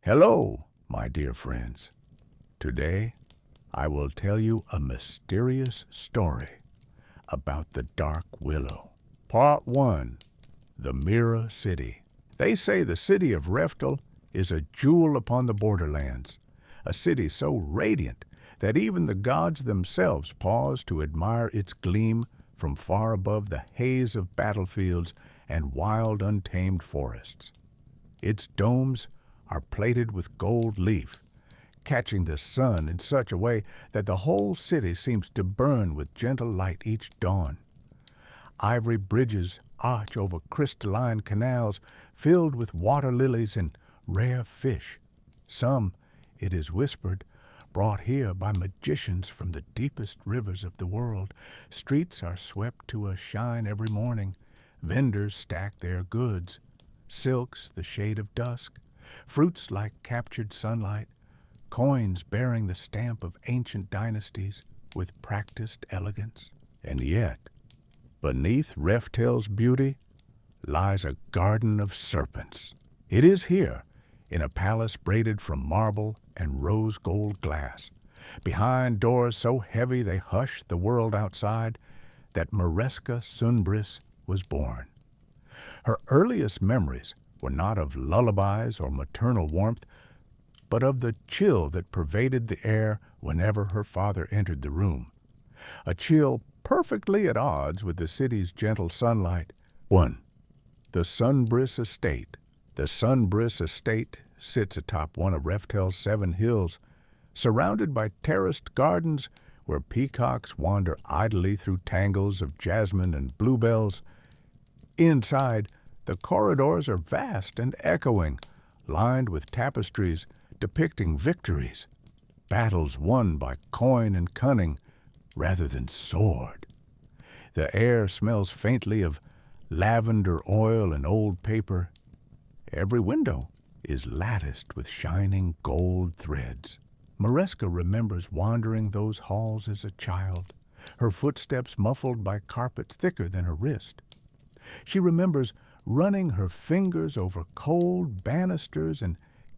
Hello, my dear friends. Today, I will tell you a mysterious story about the Dark Willow. Part 1. The Mirror City. They say the city of Refell is a jewel upon the borderlands, a city so radiant that even the gods themselves pause to admire its gleam from far above the haze of battlefields and wild, untamed forests. Its domes are plated with gold leaf, catching the sun in such a way that the whole city seems to burn with gentle light each dawn. Ivory bridges arch over crystalline canals filled with water lilies and rare fish. Some, it is whispered, brought here by magicians from the deepest rivers of the world. Streets are swept to a shine every morning. Vendors stack their goods. Silks, the shade of dusk. Fruits like captured sunlight. Coins bearing the stamp of ancient dynasties with practiced elegance. And yet, beneath Refell's beauty lies a garden of serpents. It is here, in a palace braided from marble and rose gold glass, behind doors so heavy they hush the world outside, that Mareska Sunbris was born. Her earliest memories were not of lullabies or maternal warmth, but of the chill that pervaded the air whenever her father entered the room. A chill perfectly at odds with the city's gentle sunlight. 1. The Sunbris Estate. The Sunbris Estate sits atop one of Refell's 7 hills, surrounded by terraced gardens where peacocks wander idly through tangles of jasmine and bluebells. Inside, the corridors are vast and echoing, lined with tapestries depicting victories, battles won by coin and cunning rather than sword. The air smells faintly of lavender oil and old paper. Every window is latticed with shining gold threads. Mareska remembers wandering those halls as a child, her footsteps muffled by carpets thicker than her wrist. She remembers running her fingers over cold banisters and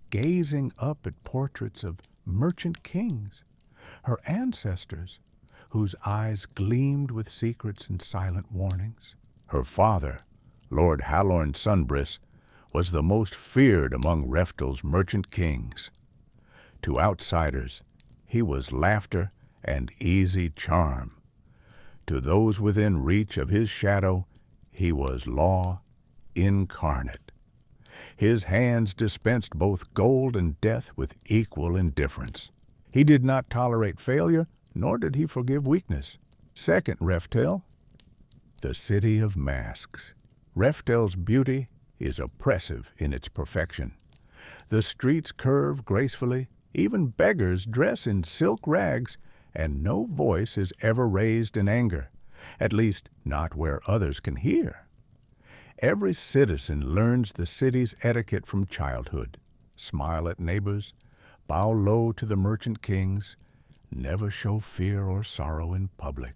gazing up at portraits of merchant kings, her ancestors, whose eyes gleamed with secrets and silent warnings. Her father, Lord Halorn Sunbris, was the most feared among Refell's merchant kings. To outsiders, he was laughter and easy charm. To those within reach of his shadow, he was law incarnate. His hands dispensed both gold and death with equal indifference. He did not tolerate failure, nor did he forgive weakness. 2nd Refell, the City of Masks. Refell's beauty is oppressive in its perfection. The streets curve gracefully, even beggars dress in silk rags, and no voice is ever raised in anger, at least not where others can hear. Every citizen learns the city's etiquette from childhood. Smile at neighbors, bow low to the merchant kings, never show fear or sorrow in public.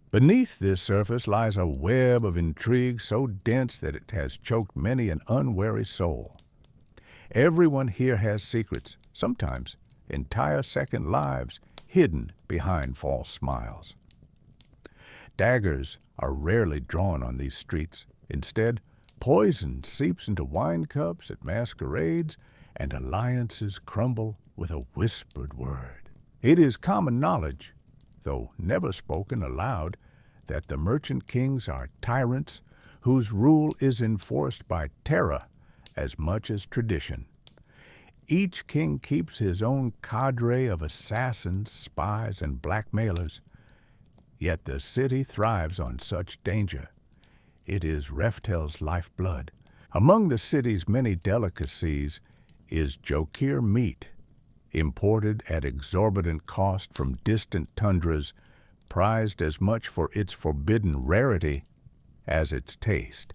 Beneath this surface lies a web of intrigue so dense that it has choked many an unwary soul. Everyone here has secrets, sometimes entire second lives, hidden behind false smiles. Daggers are rarely drawn on these streets. Instead, poison seeps into wine cups at masquerades, and alliances crumble with a whispered word. It is common knowledge, though never spoken aloud, that the merchant kings are tyrants whose rule is enforced by terror as much as tradition. Each king keeps his own cadre of assassins, spies, and blackmailers, yet the city thrives on such danger. It is Refell's lifeblood. Among the city's many delicacies is jokir meat, imported at exorbitant cost from distant tundras, prized as much for its forbidden rarity as its taste.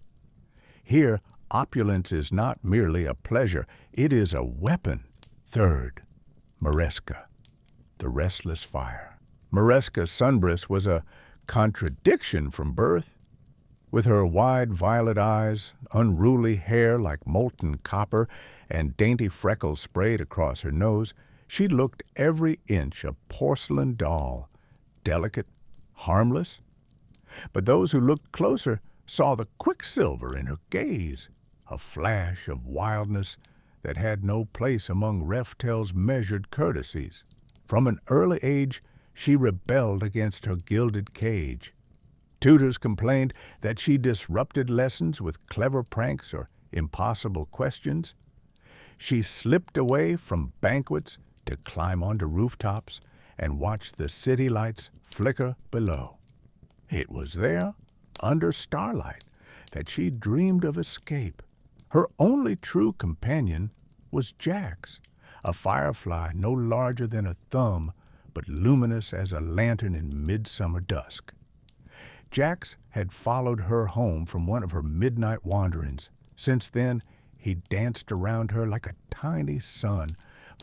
Here, opulence is not merely a pleasure, it is a weapon. 3rd, Mareska, the restless fire. Mareska Sunbris was a contradiction from birth. With her wide violet eyes, unruly hair like molten copper, and dainty freckles sprayed across her nose, she looked every inch a porcelain doll, delicate, harmless. But those who looked closer saw the quicksilver in her gaze, a flash of wildness that had no place among Reftel's measured courtesies. From an early age, she rebelled against her gilded cage. Tutors complained that she disrupted lessons with clever pranks or impossible questions. She slipped away from banquets to climb onto rooftops and watch the city lights flicker below. It was there, under starlight, that she dreamed of escape. Her only true companion was Jax, a firefly no larger than a thumb, but luminous as a lantern in midsummer dusk. Jax had followed her home from one of her midnight wanderings. Since then, he danced around her like a tiny sun,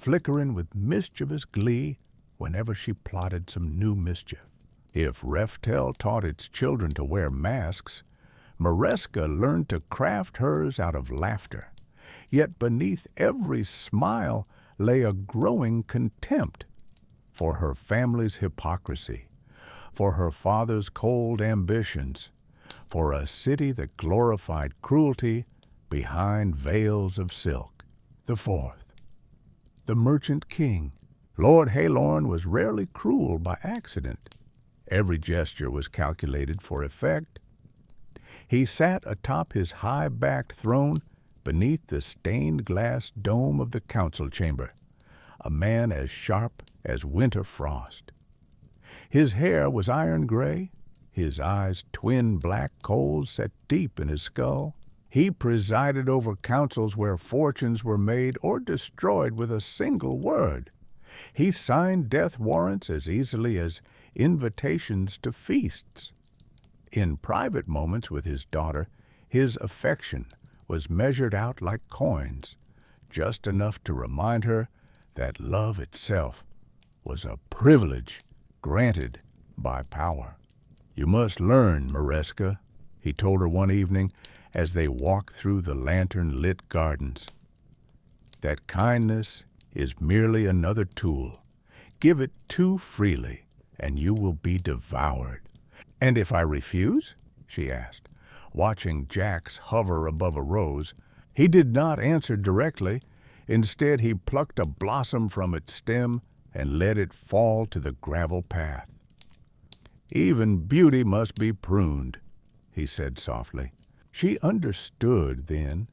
flickering with mischievous glee whenever she plotted some new mischief. If Reftel taught its children to wear masks, Mareska learned to craft hers out of laughter. Yet beneath every smile lay a growing contempt for her family's hypocrisy, for her father's cold ambitions, for a city that glorified cruelty behind veils of silk. The fourth, the Merchant King. Lord Halorn was rarely cruel by accident. Every gesture was calculated for effect. He sat atop his high-backed throne beneath the stained glass dome of the council chamber, a man as sharp as winter frost. His hair was iron gray, his eyes twin black coals set deep in his skull. He presided over councils where fortunes were made or destroyed with a single word. He signed death warrants as easily as invitations to feasts. In private moments with his daughter, his affection was measured out like coins, just enough to remind her that love itself was a privilege granted by power. "You must learn, Mareska," he told her one evening as they walked through the lantern-lit gardens, "that kindness is merely another tool. Give it too freely, and you will be devoured." "And if I refuse?" she asked, watching Jax hover above a rose. He did not answer directly. Instead, he plucked a blossom from its stem and let it fall to the gravel path. "Even beauty must be pruned," he said softly. She understood then,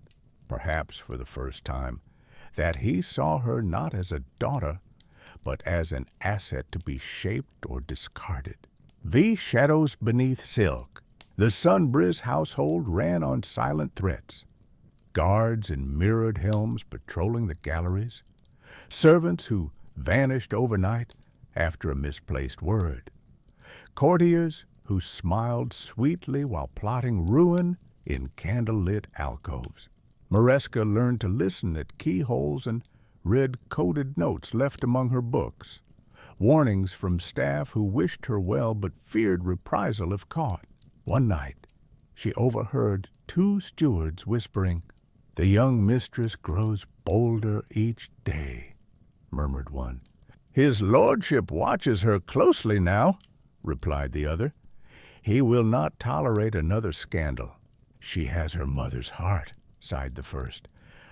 perhaps for the first time, that he saw her not as a daughter, but as an asset to be shaped or discarded. Shadows beneath silk. The Sunbriz household ran on silent threats. Guards in mirrored helms patrolling the galleries. Servants who vanished overnight after a misplaced word. Courtiers who smiled sweetly while plotting ruin in candle-lit alcoves. Mareska learned to listen at keyholes and read coded notes left among her books. Warnings from staff who wished her well but feared reprisal if caught. One night, she overheard two stewards whispering, "The young mistress grows bolder each day," murmured one. "His lordship watches her closely now," replied the other. "He will not tolerate another scandal." "She has her mother's heart," sighed the first,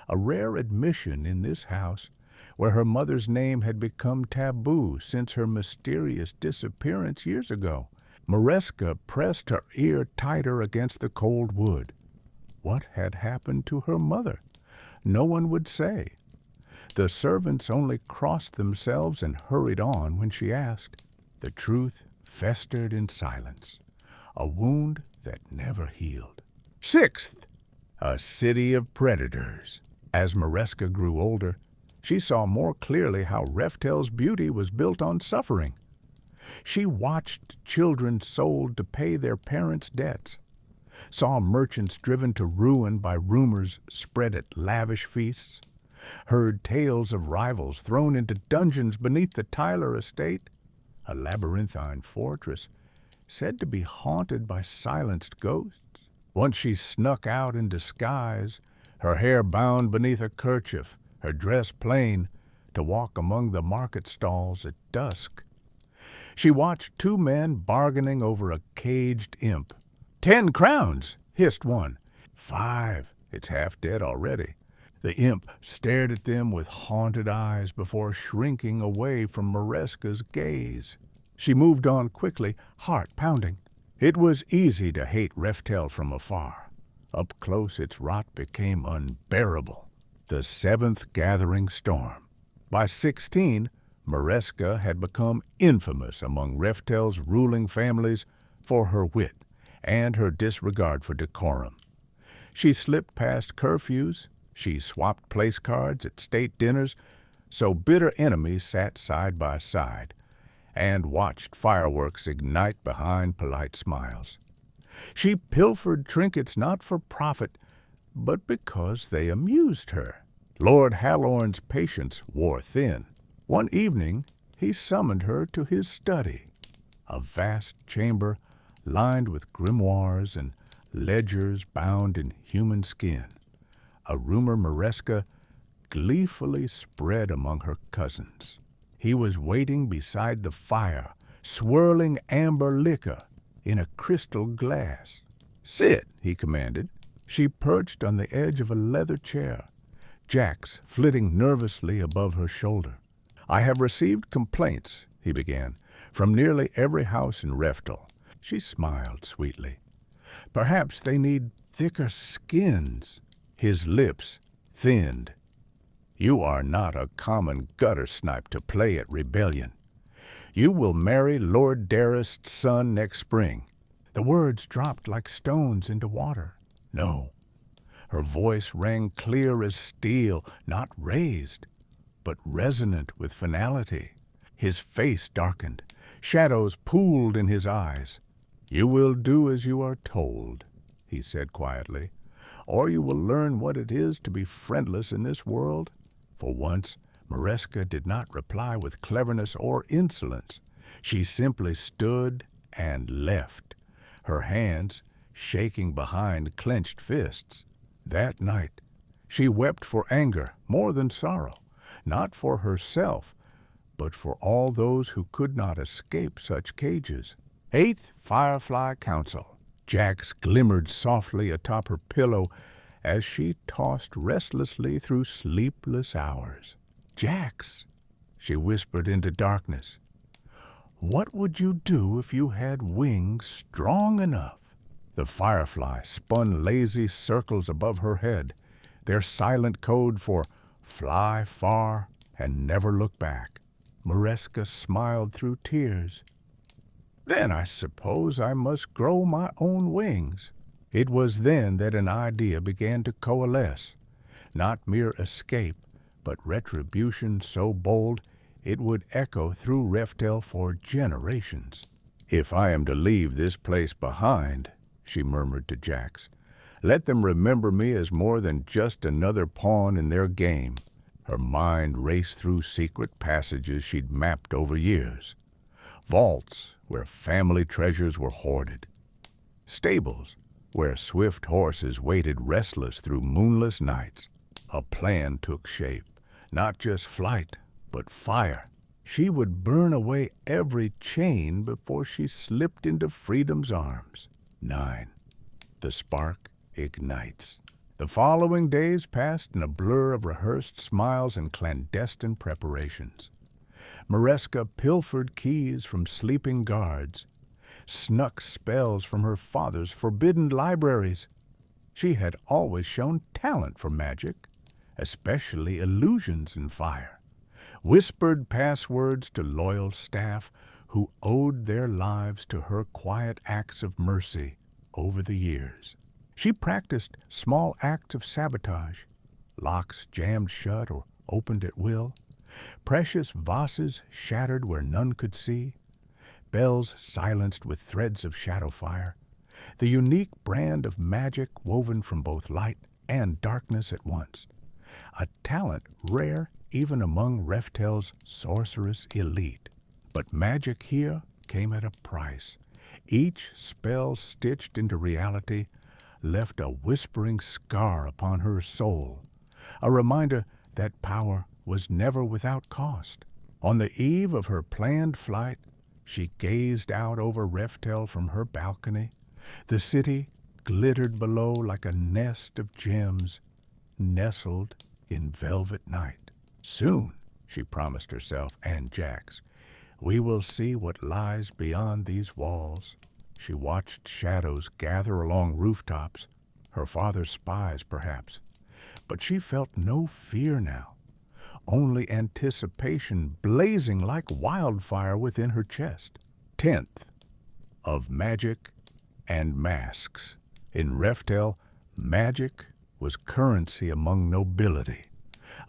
a rare admission in this house, where her mother's name had become taboo since her mysterious disappearance years ago. Mareska pressed her ear tighter against the cold wood. What had happened to her mother? No one would say. The servants only crossed themselves and hurried on when she asked. The truth festered in silence, a wound that never healed. Sixth, a city of predators. As Mareska grew older, she saw more clearly how Reftel's beauty was built on suffering. She watched children sold to pay their parents' debts, saw merchants driven to ruin by rumors spread at lavish feasts, heard tales of rivals thrown into dungeons beneath the Tyler estate, a labyrinthine fortress said to be haunted by silenced ghosts. Once she snuck out in disguise, her hair bound beneath a kerchief, her dress plain, to walk among the market stalls at dusk. She watched two men bargaining over a caged imp. 10 crowns, hissed one. 5, it's half dead already. The imp stared at them with haunted eyes before shrinking away from Mareska's gaze. She moved on quickly, heart pounding. It was easy to hate Refell from afar. Up close its rot became unbearable. The 7th gathering storm. By 16, Mareska had become infamous among Refell's ruling families for her wit and her disregard for decorum. She slipped past curfews, she swapped place cards at state dinners, so bitter enemies sat side by side and watched fireworks ignite behind polite smiles. She pilfered trinkets not for profit, but because they amused her. Lord Halorn's patience wore thin. One evening he summoned her to his study, a vast chamber lined with grimoires and ledgers bound in human skin, a rumor Mareska gleefully spread among her cousins. He was waiting beside the fire, swirling amber liquor in a crystal glass. "Sit," he commanded. She perched on the edge of a leather chair, Jax flitting nervously above her shoulder. "I have received complaints," he began, "from nearly every house in Refell." She smiled sweetly. "Perhaps they need thicker skins." His lips thinned. "You are not a common gutter snipe to play at rebellion. You will marry Lord Darrist's son next spring." The words dropped like stones into water. "No." Her voice rang clear as steel, not raised, but resonant with finality. His face darkened. Shadows pooled in his eyes. "You will do as you are told," he said quietly, "or you will learn what it is to be friendless in this world." For once, Mareska did not reply with cleverness or insolence. She simply stood and left, her hands shaking behind clenched fists. That night, she wept for anger more than sorrow, not for herself, but for all those who could not escape such cages. 8th Firefly Council. Jax glimmered softly atop her pillow as she tossed restlessly through sleepless hours. "Jax," she whispered into darkness, "what would you do if you had wings strong enough?" The firefly spun lazy circles above her head, their silent code for fly far and never look back. Mareska smiled through tears. "Then I suppose I must grow my own wings." It was then that an idea began to coalesce, not mere escape, but retribution so bold it would echo through Refell for generations. "If I am to leave this place behind," she murmured to Jax, "let them remember me as more than just another pawn in their game." Her mind raced through secret passages she'd mapped over years. Vaults where family treasures were hoarded. Stables where swift horses waited restless through moonless nights. A plan took shape, not just flight, but fire. She would burn away every chain before she slipped into freedom's arms. 9. The spark ignites. The following days passed in a blur of rehearsed smiles and clandestine preparations. Mareska pilfered keys from sleeping guards, snuck spells from her father's forbidden libraries. She had always shown talent for magic, especially illusions and fire, whispered passwords to loyal staff who owed their lives to her quiet acts of mercy over the years. She practiced small acts of sabotage, locks jammed shut or opened at will, precious vases shattered where none could see, bells silenced with threads of shadow fire, the unique brand of magic woven from both light and darkness at once, a talent rare even among Refell's sorceress elite. But magic here came at a price, each spell stitched into reality, left a whispering scar upon her soul, a reminder that power was never without cost. On the eve of her planned flight, she gazed out over Refell from her balcony. The city glittered below like a nest of gems, nestled in velvet night. Soon, she promised herself and Jax, we will see what lies beyond these walls. She watched shadows gather along rooftops, her father's spies perhaps. But she felt no fear now, only anticipation blazing like wildfire within her chest. 10th, of magic and masks. In Refell, magic was currency among nobility,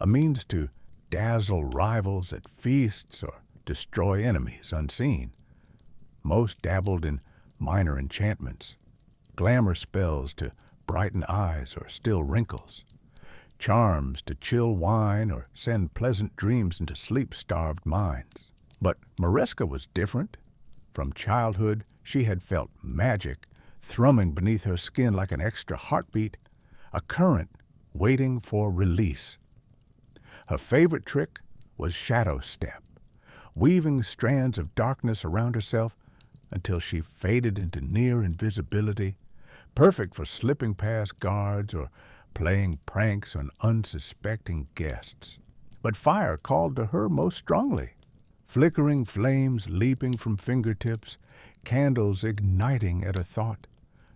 a means to dazzle rivals at feasts or destroy enemies unseen. Most dabbled in minor enchantments, glamour spells to brighten eyes or still wrinkles, charms to chill wine or send pleasant dreams into sleep-starved minds. But Mareska was different. From childhood, she had felt magic thrumming beneath her skin like an extra heartbeat, a current waiting for release. Her favorite trick was shadow step, weaving strands of darkness around herself until she faded into near invisibility, perfect for slipping past guards or playing pranks on unsuspecting guests. But fire called to her most strongly, flickering flames leaping from fingertips, candles igniting at a thought,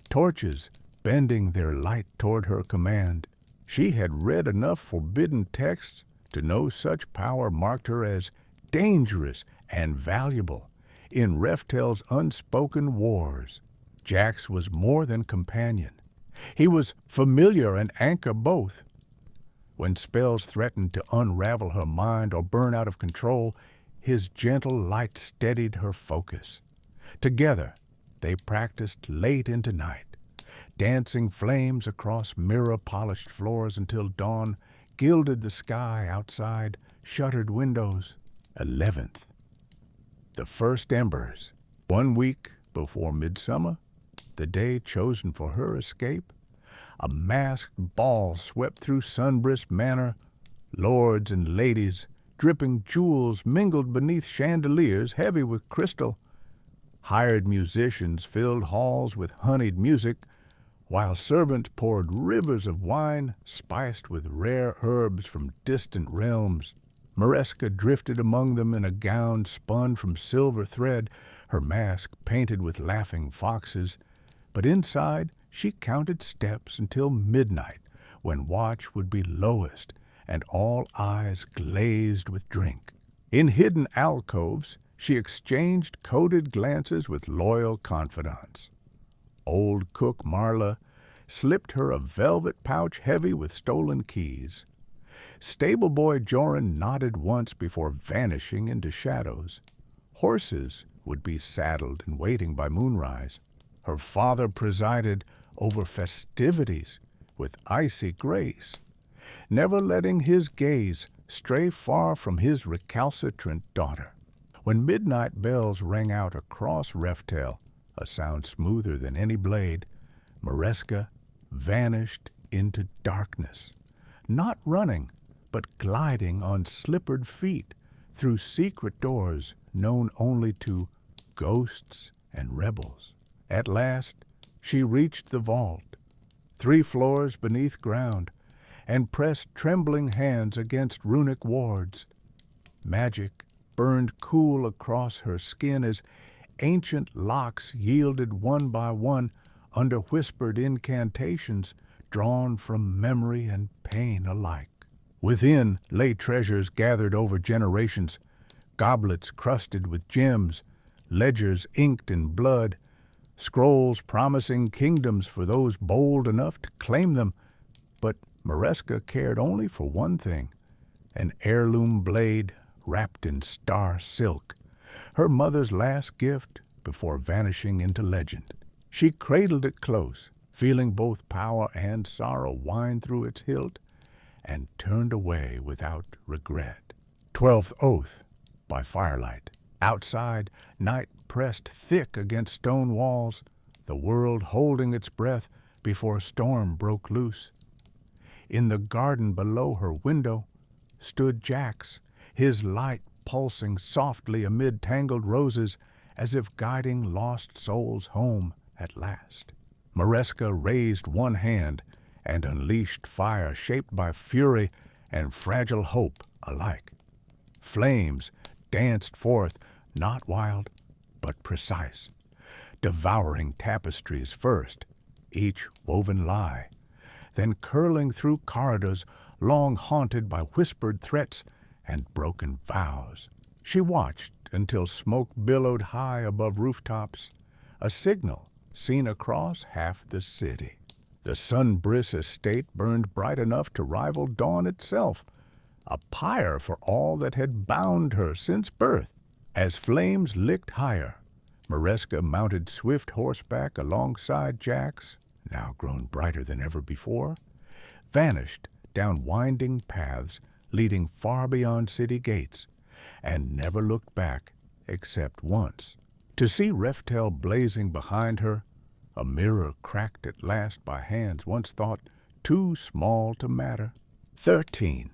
torches bending their light toward her command. She had read enough forbidden texts to know such power marked her as dangerous and valuable. In Refell's unspoken wars, Jax was more than companion. He was familiar and anchor both. When spells threatened to unravel her mind or burn out of control, his gentle light steadied her focus. Together, they practiced late into night, dancing flames across mirror-polished floors until dawn gilded the sky outside shuttered windows. 11th, the first embers. 1 week before midsummer, the day chosen for her escape, a masked ball swept through Sunbrisk Manor. Lords and ladies, dripping jewels mingled beneath chandeliers heavy with crystal. Hired musicians filled halls with honeyed music, while servants poured rivers of wine spiced with rare herbs from distant realms. Mareska drifted among them in a gown spun from silver thread, her mask painted with laughing foxes. But inside she counted steps until midnight, when watch would be lowest and all eyes glazed with drink. In hidden alcoves, she exchanged coded glances with loyal confidants. Old cook Marla slipped her a velvet pouch heavy with stolen keys. Stable boy Joran nodded once before vanishing into shadows. Horses would be saddled and waiting by moonrise. Her father presided over festivities with icy grace, never letting his gaze stray far from his recalcitrant daughter. When midnight bells rang out across Refell, a sound smoother than any blade, Mareska vanished into darkness, not running, but gliding on slippered feet through secret doors known only to ghosts and rebels. At last, she reached the vault, 3 floors beneath ground, and pressed trembling hands against runic wards. Magic burned cool across her skin as ancient locks yielded one by one under whispered incantations drawn from memory and pain alike. Within lay treasures gathered over generations, goblets crusted with gems, ledgers inked in blood, scrolls promising kingdoms for those bold enough to claim them. But Mareska cared only for one thing, an heirloom blade wrapped in star silk, her mother's last gift before vanishing into legend. She cradled it close, feeling both power and sorrow wind through its hilt, and turned away without regret. 12th Oath, by firelight. Outside, night pressed thick against stone walls, the world holding its breath, before a storm broke loose. In the garden below her window stood Jax, his light pulsing softly amid tangled roses, as if guiding lost souls home at last. Maresca raised one hand and unleashed fire shaped by fury and fragile hope alike. Flames danced forth, not wild, but precise, devouring tapestries first, each woven lie, then curling through corridors long haunted by whispered threats and broken vows. She watched until smoke billowed high above rooftops, a signal seen across half the city. The Sunbriss estate burned bright enough to rival dawn itself, a pyre for all that had bound her since birth. As flames licked higher, Maresca mounted swift horseback alongside Jax, now grown brighter than ever before, vanished down winding paths leading far beyond city gates, and never looked back except once, to see Refell blazing behind her, a mirror cracked at last by hands once thought too small to matter. 13.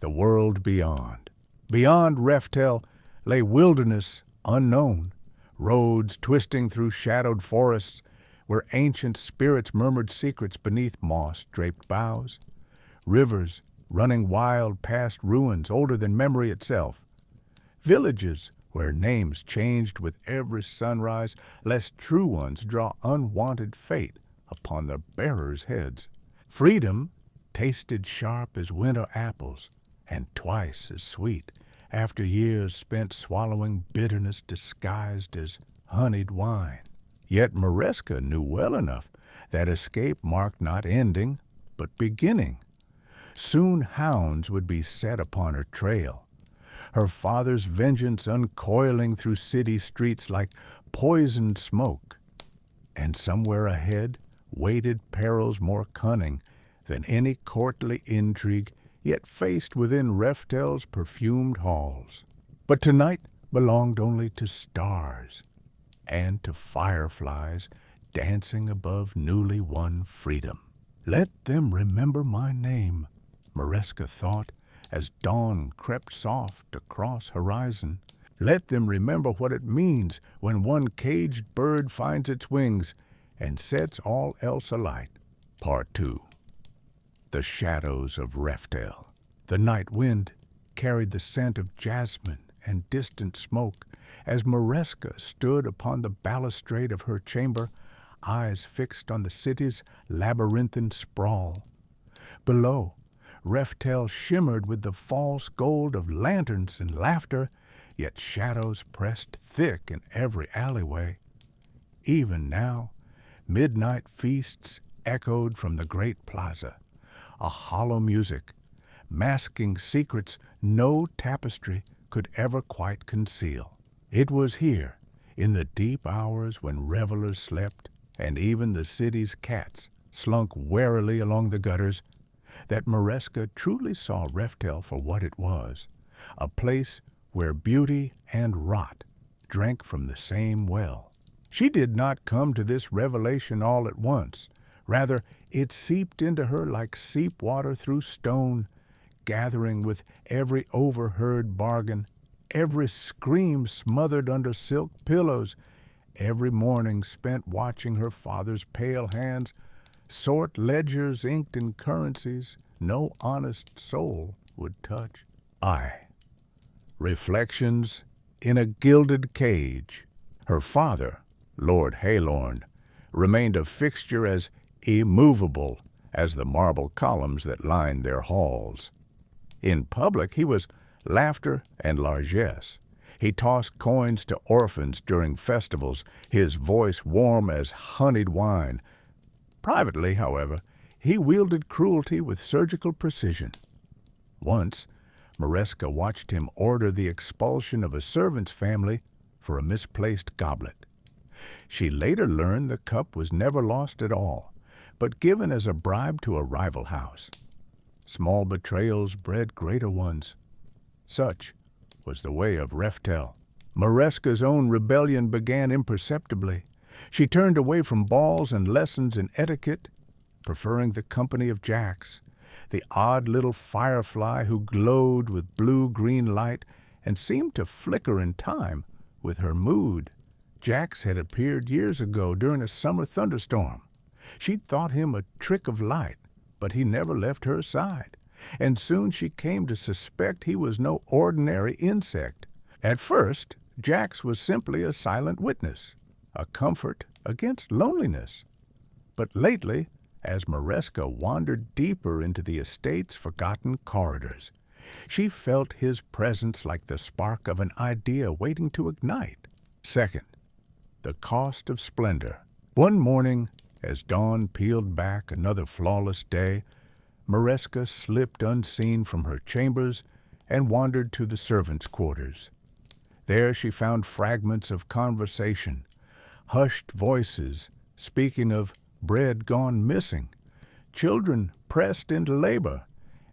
The world beyond. Beyond Refell lay wilderness unknown, roads twisting through shadowed forests where ancient spirits murmured secrets beneath moss-draped boughs, rivers running wild past ruins older than memory itself, villages where names changed with every sunrise, lest true ones draw unwanted fate upon their bearers' heads. Freedom tasted sharp as winter apples, and twice as sweet after years spent swallowing bitterness disguised as honeyed wine. Yet Maresca knew well enough that escape marked not ending, but beginning. Soon hounds would be set upon her trail, her father's vengeance uncoiling through city streets like poisoned smoke. And somewhere ahead waited perils more cunning than any courtly intrigue yet faced within Refell's perfumed halls. But tonight belonged only to stars and to fireflies dancing above newly won freedom. Let them remember my name, Maresca thought, as dawn crept soft across horizon. Let them remember what it means when one caged bird finds its wings and sets all else alight. Part 2. The shadows of Refell. The night wind carried the scent of jasmine and distant smoke as Maresca stood upon the balustrade of her chamber, eyes fixed on the city's labyrinthine sprawl. Below, Refell shimmered with the false gold of lanterns and laughter, yet shadows pressed thick in every alleyway. Even now, midnight feasts echoed from the great plaza, a hollow music, masking secrets no tapestry could ever quite conceal. It was here, in the deep hours when revelers slept, and even the city's cats slunk warily along the gutters, that Maresca truly saw Refell for what it was, a place where beauty and rot drank from the same well. She did not come to this revelation all at once. Rather, it seeped into her like seep water through stone, gathering with every overheard bargain, every scream smothered under silk pillows, every morning spent watching her father's pale hands sort ledgers inked in currencies no honest soul would touch. Reflections in a gilded cage. Her father, Lord Halorn, remained a fixture as immovable as the marble columns that lined their halls. In public he was laughter and largesse. He tossed coins to orphans during festivals, his voice warm as honeyed wine. Privately, however, he wielded cruelty with surgical precision. Once, Maresca watched him order the expulsion of a servant's family for a misplaced goblet. She later learned the cup was never lost at all, but given as a bribe to a rival house. Small betrayals bred greater ones. Such was the way of Refell. Maresca's own rebellion began imperceptibly. She turned away from balls and lessons in etiquette preferring the company of Jax, the odd little firefly who glowed with blue-green light and seemed to flicker in time with her mood. Jax had appeared years ago during a summer thunderstorm. She'd thought him a trick of light, but he never left her side, and soon she came to suspect he was no ordinary insect. At first, Jax was simply a silent witness, a comfort against loneliness. But lately, as Mareska wandered deeper into the estate's forgotten corridors, she felt his presence like the spark of an idea waiting to ignite. Second, the cost of splendor. One morning, as dawn peeled back another flawless day, Mareska slipped unseen from her chambers and wandered to the servants' quarters. There she found fragments of conversation, hushed voices speaking of bread gone missing, children pressed into labor,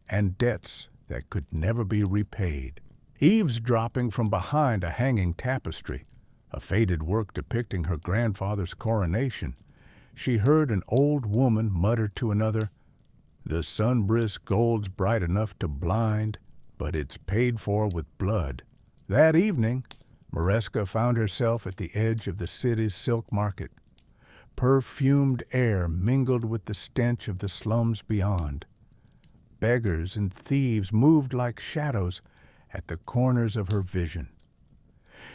and debts that could never be repaid. Eavesdropping from behind a hanging tapestry, a faded work depicting her grandfather's coronation, she heard an old woman mutter to another, "The sun-brisk gold's bright enough to blind, but it's paid for with blood." That evening, Mareska found herself at the edge of the city's silk market. Perfumed air mingled with the stench of the slums beyond. Beggars and thieves moved like shadows at the corners of her vision.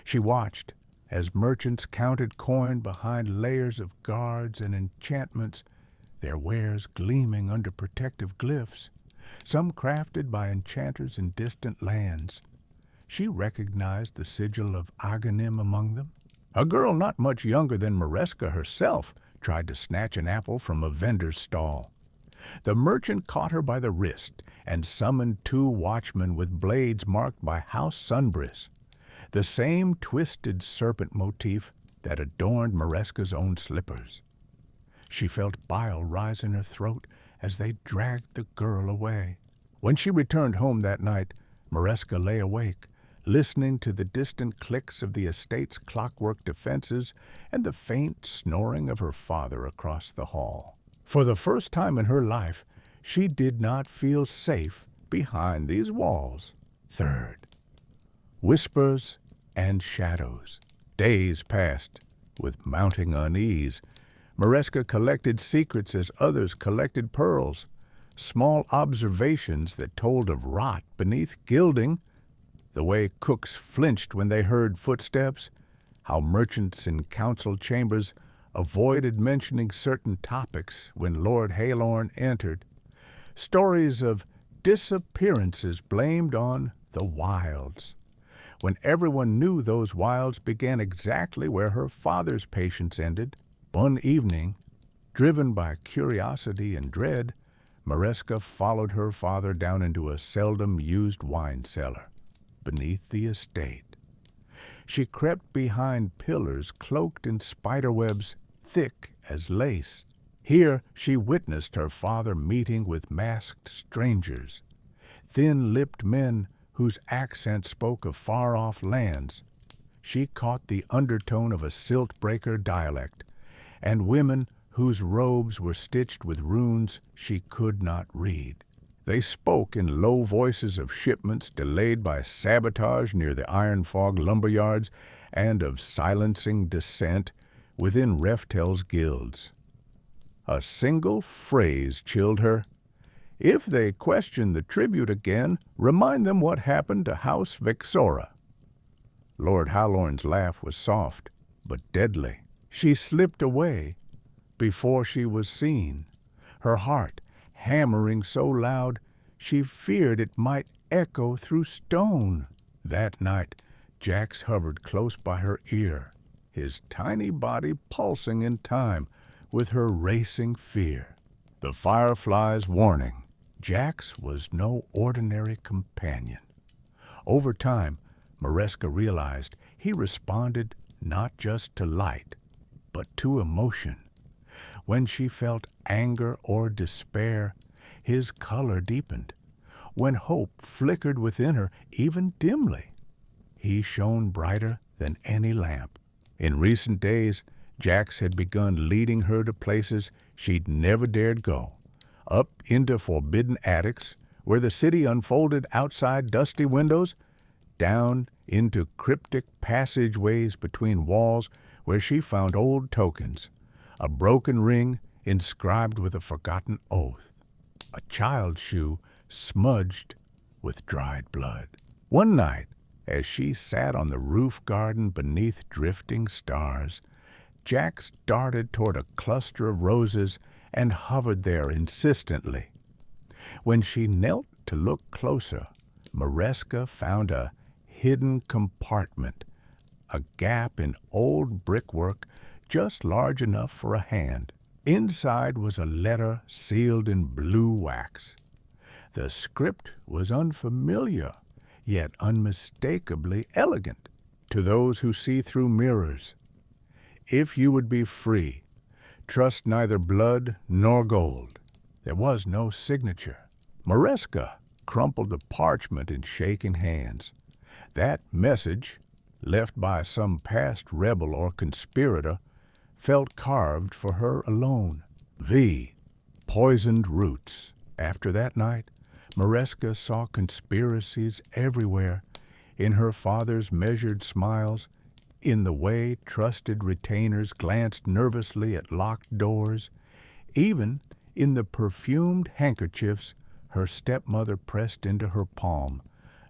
She watched as merchants counted coin behind layers of guards and enchantments, their wares gleaming under protective glyphs, some crafted by enchanters in distant lands. She recognized the sigil of Aghanim among them. A girl not much younger than Mareska herself tried to snatch an apple from a vendor's stall. The merchant caught her by the wrist and summoned 2 watchmen with blades marked by House Sunbris, the same twisted serpent motif that adorned Mareska's own slippers. She felt bile rise in her throat as they dragged the girl away. When she returned home that night, Mareska lay awake, listening to the distant clicks of the estate's clockwork defenses and the faint snoring of her father across the hall. For the first time in her life, she did not feel safe behind these walls. Third, whispers and shadows. Days passed. With mounting unease, Mareska collected secrets as others collected pearls, small observations that told of rot beneath gilding, the way cooks flinched when they heard footsteps, how merchants in council chambers avoided mentioning certain topics when Lord Halorn entered, stories of disappearances blamed on the wilds, when everyone knew those wilds began exactly where her father's patience ended. One evening, driven by curiosity and dread, Mareska followed her father down into a seldom-used wine cellar beneath the estate. She crept behind pillars cloaked in spiderwebs thick as lace. Here she witnessed her father meeting with masked strangers, thin-lipped men whose accents spoke of far-off lands. She caught the undertone of a silt-breaker dialect, and women whose robes were stitched with runes she could not read. They spoke in low voices of shipments delayed by sabotage near the Iron Fog lumberyards and of silencing dissent within Reftel's guilds. A single phrase chilled her. If they question the tribute again, remind them what happened to House Vexora. Lord Halorn's laugh was soft, but deadly. She slipped away before she was seen, her heart hammering so loud she feared it might echo through stone. That night, Jax hovered close by her ear, his tiny body pulsing in time with her racing fear. The firefly's warning. Jax was no ordinary companion. Over time, Mareska realized he responded not just to light, but to emotion. When she felt anger or despair, his color deepened. When hope flickered within her, even dimly, he shone brighter than any lamp. In recent days, Jax had begun leading her to places she'd never dared go, up into forbidden attics where the city unfolded outside dusty windows, down into cryptic passageways between walls where she found old tokens, a broken ring inscribed with a forgotten oath, a child's shoe smudged with dried blood. One night, as she sat on the roof garden beneath drifting stars, Jax darted toward a cluster of roses and hovered there insistently. When she knelt to look closer, Mareska found a hidden compartment, a gap in old brickwork just large enough for a hand. Inside was a letter sealed in blue wax. The script was unfamiliar, yet unmistakably elegant to those who see through mirrors. If you would be free, trust neither blood nor gold. There was no signature. Mareska crumpled the parchment in shaking hands. That message, left by some past rebel or conspirator, felt carved for her alone. V. Poisoned roots. After that night, Mareska saw conspiracies everywhere, in her father's measured smiles, in the way trusted retainers glanced nervously at locked doors, even in the perfumed handkerchiefs her stepmother pressed into her palm,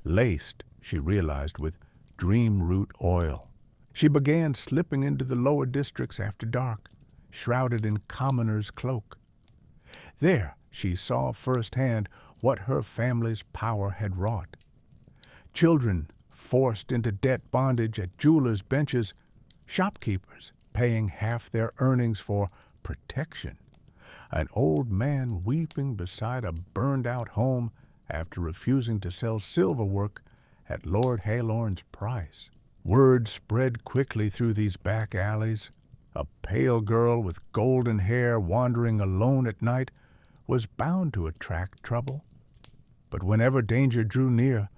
laced, she realized, with dream root oil. She began slipping into the lower districts after dark, shrouded in commoner's cloak. There she saw firsthand what her family's power had wrought. Children forced into debt bondage at jewelers' benches, shopkeepers paying half their earnings for protection, an old man weeping beside a burned-out home after refusing to sell silverwork at Lord Halorn's price. Word spread quickly through these back alleys. A pale girl with golden hair wandering alone at night was bound to attract trouble. But whenever danger drew near,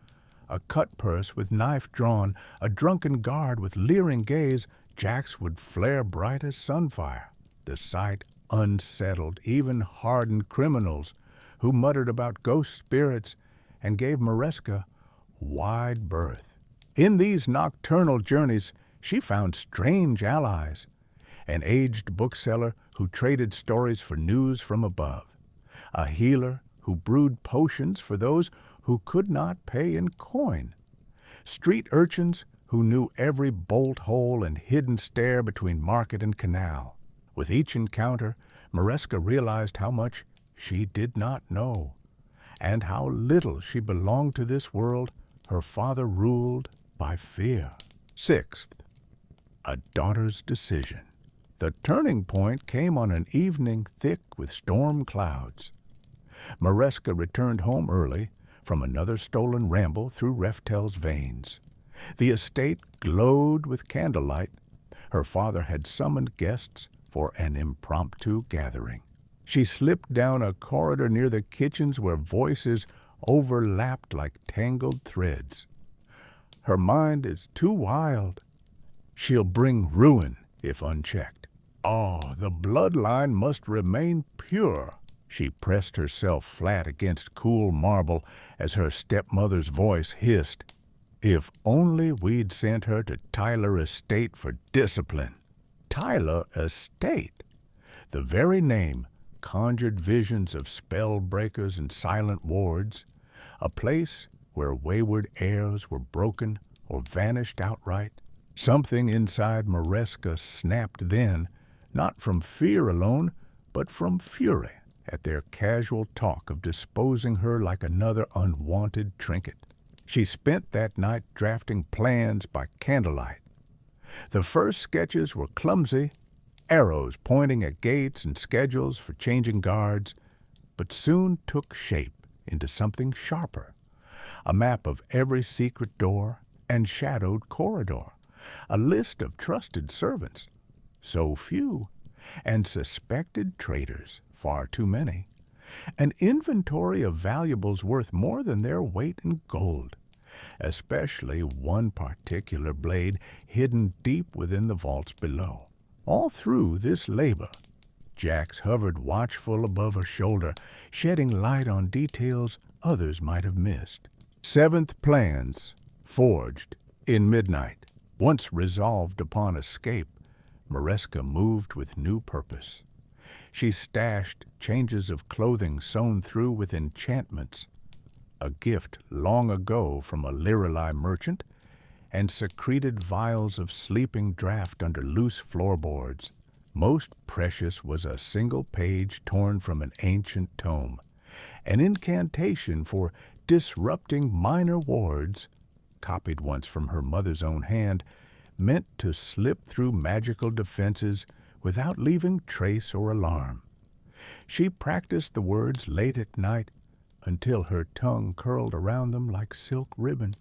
a cut-purse with knife drawn, a drunken guard with leering gaze, Jax would flare bright as sunfire. The sight unsettled even hardened criminals who muttered about ghost spirits and gave Mareska wide berth. In these nocturnal journeys, she found strange allies, an aged bookseller who traded stories for news from above, a healer who brewed potions for those who could not pay in coin, street urchins who knew every bolt hole and hidden stair between market and canal. With each encounter, Mareska realized how much she did not know, and how little she belonged to this world her father ruled by fear. Sixth, a daughter's decision. The turning point came on an evening thick with storm clouds. Mareska returned home early from another stolen ramble through Reftel's veins. The estate glowed with candlelight. Her father had summoned guests for an impromptu gathering. She slipped down a corridor near the kitchens where voices overlapped like tangled threads. Her mind is too wild. She'll bring ruin if unchecked. Oh, the bloodline must remain pure. She pressed herself flat against cool marble as her stepmother's voice hissed, "If only we'd sent her to Tyler Estate for discipline." Tyler Estate! The very name conjured visions of spell breakers and silent wards, a place where wayward heirs were broken or vanished outright. Something inside Mareska snapped then, not from fear alone, but from fury at their casual talk of disposing her like another unwanted trinket. She spent that night drafting plans by candlelight. The first sketches were clumsy, arrows pointing at gates and schedules for changing guards, but soon took shape into something sharper, a map of every secret door and shadowed corridor, a list of trusted servants, so few, and suspected traitors, far too many, an inventory of valuables worth more than their weight in gold, especially one particular blade hidden deep within the vaults below. All through this labor, Jax hovered watchful above her shoulder, shedding light on details others might have missed. Seventh plans, forged in midnight. Once resolved upon escape, Mareska moved with new purpose. She stashed changes of clothing sewn through with enchantments, a gift long ago from a Lirelai merchant, and secreted vials of sleeping draught under loose floorboards. Most precious was a single page torn from an ancient tome, an incantation for disrupting minor wards, copied once from her mother's own hand, meant to slip through magical defenses without leaving trace or alarm. She practiced the words late at night until her tongue curled around them like silk ribbon.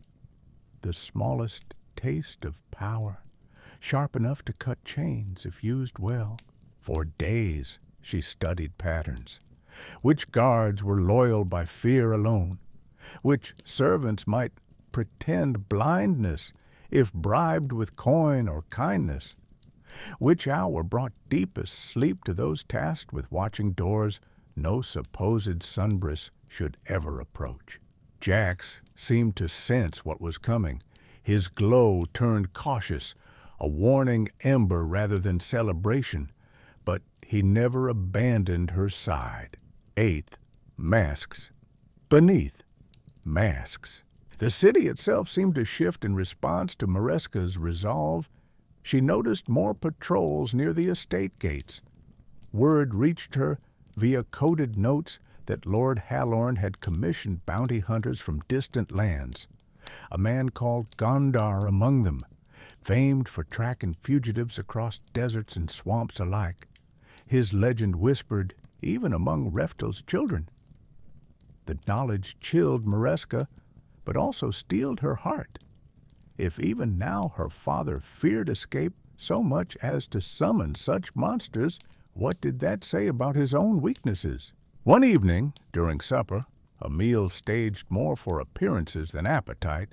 The smallest taste of power, sharp enough to cut chains if used well. For days she studied patterns. Which guards were loyal by fear alone? Which servants might pretend blindness if bribed with coin or kindness? Which hour brought deepest sleep to those tasked with watching doors no supposed sunbris should ever approach? Jax seemed to sense what was coming. His glow turned cautious, a warning ember rather than celebration, but he never abandoned her side. Eighth, masks. Beneath, masks. The city itself seemed to shift in response to Mareska's resolve. She noticed more patrols near the estate gates. Word reached her via coded notes that Lord Halorn had commissioned bounty hunters from distant lands. A man called Gondar among them, famed for tracking fugitives across deserts and swamps alike. His legend whispered even among Reftel's children. The knowledge chilled Mareska, but also steeled her heart. If even now her father feared escape so much as to summon such monsters, what did that say about his own weaknesses? One evening, during supper, a meal staged more for appearances than appetite,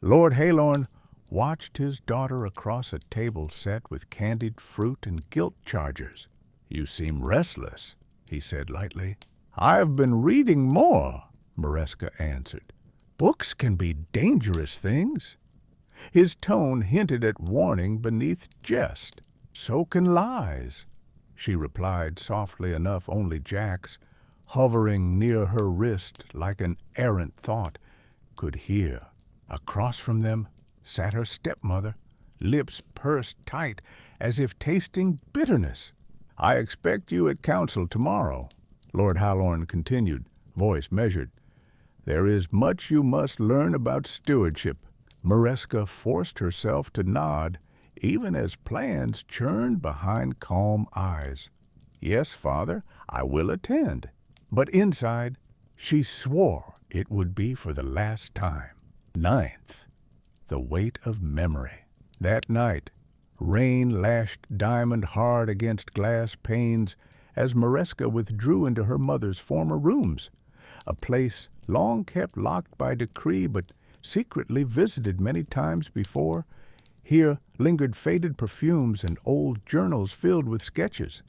Lord Halorn watched his daughter across a table set with candied fruit and gilt chargers. "You seem restless," he said lightly. "I've been reading more," Mareska answered. "Books can be dangerous things." His tone hinted at warning beneath jest. "So can lies," she replied softly enough only Jax, hovering near her wrist like an errant thought, could hear. Across from them sat her stepmother, lips pursed tight as if tasting bitterness. "I expect you at council tomorrow," Lord Halorn continued, voice measured. "There is much you must learn about stewardship." Mareska forced herself to nod, even as plans churned behind calm eyes. "Yes, father, I will attend." But inside, she swore it would be for the last time. Ninth, the weight of memory. That night, rain lashed diamond hard against glass panes as Mareska withdrew into her mother's former rooms, a place long kept locked by decree but secretly visited many times before. Here lingered faded perfumes and old journals filled with sketches,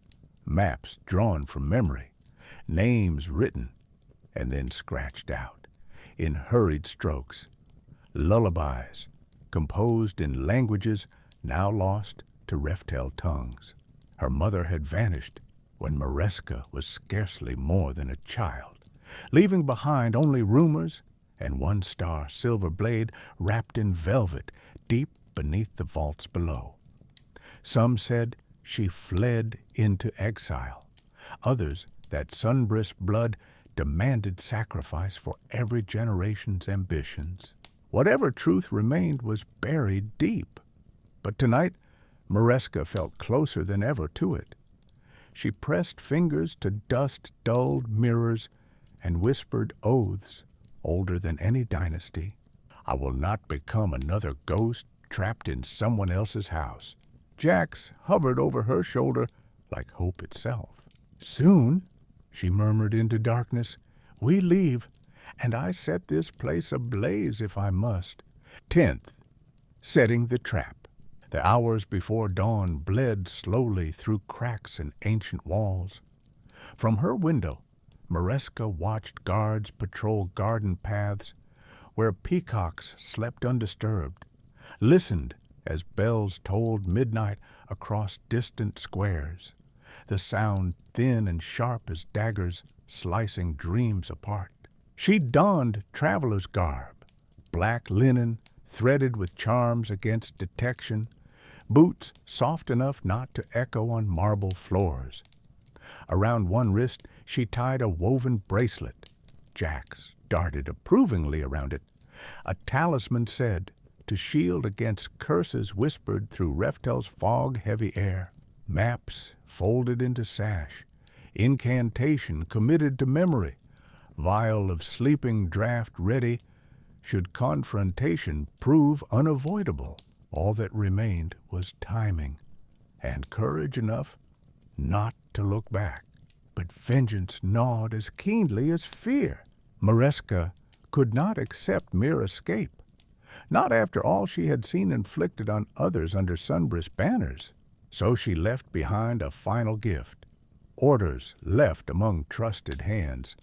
maps drawn from memory, names written and then scratched out in hurried strokes, lullabies composed in languages now lost to Reftel tongues. Her mother had vanished when Mareska was scarcely more than a child, leaving behind only rumors and one star silver blade wrapped in velvet deep beneath the vaults below. Some said she fled into exile. Others that sunbris blood demanded sacrifice for every generation's ambitions. Whatever truth remained was buried deep. But tonight, Mareska felt closer than ever to it. She pressed fingers to dust-dulled mirrors and whispered oaths older than any dynasty. "I will not become another ghost trapped in someone else's house." Jax hovered over her shoulder like hope itself. "Soon," she murmured into darkness, "we leave, and I set this place ablaze if I must." 10th, setting the trap. The hours before dawn bled slowly through cracks in ancient walls. From her window, Mareska watched guards patrol garden paths where peacocks slept undisturbed, listened as bells tolled midnight across distant squares, the sound thin and sharp as daggers slicing dreams apart. She donned traveler's garb, black linen threaded with charms against detection, boots soft enough not to echo on marble floors. Around one wrist she tied a woven bracelet. Jax darted approvingly around it. A talisman said, to shield against curses whispered through Reftel's fog-heavy air. Maps folded into sash. Incantation committed to memory. Vial of sleeping draught ready, should confrontation prove unavoidable. All that remained was timing, and courage enough not to look back. But vengeance gnawed as keenly as fear. Mareska could not accept mere escape, not after all she had seen inflicted on others under Sunbris banners. So she left behind a final gift, orders left among trusted hands,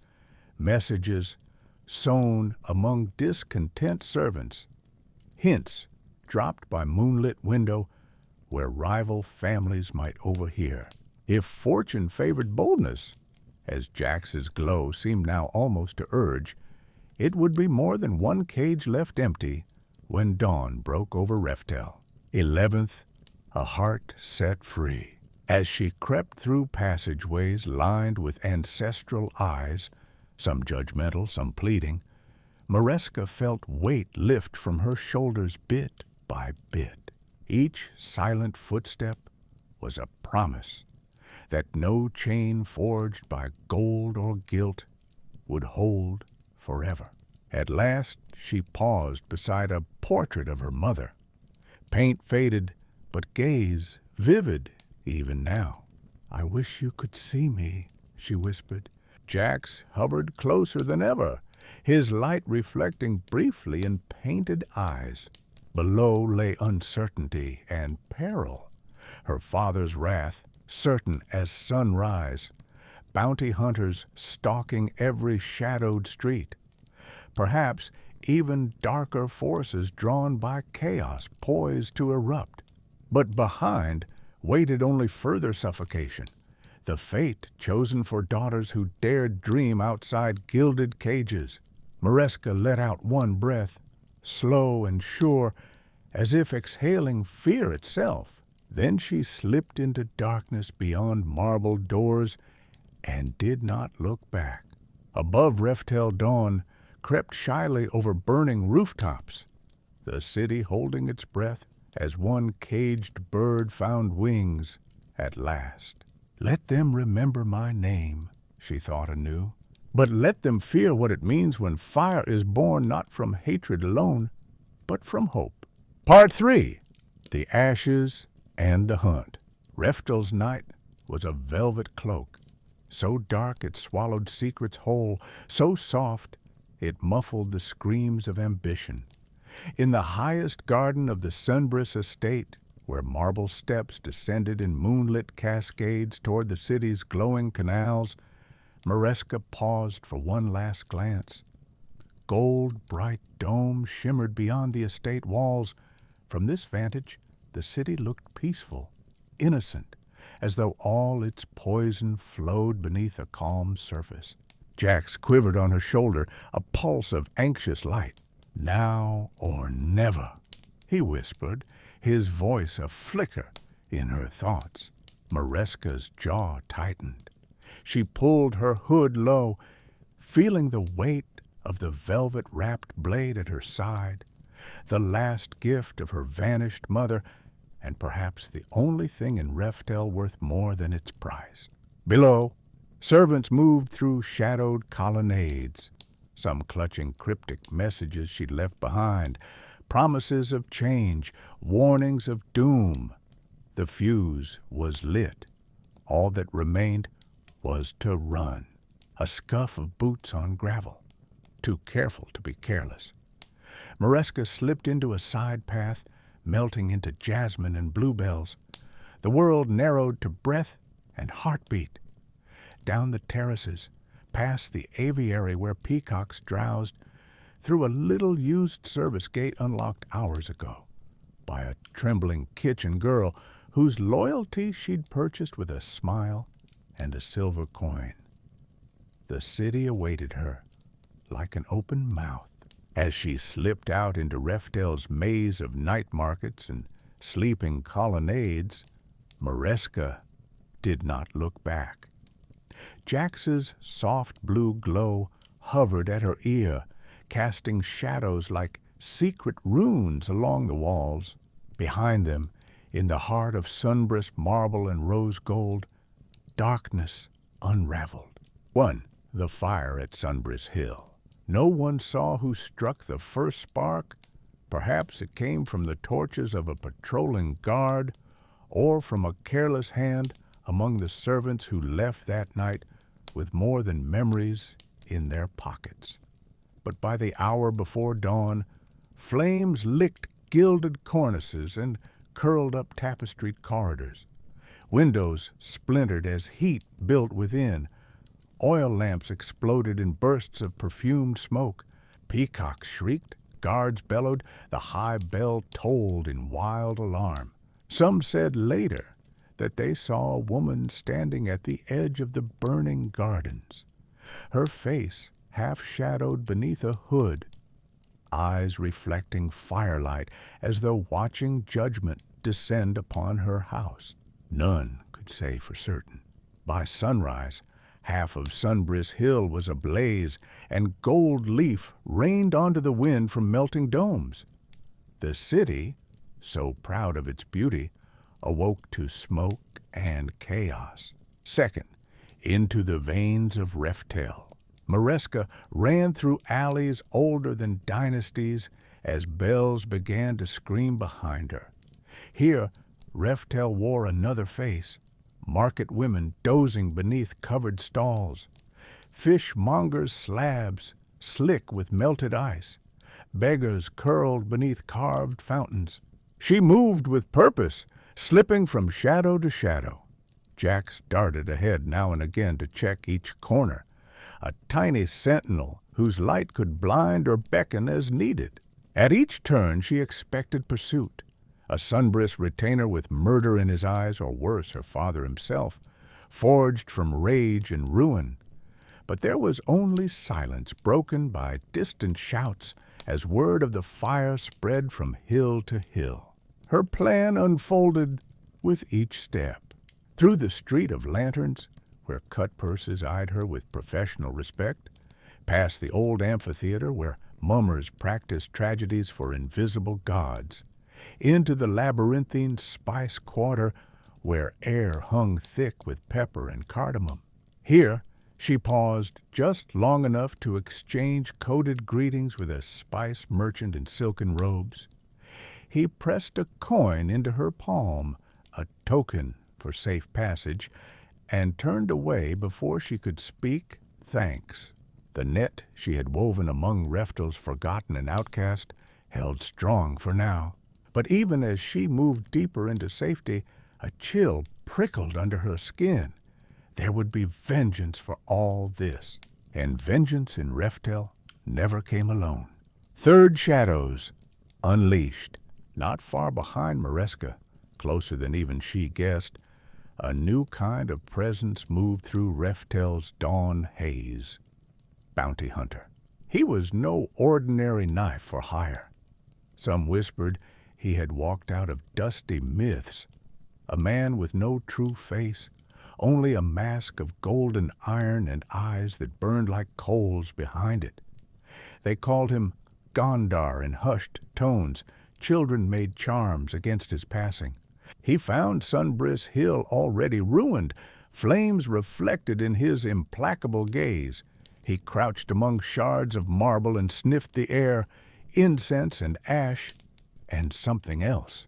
messages sown among discontent servants, hints dropped by moonlit window where rival families might overhear. If fortune favored boldness, as Jax's glow seemed now almost to urge, it would be more than one cage left empty when dawn broke over Reftel. 11th, a heart set free. As she crept through passageways lined with ancestral eyes, some judgmental, some pleading, Mareska felt weight lift from her shoulders bit by bit. Each silent footstep was a promise that no chain forged by gold or guilt would hold forever. At last she paused beside a portrait of her mother, paint faded, but gaze vivid even now. "I wish you could see me," she whispered. Jax hovered closer than ever, his light reflecting briefly in painted eyes. Below lay uncertainty and peril, her father's wrath certain as sunrise, bounty hunters stalking every shadowed street, perhaps even darker forces drawn by chaos poised to erupt. But behind waited only further suffocation, the fate chosen for daughters who dared dream outside gilded cages. Mareska let out one breath, slow and sure, as if exhaling fear itself. Then she slipped into darkness beyond marbled doors and did not look back. Above Reftel dawn crept shyly over burning rooftops, the city holding its breath as one caged bird found wings at last. "Let them remember my name," she thought anew, "but let them fear what it means when fire is born not from hatred alone, but from hope." Part 3. The Ashes and the Hunt. Reftel's night was a velvet cloak, so dark it swallowed secrets whole, so soft it muffled the screams of ambition. In the highest garden of the Sunbris estate, where marble steps descended in moonlit cascades toward the city's glowing canals, Mareska paused for one last glance. Gold-bright domes shimmered beyond the estate walls. From this vantage, the city looked peaceful, innocent, as though all its poison flowed beneath a calm surface. Jax quivered on her shoulder, a pulse of anxious light. "Now or never," he whispered, his voice a flicker in her thoughts. Mareska's jaw tightened. She pulled her hood low, feeling the weight of the velvet-wrapped blade at her side, the last gift of her vanished mother, and perhaps the only thing in Reftel worth more than its price. Below, servants moved through shadowed colonnades, some clutching cryptic messages she'd left behind, promises of change, warnings of doom. The fuse was lit. All that remained was to run. A scuff of boots on gravel, too careful to be careless. Mareska slipped into a side path, melting into jasmine and bluebells. The world narrowed to breath and heartbeat. Down the terraces, past the aviary where peacocks drowsed, through a little used service gate unlocked hours ago by a trembling kitchen girl whose loyalty she'd purchased with a smile and a silver coin. The city awaited her like an open mouth. As she slipped out into Refell's maze of night markets and sleeping colonnades, Mareska did not look back. Jax's soft blue glow hovered at her ear, casting shadows like secret runes along the walls. Behind them, in the heart of sunburst marble and rose gold, darkness unraveled. 1. The fire at Sunbris Hill. No one saw who struck the first spark. Perhaps it came from the torches of a patrolling guard, or from a careless hand among the servants who left that night with more than memories in their pockets. But by the hour before dawn, flames licked gilded cornices and curled up tapestried corridors. Windows splintered as heat built within. Oil lamps exploded in bursts of perfumed smoke. Peacocks shrieked, guards bellowed, the high bell tolled in wild alarm. Some said later that they saw a woman standing at the edge of the burning gardens, her face half-shadowed beneath a hood, eyes reflecting firelight as though watching judgment descend upon her house. None could say for certain. By sunrise, half of Sunbris Hill was ablaze, and gold leaf rained onto the wind from melting domes. The city, so proud of its beauty, awoke to smoke and chaos. 2nd, into the veins of Refell. Mareska ran through alleys older than dynasties as bells began to scream behind her. Here, Refell wore another face. Market women dozing beneath covered stalls, fishmongers' slabs slick with melted ice, beggars curled beneath carved fountains. She moved with purpose, slipping from shadow to shadow. Jax darted ahead now and again to check each corner, a tiny sentinel whose light could blind or beckon as needed. At each turn she expected pursuit. A Sunbris retainer with murder in his eyes, or worse, her father himself, forged from rage and ruin. But there was only silence, broken by distant shouts as word of the fire spread from hill to hill. Her plan unfolded with each step. Through the street of lanterns, where cut purses eyed her with professional respect, past the old amphitheater where mummers practiced tragedies for invisible gods, into the labyrinthine spice quarter where air hung thick with pepper and cardamom. Here she paused just long enough to exchange coded greetings with a spice merchant in silken robes. He pressed a coin into her palm, a token for safe passage, and turned away before she could speak thanks. The net she had woven among Refell's forgotten and outcast held strong for now. But even as she moved deeper into safety, a chill prickled under her skin. There would be vengeance for all this, and vengeance in Refell never came alone. 3rd shadows, unleashed. Not far behind Mareska, closer than even she guessed, a new kind of presence moved through Refell's dawn haze. Bounty hunter. He was no ordinary knife for hire. Some whispered he had walked out of dusty myths, a man with no true face, only a mask of golden iron and eyes that burned like coals behind it. They called him Gondar in hushed tones. Children made charms against his passing. He found Sunbris Hill already ruined, flames reflected in his implacable gaze. He crouched among shards of marble and sniffed the air, incense and ash, and something else.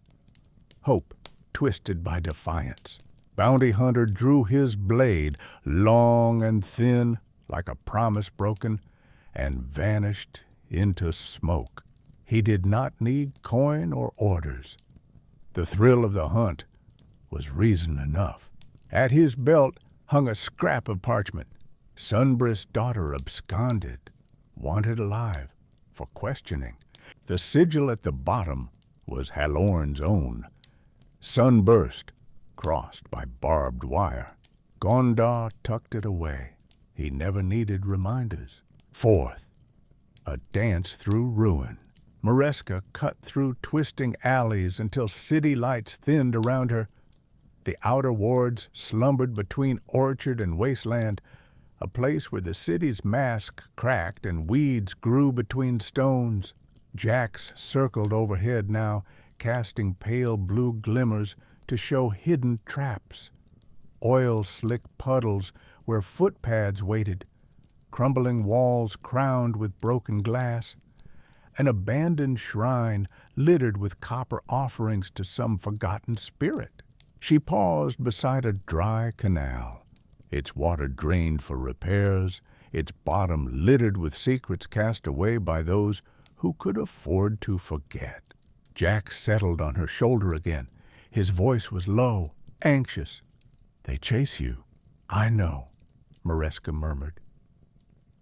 Hope twisted by defiance. Bounty hunter drew his blade, long and thin, like a promise broken, and vanished into smoke. He did not need coin or orders. The thrill of the hunt was reason enough. At his belt hung a scrap of parchment. Sunbrist's daughter absconded, wanted alive, for questioning. The sigil at the bottom was Halorn's own. Sunburst, crossed by barbed wire. Gondar tucked it away. He never needed reminders. Fourth, a dance through ruin. Mareska cut through twisting alleys until city lights thinned around her. The outer wards slumbered between orchard and wasteland, a place where the city's mask cracked and weeds grew between stones. Jacks circled overhead now, casting pale blue glimmers to show hidden traps. Oil-slick puddles where footpads waited, crumbling walls crowned with broken glass, an abandoned shrine littered with copper offerings to some forgotten spirit. She paused beside a dry canal, its water drained for repairs, its bottom littered with secrets cast away by those who could afford to forget. Jack settled on her shoulder again. His voice was low, anxious. "They chase you, I know," Mareska murmured.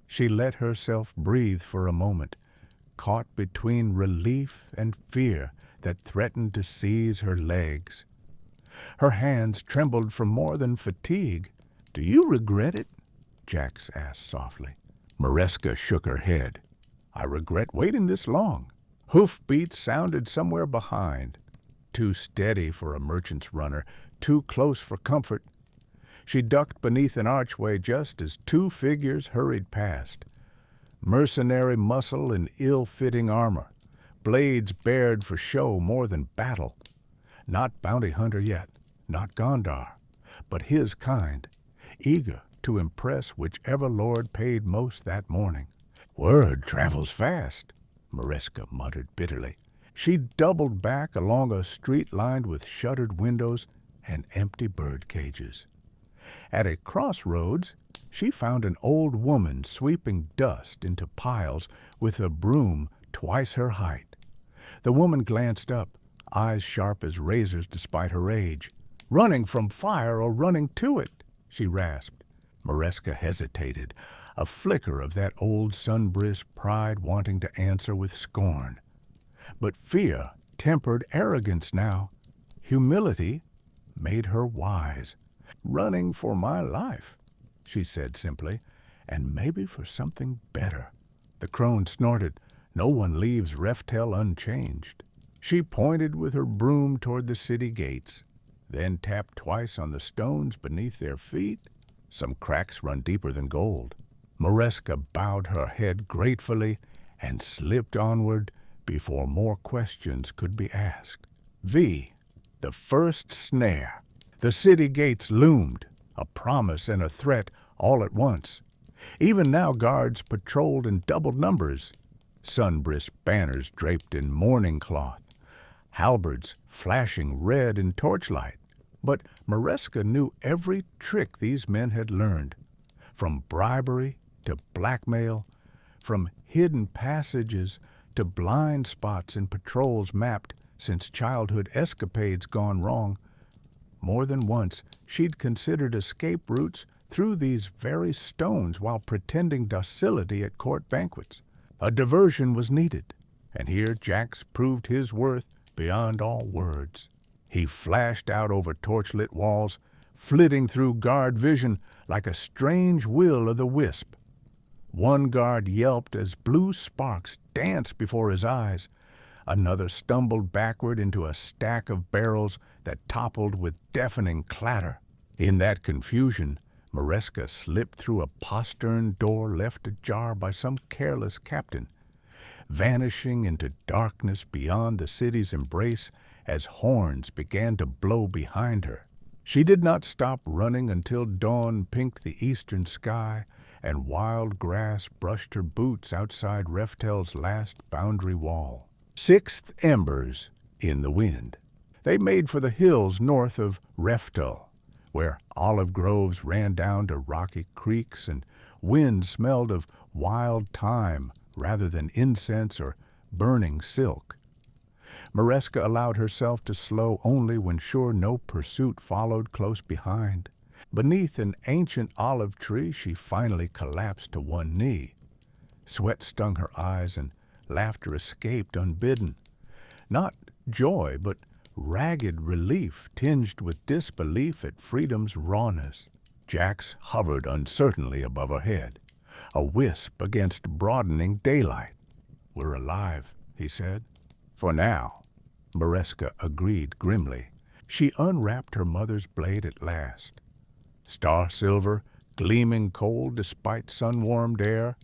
She let herself breathe for a moment, caught between relief and fear that threatened to seize her legs. Her hands trembled from more than fatigue. "Do you regret it?" Jax asked softly. Mareska shook her head. "I regret waiting this long." Hoofbeats sounded somewhere behind, too steady for a merchant's runner, too close for comfort. She ducked beneath an archway just as two figures hurried past. Mercenary muscle in ill-fitting armor, blades bared for show more than battle. Not bounty hunter yet, not Gondar, but his kind, eager to impress whichever lord paid most that morning. "Word travels fast," Mareska muttered bitterly. She doubled back along a street lined with shuttered windows and empty bird cages. At a crossroads, she found an old woman sweeping dust into piles with a broom twice her height. The woman glanced up, eyes sharp as razors despite her age. "Running from fire or running to it?" she rasped. Mareska hesitated, a flicker of that old Sunbrist pride wanting to answer with scorn. But fear tempered arrogance now. Humility made her wise. "Running for my life," she said simply, "and maybe for something better." The crone snorted. "No one leaves Refell unchanged." She pointed with her broom toward the city gates, then tapped twice on the stones beneath their feet. Some cracks run deeper than gold. Mareska bowed her head gratefully and slipped onward before more questions could be asked. The first snare. The city gates loomed, a promise and a threat all at once. Even now guards patrolled in doubled numbers, Sunbrist banners draped in mourning cloth, halberds flashing red in torchlight. But Mareska knew every trick these men had learned, from bribery to blackmail, from hidden passages to blind spots in patrols mapped since childhood escapades gone wrong. More than once, she'd considered escape routes through these very stones while pretending docility at court banquets. A diversion was needed, and here Jax proved his worth beyond all words. He flashed out over torchlit walls, flitting through guard vision like a strange will-o'-the-wisp. One guard yelped as blue sparks danced before his eyes. Another stumbled backward into a stack of barrels that toppled with deafening clatter. In that confusion, Mareska slipped through a postern door left ajar by some careless captain, vanishing into darkness beyond the city's embrace as horns began to blow behind her. She did not stop running until dawn pinked the eastern sky and wild grass brushed her boots outside Reftel's last boundary wall. Sixth embers in the wind. They made for the hills north of Reftel, where olive groves ran down to rocky creeks and wind smelled of wild thyme rather than incense or burning silk. Mareska allowed herself to slow only when sure no pursuit followed close behind. Beneath an ancient olive tree she finally collapsed to one knee. Sweat stung her eyes and laughter escaped unbidden. Not joy, but ragged relief tinged with disbelief at freedom's rawness. Jax hovered uncertainly above her head, a wisp against broadening daylight. "We're alive," he said. "For now," Mareska agreed grimly. She unwrapped her mother's blade at last. Star-silver, gleaming cold despite sun-warmed air,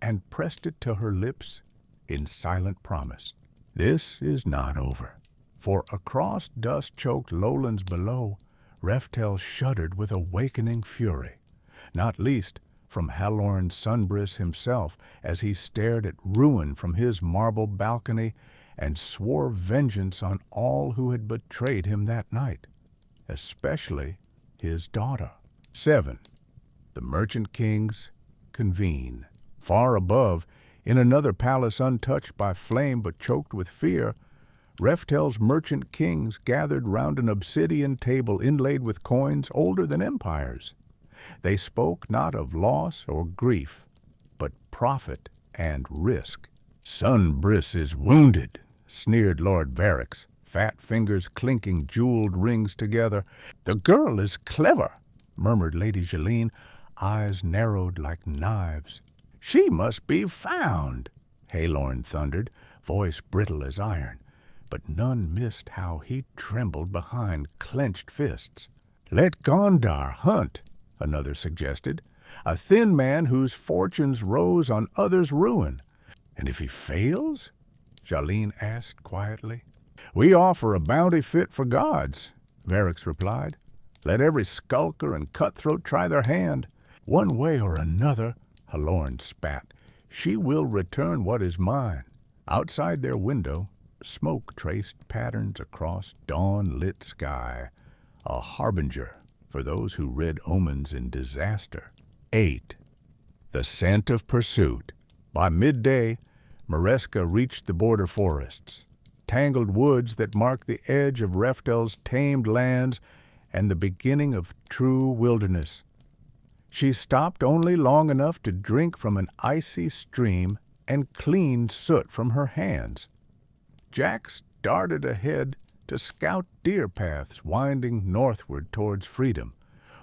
and pressed it to her lips in silent promise. This is not over. For across dust-choked lowlands below, Refell shuddered with awakening fury, not least from Halorn Sunbris himself as he stared at ruin from his marble balcony and swore vengeance on all who had betrayed him that night, especially his daughter. 7. The Merchant Kings convene. Far above, in another palace untouched by flame but choked with fear, Reftel's merchant kings gathered round an obsidian table inlaid with coins older than empires. They spoke not of loss or grief, but profit and risk. "Sunbris is wounded," sneered Lord Varix, fat fingers clinking jeweled rings together. "The girl is clever," murmured Lady Jeline, eyes narrowed like knives. "She must be found," Halorn thundered, voice brittle as iron. But none missed how he trembled behind clenched fists. "Let Gondar hunt," another suggested, "a thin man whose fortunes rose on others' ruin." "And if he fails?" Jeline asked quietly. "We offer a bounty fit for gods," Varix replied. "Let every skulker and cutthroat try their hand. One way or another," Halorn spat, "she will return what is mine." Outside their window, smoke traced patterns across dawn-lit sky, a harbinger for those who read omens in disaster. 8. The scent of pursuit. By midday, Mareska reached the border forests, tangled woods that marked the edge of Reftel's tamed lands and the beginning of true wilderness. She stopped only long enough to drink from an icy stream and clean soot from her hands. Jax darted ahead to scout deer paths winding northward towards freedom,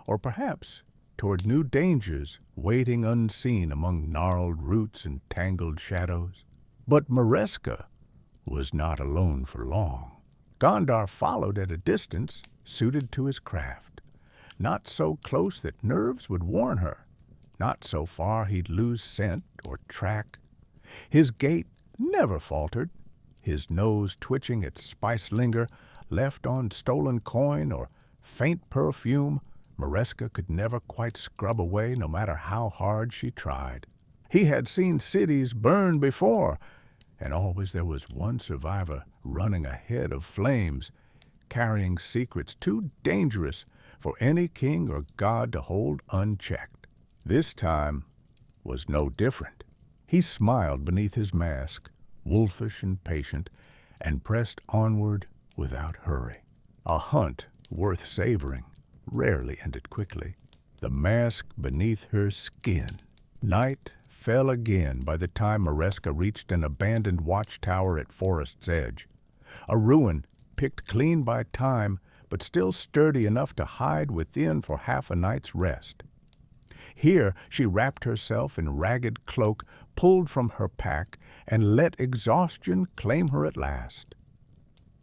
or perhaps toward new dangers waiting unseen among gnarled roots and tangled shadows. But Mareska was not alone for long. Gondar followed at a distance, suited to his craft. Not so close that nerves would warn her, not so far he'd lose scent or track. His gait never faltered, his nose twitching at spice linger left on stolen coin or faint perfume Mareska could never quite scrub away no matter how hard she tried. He had seen cities burn before, and always there was one survivor running ahead of flames, carrying secrets too dangerous for any king or god to hold unchecked. This time was no different. He smiled beneath his mask, wolfish and patient, and pressed onward without hurry. A hunt worth savoring rarely ended quickly. The mask beneath her skin. Night fell again by the time Mareska reached an abandoned watchtower at forest's edge. A ruin picked clean by time, but still sturdy enough to hide within for half a night's rest. Here she wrapped herself in ragged cloak pulled from her pack and let exhaustion claim her at last.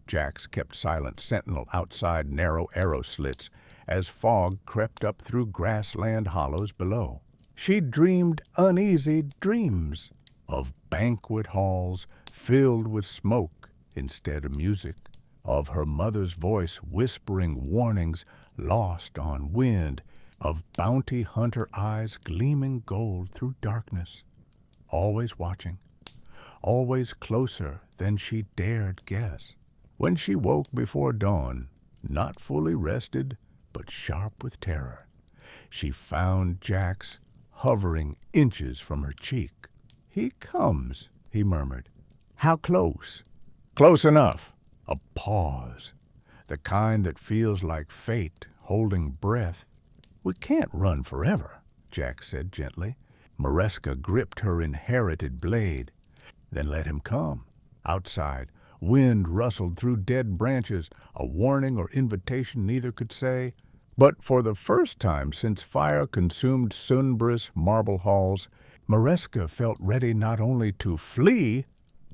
Jax kept silent sentinel outside narrow arrow slits as fog crept up through grassland hollows below. She dreamed uneasy dreams of banquet halls filled with smoke instead of music, of her mother's voice whispering warnings lost on wind, of bounty hunter eyes gleaming gold through darkness, always watching, always closer than she dared guess. When she woke before dawn, not fully rested, but sharp with terror, she found Jax hovering inches from her cheek. "He comes," he murmured. "How close?" Close enough. A pause. The kind that feels like fate holding breath. We can't run forever, Jack said gently. Mareska gripped her inherited blade. Then let him come. Outside, wind rustled through dead branches, a warning or invitation neither could say. But for the first time since fire consumed Sunbris marble halls, Mareska felt ready not only to flee,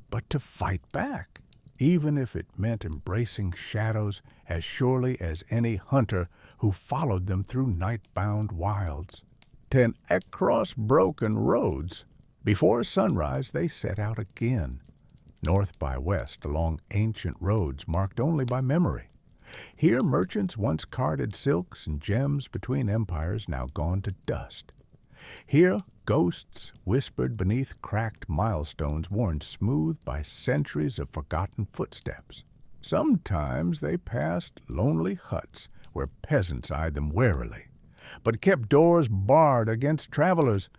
but to fight back, even if it meant embracing shadows as surely as any hunter who followed them through night-bound wilds. Then across broken roads, before sunrise they set out again, north by west along ancient roads marked only by memory. Here merchants once carted silks and gems between empires now gone to dust. Here ghosts whispered beneath cracked milestones worn smooth by centuries of forgotten footsteps. Sometimes they passed lonely huts where peasants eyed them warily, but kept doors barred against travelers,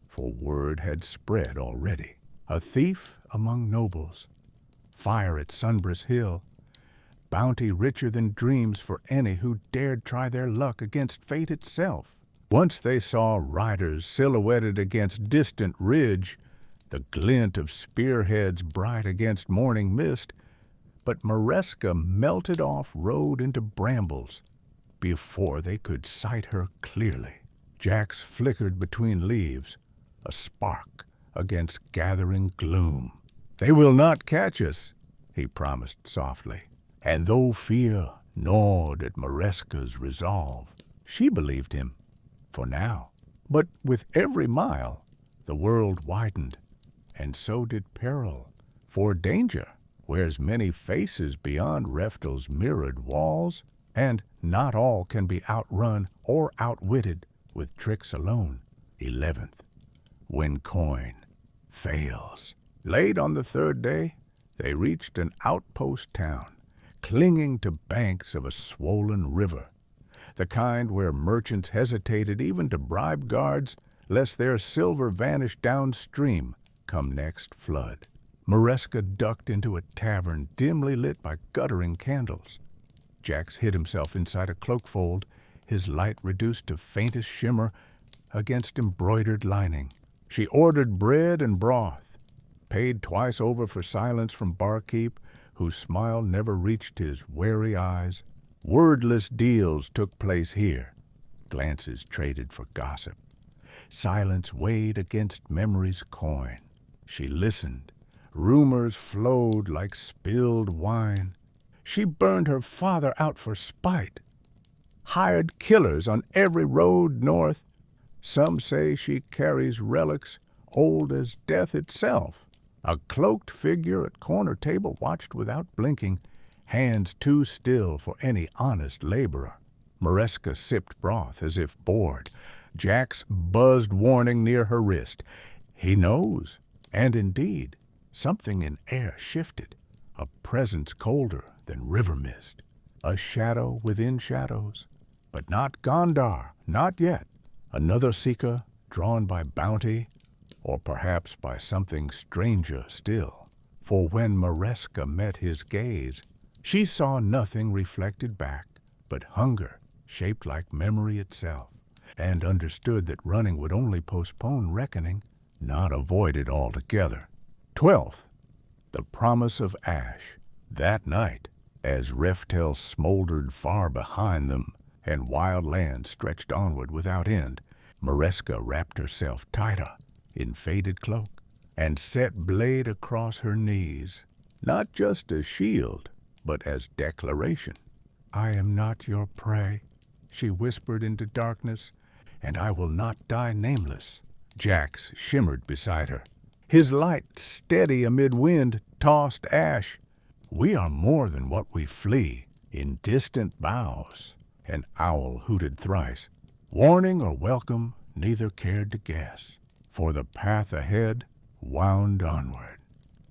for word had spread already. A thief among nobles, fire at Sunbris Hill, bounty richer than dreams for any who dared try their luck against fate itself. Once they saw riders silhouetted against distant ridge, the glint of spearheads bright against morning mist, but Mareska melted off-road into brambles before they could sight her clearly. Jack's flickered between leaves, a spark against gathering gloom. "They will not catch us," he promised softly. And though fear gnawed at Mareska's resolve, she believed him, for now. But with every mile, the world widened, and so did peril, for danger wears many faces beyond Reftel's mirrored walls, and not all can be outrun or outwitted with tricks alone. 11th, when coin fails. Late on the third day, they reached an outpost town, clinging to banks of a swollen river, the kind where merchants hesitated even to bribe guards lest their silver vanish downstream come next flood. Mareska ducked into a tavern dimly lit by guttering candles. Jax hid himself inside a cloak fold, his light reduced to faintest shimmer against embroidered lining. She ordered bread and broth, paid twice over for silence from barkeep, whose smile never reached his wary eyes. Wordless deals took place here, glances traded for gossip. Silence weighed against memory's coin. She listened. Rumors flowed like spilled wine. She burned her father out for spite, hired killers on every road north. Some say she carries relics old as death itself. A cloaked figure at corner table watched without blinking, hands too still for any honest laborer. Mareska sipped broth as if bored. Jax buzzed warning near her wrist. He knows, and indeed, something in air shifted, a presence colder than river mist, a shadow within shadows. But not Gondar, not yet. Another seeker, drawn by bounty, or perhaps by something stranger still. For when Mareska met his gaze, she saw nothing reflected back but hunger shaped like memory itself, and understood that running would only postpone reckoning, not avoid it altogether. 12th, the promise of ash. That night, as Reftel smoldered far behind them, and wild land stretched onward without end, Mareska wrapped herself tighter in faded cloak, and set blade across her knees, not just as shield, but as declaration. "I am not your prey," she whispered into darkness, "and I will not die nameless." Jax shimmered beside her, his light steady amid wind-tossed ash. "We are more than what we flee." In distant boughs, an owl hooted thrice. Warning or welcome, neither cared to guess, for the path ahead wound onward,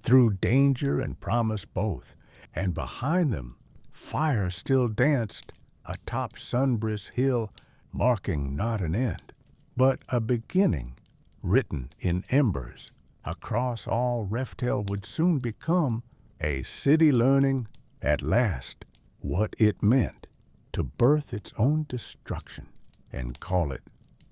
through danger and promise both, and behind them fire still danced atop Sunbris Hill, marking not an end, but a beginning, written in embers. Across all Reftel would soon become A city learning, at last, what it meant to birth its own destruction and call it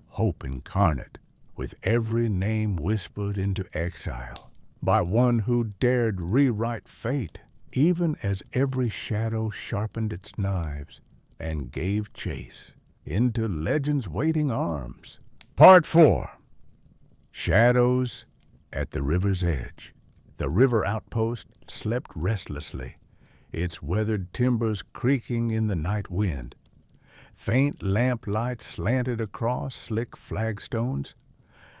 hope incarnate, with every name whispered into exile by one who dared rewrite fate, even as every shadow sharpened its knives and gave chase into legend's waiting arms. Part 4. Shadows at the river's edge. The river outpost slept restlessly, its weathered timbers creaking in the night wind. Faint lamp lights slanted across slick flagstones.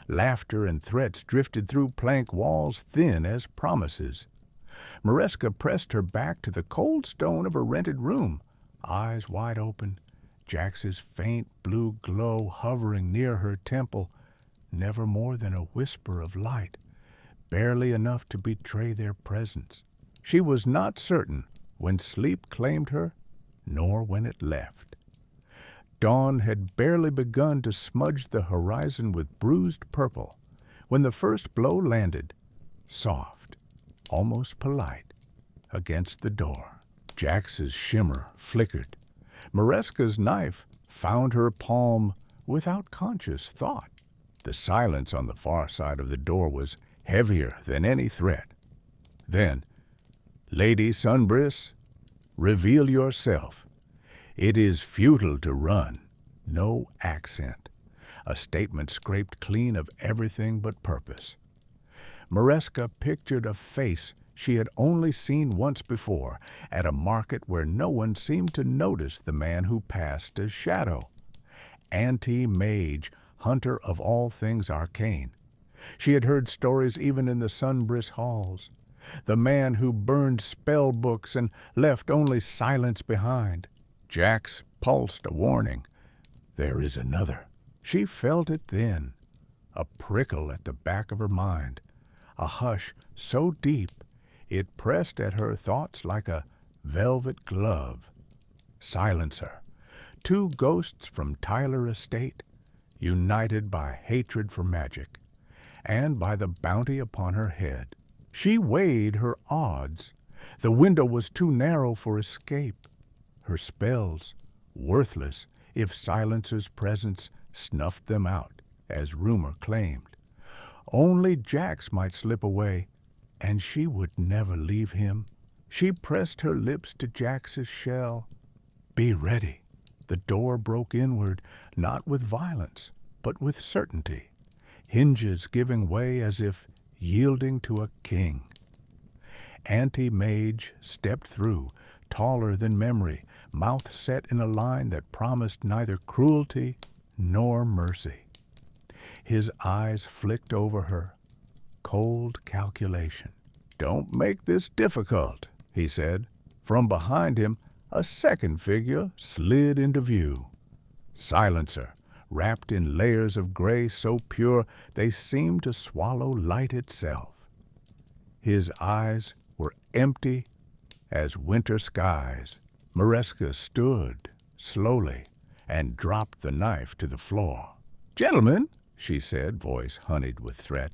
Laughter and threats drifted through plank walls thin as promises. Mareska pressed her back to the cold stone of her rented room, eyes wide open, Jax's faint blue glow hovering near her temple, never more than a whisper of light, barely enough to betray their presence. She was not certain when sleep claimed her, nor when it left. Dawn had barely begun to smudge the horizon with bruised purple when the first blow landed, soft, almost polite, against the door. Jax's shimmer flickered. Mareska's knife found her palm without conscious thought. The silence on the far side of the door was heavier than any threat. Then, Lady Sunbriss, reveal yourself. It is futile to run. No accent. A statement scraped clean of everything but purpose. Mareska pictured a face she had only seen once before at a market where no one seemed to notice the man who passed as Shadow. Anti-mage, hunter of all things arcane. She had heard stories even in the Sunbriss halls. The man who burned spell books and left only silence behind. Jax pulsed a warning. There is another. She felt it then. A prickle at the back of her mind. A hush so deep it pressed at her thoughts like a velvet glove. Silencer. Two ghosts from Tyler Estate, united by hatred for magic, and by the bounty upon her head. She weighed her odds. The window was too narrow for escape. Her spells, worthless if Silencer's presence snuffed them out, as rumor claimed. Only Jax might slip away, and she would never leave him. She pressed her lips to Jax's shell. Be ready. The door broke inward, not with violence, but with certainty, hinges giving way as if yielding to a king. Anti-mage stepped through, taller than memory, mouth set in a line that promised neither cruelty nor mercy. His eyes flicked over her. Cold calculation. Don't make this difficult, he said. From behind him, a second figure slid into view. Silencer, wrapped in layers of gray so pure they seemed to swallow light itself. His eyes were empty as winter skies. Mareska stood slowly and dropped the knife to the floor. Gentlemen, she said, voice honeyed with threat,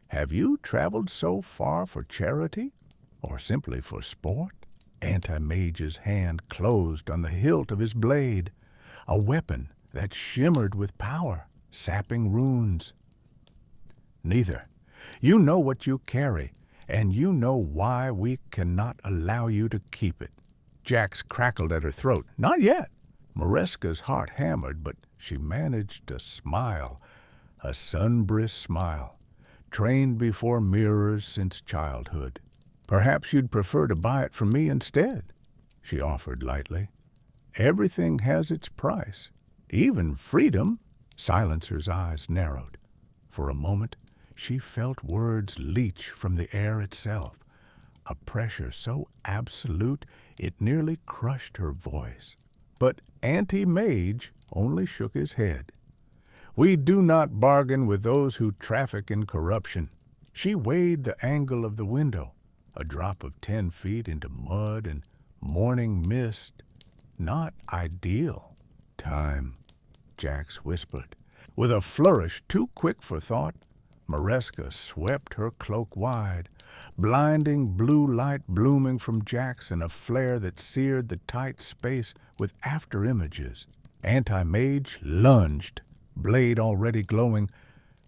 have you traveled so far for charity or simply for sport? Anti-mage's hand closed on the hilt of his blade, a weapon that shimmered with power, sapping runes. Neither. You know what you carry, and you know why we cannot allow you to keep it. Jax crackled at her throat. Not yet. Mareska's heart hammered, but she managed to smile, a Sunbriss smile, trained before mirrors since childhood. Perhaps you'd prefer to buy it from me instead, she offered lightly. Everything has its price, even freedom. Silencer's eyes narrowed. For a moment, she felt words leach from the air itself, a pressure so absolute it nearly crushed her voice. But Anti-Mage only shook his head. We do not bargain with those who traffic in corruption. She weighed the angle of the window, a drop of 10 feet into mud and morning mist. Not ideal. Time, Jax whispered. With a flourish too quick for thought, Mareska swept her cloak wide, Blinding blue light blooming from Jax in a flare that seared the tight space with after-images. Anti-mage lunged, blade already glowing,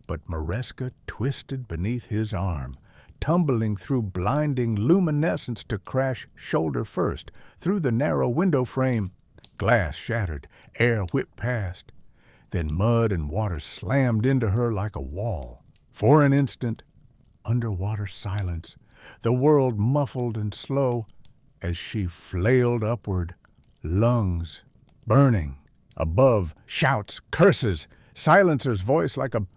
but Mareska twisted beneath his arm, tumbling through blinding luminescence to crash shoulder first through the narrow window frame. Glass shattered, air whipped past. Then mud and water slammed into her like a wall. For an instant, underwater silence, the world muffled and slow as she flailed upward, lungs burning. Above, shouts, curses, Silencer's voice like a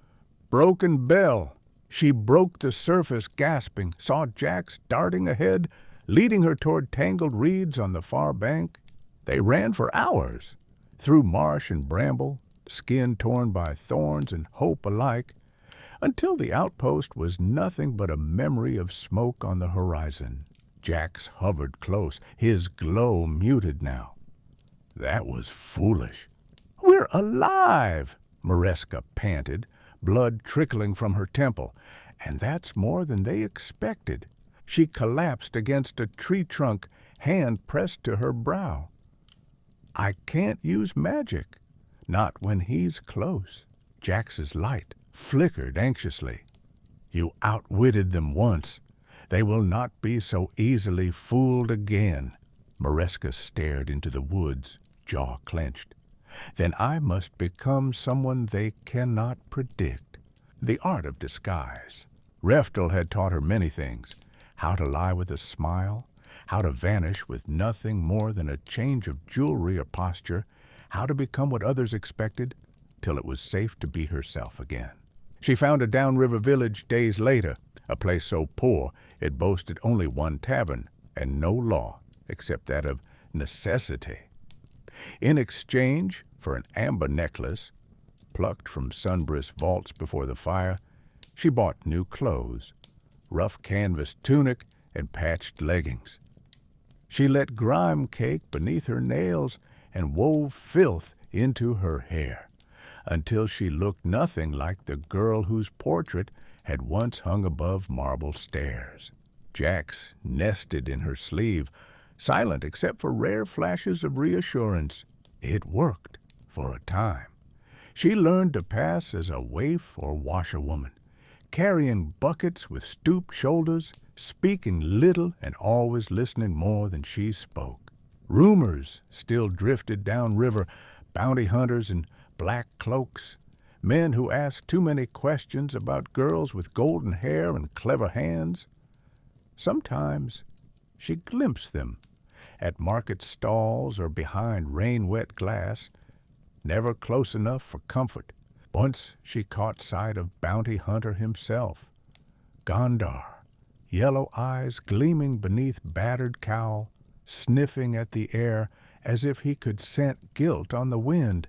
broken bell. She broke the surface, gasping, saw Jax darting ahead, leading her toward tangled reeds on the far bank. They ran for hours, through marsh and bramble, skin torn by thorns and hope alike, until the outpost was nothing but a memory of smoke on the horizon. Jax hovered close, his glow muted now. That was foolish. "We're alive!" Mareska panted, blood trickling from her temple. And that's more than they expected. She collapsed against a tree trunk, hand pressed to her brow. "I can't use magic. Not when he's close." Jax's light flickered anxiously. "You outwitted them once. They will not be so easily fooled again." Mareska stared into the woods, jaw clenched. "Then I must become someone they cannot predict." The art of disguise. Refell had taught her many things. How to lie with a smile, how to vanish with nothing more than a change of jewelry or posture, how to become what others expected, till it was safe to be herself again. She found a downriver village days later, a place so poor it boasted only one tavern and no law except that of necessity. In exchange for an amber necklace, plucked from sunburst vaults before the fire, she bought new clothes, rough canvas tunic and patched leggings. She let grime cake beneath her nails and wove filth into her hair, until she looked nothing like the girl whose portrait had once hung above marble stairs. Jax nested in her sleeve, silent except for rare flashes of reassurance. It worked for a time. She learned to pass as a waif or washerwoman, carrying buckets with stooped shoulders, speaking little and always listening more than she spoke. Rumors still drifted downriver, bounty hunters in black cloaks, men who asked too many questions about girls with golden hair and clever hands. Sometimes she glimpsed them at market stalls or behind rain-wet glass, never close enough for comfort. Once she caught sight of bounty hunter himself, Gondar, yellow eyes gleaming beneath battered cowl, sniffing at the air as if he could scent guilt on the wind.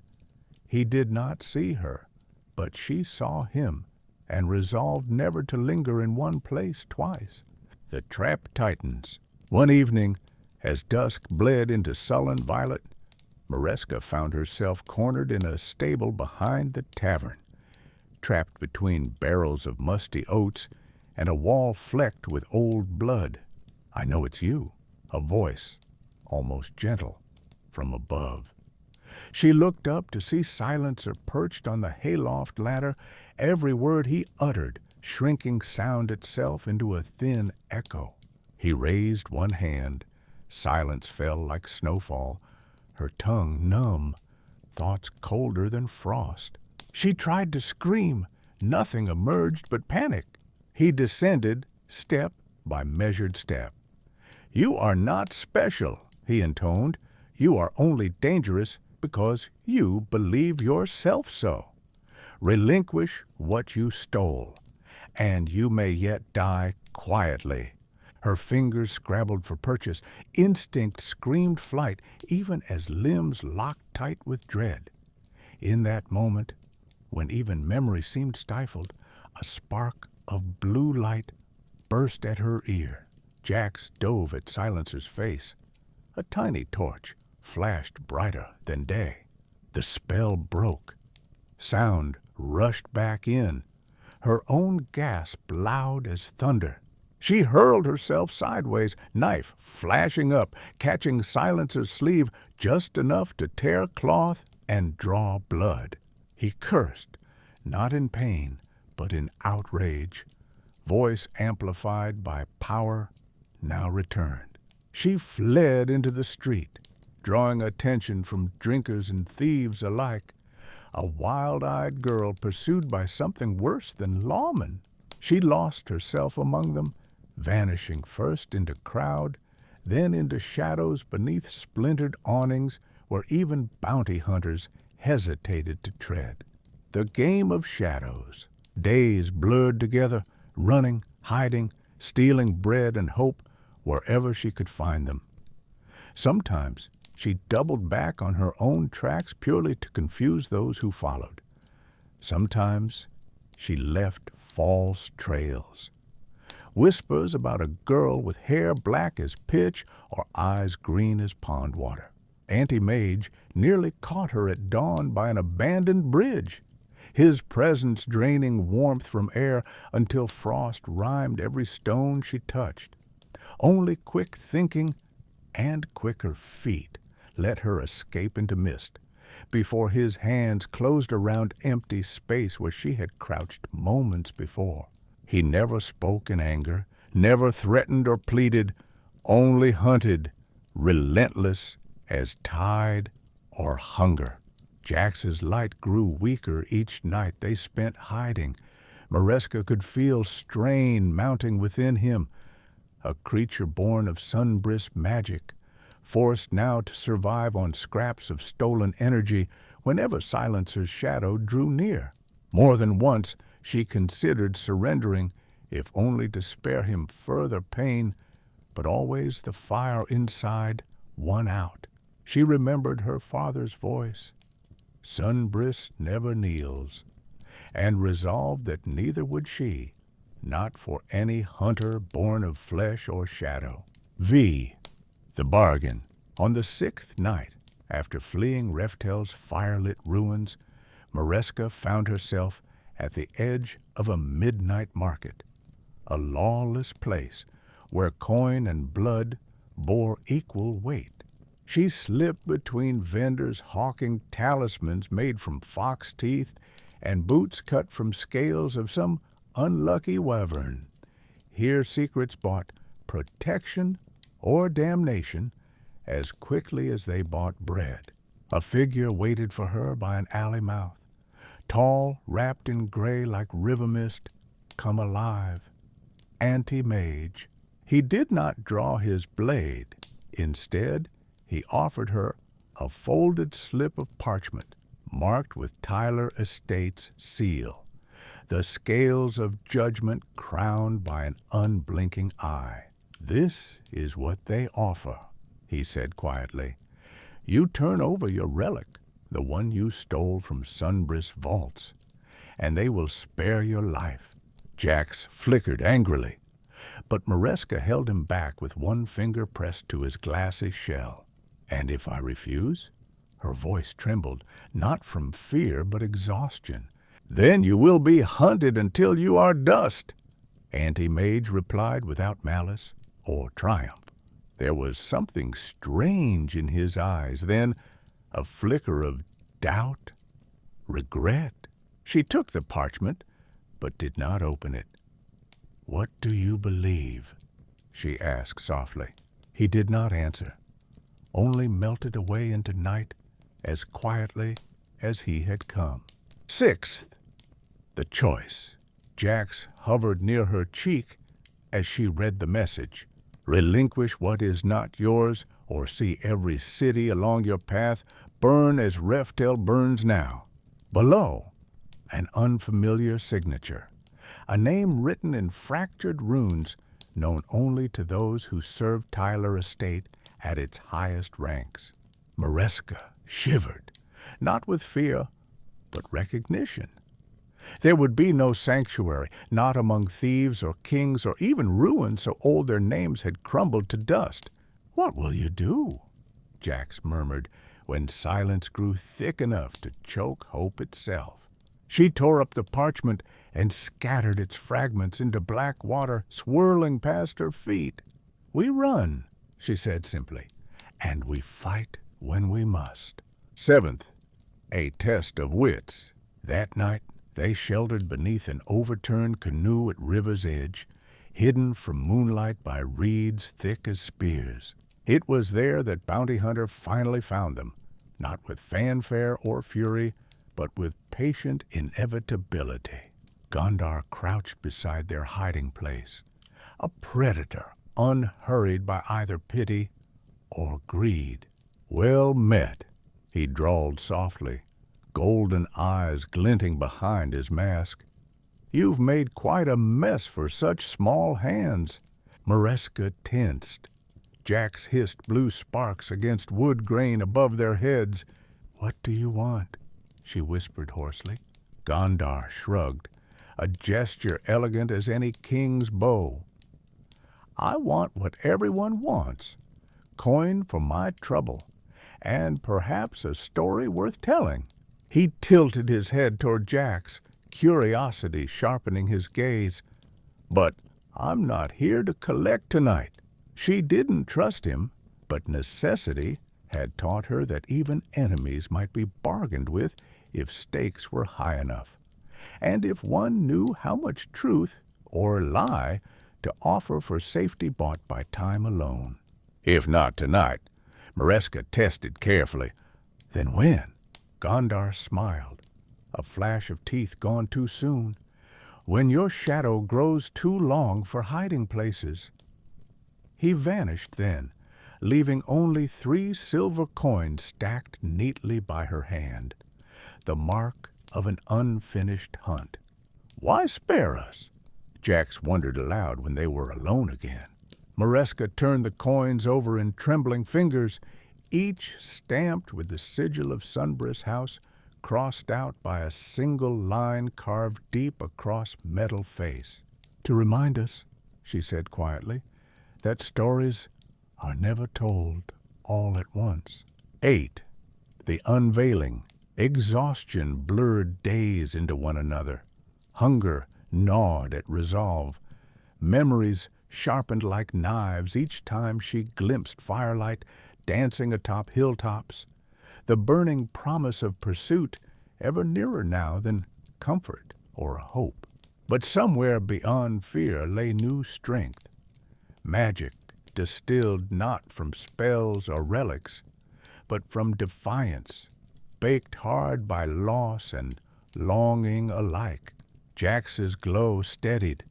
He did not see her, but she saw him, and resolved never to linger in one place twice. The trap tightens. One evening, as dusk bled into sullen violet, Mareska found herself cornered in a stable behind the tavern, trapped between barrels of musty oats and a wall flecked with old blood. "I know it's you," a voice, almost gentle, from above. She looked up to see Silencer perched on the hayloft ladder, every word he uttered shrinking sound itself into a thin echo. He raised one hand. Silence fell like snowfall, her tongue numb, thoughts colder than frost. She tried to scream. Nothing emerged but panic. He descended, step by measured step. "You are not special," he intoned. "You are only dangerous because you believe yourself so. Relinquish what you stole, and you may yet die quietly." Her fingers scrabbled for purchase. Instinct screamed flight, even as limbs locked tight with dread. In that moment, when even memory seemed stifled, a spark of blue light burst at her ear. Jax dove at Silencer's face. A tiny torch flashed brighter than day. The spell broke. Sound rushed back in, her own gasp loud as thunder. She hurled herself sideways, knife flashing up, catching Silencer's sleeve just enough to tear cloth and draw blood. He cursed, not in pain, but in outrage, voice amplified by power now returned. She fled into the street, drawing attention from drinkers and thieves alike, a wild-eyed girl pursued by something worse than lawmen. She lost herself among them, vanishing first into crowd, then into shadows beneath splintered awnings where even bounty hunters hesitated to tread. The game of shadows, days blurred together, running, hiding, stealing bread and hope wherever she could find them. Sometimes she doubled back on her own tracks purely to confuse those who followed. Sometimes she left false trails. Whispers about a girl with hair black as pitch or eyes green as pond water. Anti-Mage nearly caught her at dawn by an abandoned bridge, his presence draining warmth from air until frost rimed every stone she touched. Only quick thinking and quicker feet let her escape into mist, before his hands closed around empty space where she had crouched moments before. He never spoke in anger, never threatened or pleaded, only hunted, relentless as tide or hunger. Jax's light grew weaker each night they spent hiding. Mareska could feel strain mounting within him, a creature born of sunbrisk magic, forced now to survive on scraps of stolen energy whenever Silencer's shadow drew near. More than once she considered surrendering, if only to spare him further pain, but always the fire inside won out. She remembered her father's voice, "Sunbrisk never kneels," and resolved that neither would she, not for any hunter born of flesh or shadow. The bargain. On the 6th night, after fleeing Reftel's firelit ruins, Mareska found herself at the edge of a midnight market, a lawless place where coin and blood bore equal weight. She slipped between vendors hawking talismans made from fox teeth and boots cut from scales of some unlucky wyvern. Here secrets bought protection or damnation as quickly as they bought bread. A figure waited for her by an alley mouth, tall, wrapped in gray like river mist, come alive. Anti-Mage. He did not draw his blade. Instead, he offered her a folded slip of parchment marked with Tyler Estate's seal, the scales of judgment crowned by an unblinking eye. "This is what they offer," he said quietly. "You turn over your relic, the one you stole from Sunbrisk vaults, and they will spare your life." Jax flickered angrily, but Mareska held him back with one finger pressed to his glassy shell. "And if I refuse?" Her voice trembled, not from fear but exhaustion. "Then you will be hunted until you are dust," Anti-Mage replied without malice or triumph. There was something strange in his eyes, then a flicker of doubt, regret. She took the parchment, but did not open it. "What do you believe?" she asked softly. He did not answer, only melted away into night as quietly as he had come. 6th. The choice. Jax hovered near her cheek as she read the message. "Relinquish what is not yours, or see every city along your path burn as Reftel burns now." Below, an unfamiliar signature, a name written in fractured runes known only to those who served Tyler Estate at its highest ranks. Mareska shivered, not with fear, but recognition. There would be no sanctuary, not among thieves or kings or even ruins so old their names had crumbled to dust. "What will you do?" Jax murmured, when silence grew thick enough to choke hope itself. She tore up the parchment and scattered its fragments into black water swirling past her feet. "We run," she said simply, "and we fight when we must." Seventh, a test of wits. That night they sheltered beneath an overturned canoe at river's edge, hidden from moonlight by reeds thick as spears. It was there that Bounty Hunter finally found them, not with fanfare or fury, but with patient inevitability. Gondar crouched beside their hiding place, a predator unhurried by either pity or greed. "Well met," he drawled softly, golden eyes glinting behind his mask. "You've made quite a mess for such small hands." Mareska tensed. Jax hissed blue sparks against wood grain above their heads. "What do you want?" she whispered hoarsely. Gondar shrugged, a gesture elegant as any king's bow. "I want what everyone wants. Coin for my trouble, and perhaps a story worth telling." He tilted his head toward Jax, curiosity sharpening his gaze. "But I'm not here to collect tonight." She didn't trust him, but necessity had taught her that even enemies might be bargained with if stakes were high enough, and if one knew how much truth, or lie, to offer for safety bought by time alone. "If not tonight," Mareska tested carefully. "Then when?" Gondar smiled, a flash of teeth gone too soon. "When your shadow grows too long for hiding places." He vanished then, leaving only 3 silver coins stacked neatly by her hand, the mark of an unfinished hunt. "Why spare us?" Jax wondered aloud when they were alone again. Mareska turned the coins over in trembling fingers, each stamped with the sigil of Sunbriss House, crossed out by a single line carved deep across metal face. "To remind us," she said quietly, "that stories are never told all at once." 8. The unveiling. Exhaustion blurred days into one another. Hunger gnawed at resolve. Memories sharpened like knives each time she glimpsed firelight dancing atop hilltops. The burning promise of pursuit, ever nearer now than comfort or hope. But somewhere beyond fear lay new strength. Magic distilled not from spells or relics, but from defiance, baked hard by loss and longing alike. Jax's glow steadied.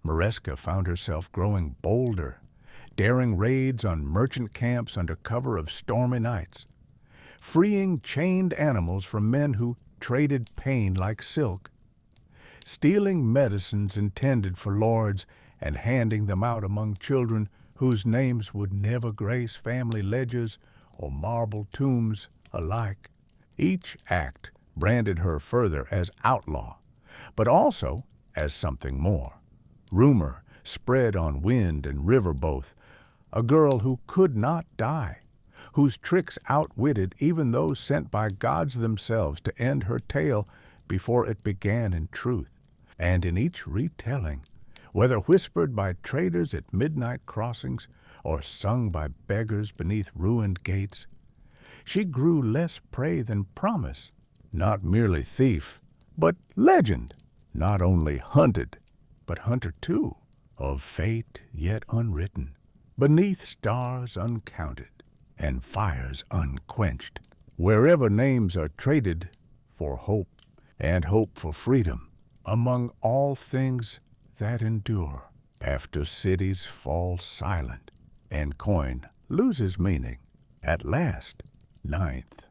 Mareska found herself growing bolder, daring raids on merchant camps under cover of stormy nights, freeing chained animals from men who traded pain like silk, stealing medicines intended for lords and handing them out among children whose names would never grace family ledgers or marble tombs alike. Each act branded her further as outlaw, but also as something more. Rumor spread on wind and river both, a girl who could not die, whose tricks outwitted even those sent by gods themselves to end her tale before it began in truth. And in each retelling, whether whispered by traders at midnight crossings or sung by beggars beneath ruined gates, she grew less prey than promise, not merely thief, but legend, not only hunted, but hunter too, of fate yet unwritten, beneath stars uncounted and fires unquenched, wherever names are traded for hope and hope for freedom, among all things that endure, after cities fall silent and coin loses meaning. At last, 9th,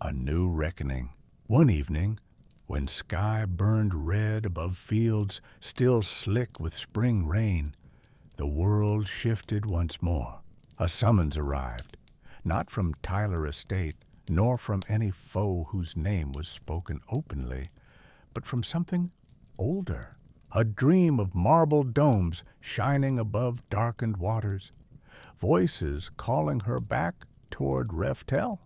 a new reckoning. One evening, when sky burned red above fields still slick with spring rain, the world shifted once more. A summons arrived, not from Tyler Estate, nor from any foe whose name was spoken openly, but from something older, a dream of marble domes shining above darkened waters, voices calling her back toward Refell,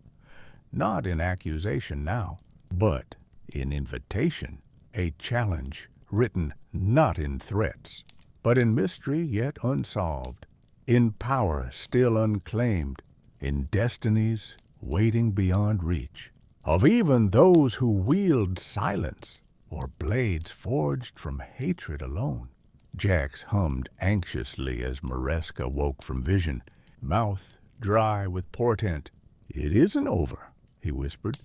not in accusation now, but in invitation, a challenge written not in threats, but in mystery yet unsolved, in power still unclaimed, in destinies waiting beyond reach, of even those who wield silence or blades forged from hatred alone. Jax hummed anxiously as Maresca woke from vision, mouth dry with portent. "It isn't over," he whispered.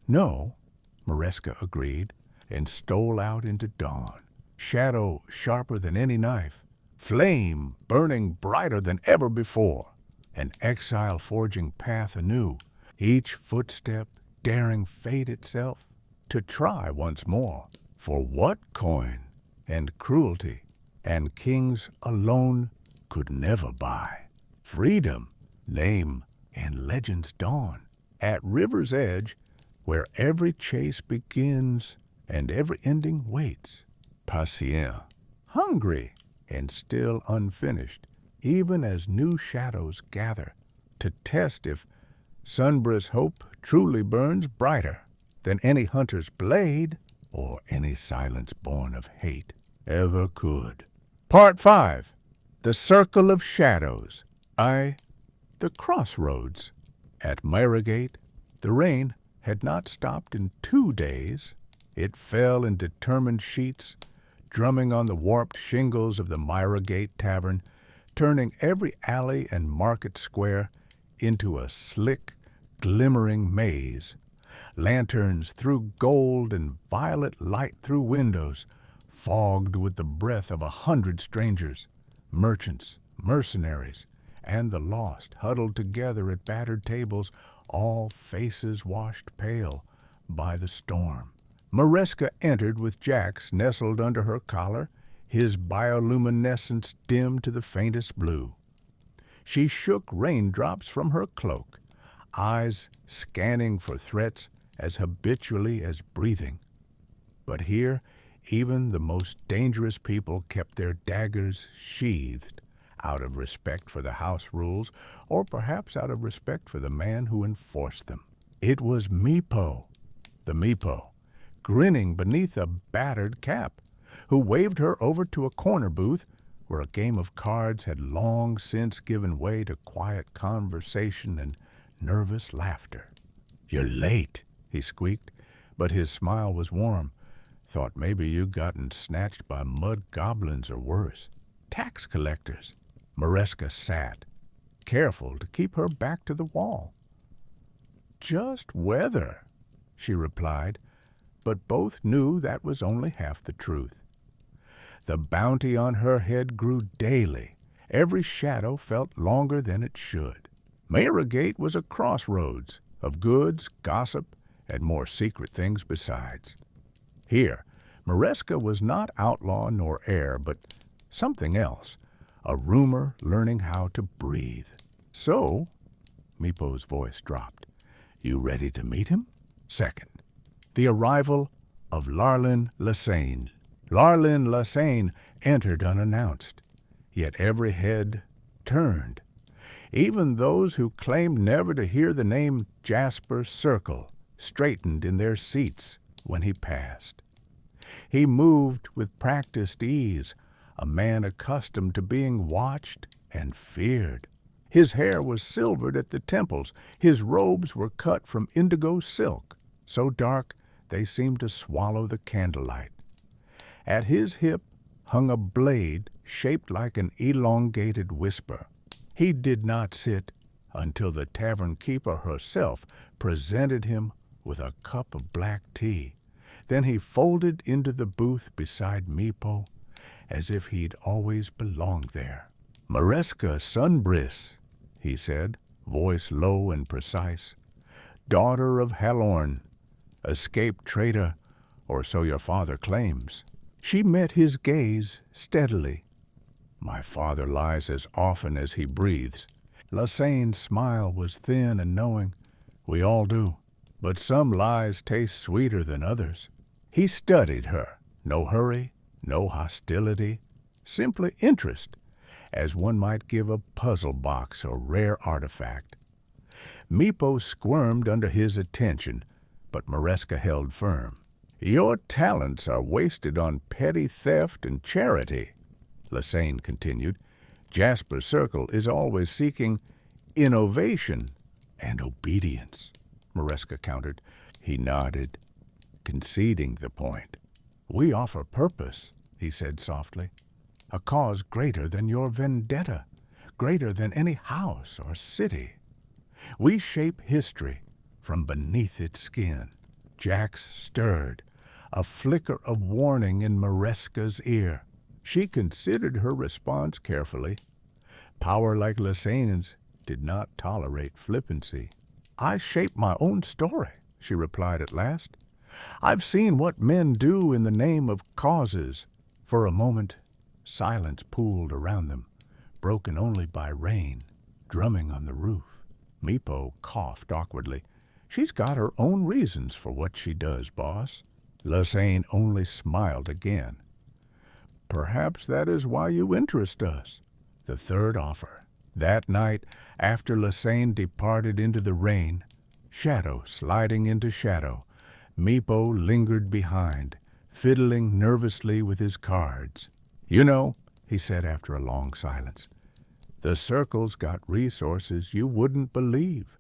"No," Maresca agreed, and stole out into dawn, shadow sharper than any knife, flame burning brighter than ever before, an exile forging path anew, each footstep daring fate itself to try once more. For what coin and cruelty and kings alone could never buy? Freedom, name, and legend's dawn. At river's edge, where every chase begins and every ending waits. Patient, hungry, and still unfinished, even as new shadows gather to test if Sunbra's hope truly burns brighter than any hunter's blade or any silence born of hate ever could. Part 5. The Circle of Shadows. The Crossroads. At Myrogate, the rain had not stopped in 2 days. It fell in determined sheets, drumming on the warped shingles of the Myrogate Tavern, turning every alley and market square into a slick, glimmering maze. Lanterns threw gold and violet light through windows, fogged with the breath of 100 strangers, merchants, mercenaries, and the lost huddled together at battered tables, all faces washed pale by the storm. Maresca entered with Jax nestled under her collar, his bioluminescence dim to the faintest blue. She shook raindrops from her cloak, eyes scanning for threats as habitually as breathing. But here, even the most dangerous people kept their daggers sheathed, out of respect for the house rules, or perhaps out of respect for the man who enforced them. It was Meepo, the Meepo, grinning beneath a battered cap, who waved her over to a corner booth where a game of cards had long since given way to quiet conversation and nervous laughter. "You're late," he squeaked, but his smile was warm. "Thought maybe you'd gotten snatched by mud goblins or worse. Tax collectors." Maresca sat, careful to keep her back to the wall. "Just weather," she replied, but both knew that was only half the truth. The bounty on her head grew daily. Every shadow felt longer than it should. Myrogate was a crossroads of goods, gossip, and more secret things besides. Here, Maresca was not outlaw nor heir, but something else, a rumor learning how to breathe. "So," Meepo's voice dropped, "you ready to meet him?" Second, the arrival of Larlin Lassagne. Larlin Lassagne entered unannounced, yet every head turned. Even those who claimed never to hear the name Jasper Circle straightened in their seats when he passed. He moved with practiced ease, a man accustomed to being watched and feared. His hair was silvered at the temples. His robes were cut from indigo silk, so dark they seemed to swallow the candlelight. At his hip hung a blade shaped like an elongated whisper. He did not sit until the tavern keeper herself presented him with a cup of black tea. Then he folded into the booth beside Meepo, as if he'd always belonged there. "Maresca Sunbris," he said, voice low and precise. "Daughter of Halorn, escaped traitor, or so your father claims." She met his gaze steadily. "My father lies as often as he breathes." Lassagne's smile was thin and knowing. "We all do, but some lies taste sweeter than others." He studied her. No hurry, no hostility, simply interest, as one might give a puzzle box or rare artifact. Meepo squirmed under his attention, but Maresca held firm. Your talents are wasted on petty theft and charity, Lasane continued. Jasper's circle is always seeking innovation and obedience, Mareska countered. He nodded, conceding the point. We offer purpose, he said softly. A cause greater than your vendetta, greater than any house or city. We shape history from beneath its skin. Jax stirred, a flicker of warning in Mareska's ear. She considered her response carefully. Power like Lasane's did not tolerate flippancy. I shape my own story, she replied at last. I've seen what men do in the name of causes. For a moment, silence pooled around them, broken only by rain, drumming on the roof. Meepo coughed awkwardly. She's got her own reasons for what she does, boss. Lasane only smiled again. Perhaps that is why you interest us. The third offer. That night, after Lasane departed into the rain, shadow sliding into shadow, Meepo lingered behind, fiddling nervously with his cards. You know, he said after a long silence, the circle's got resources you wouldn't believe.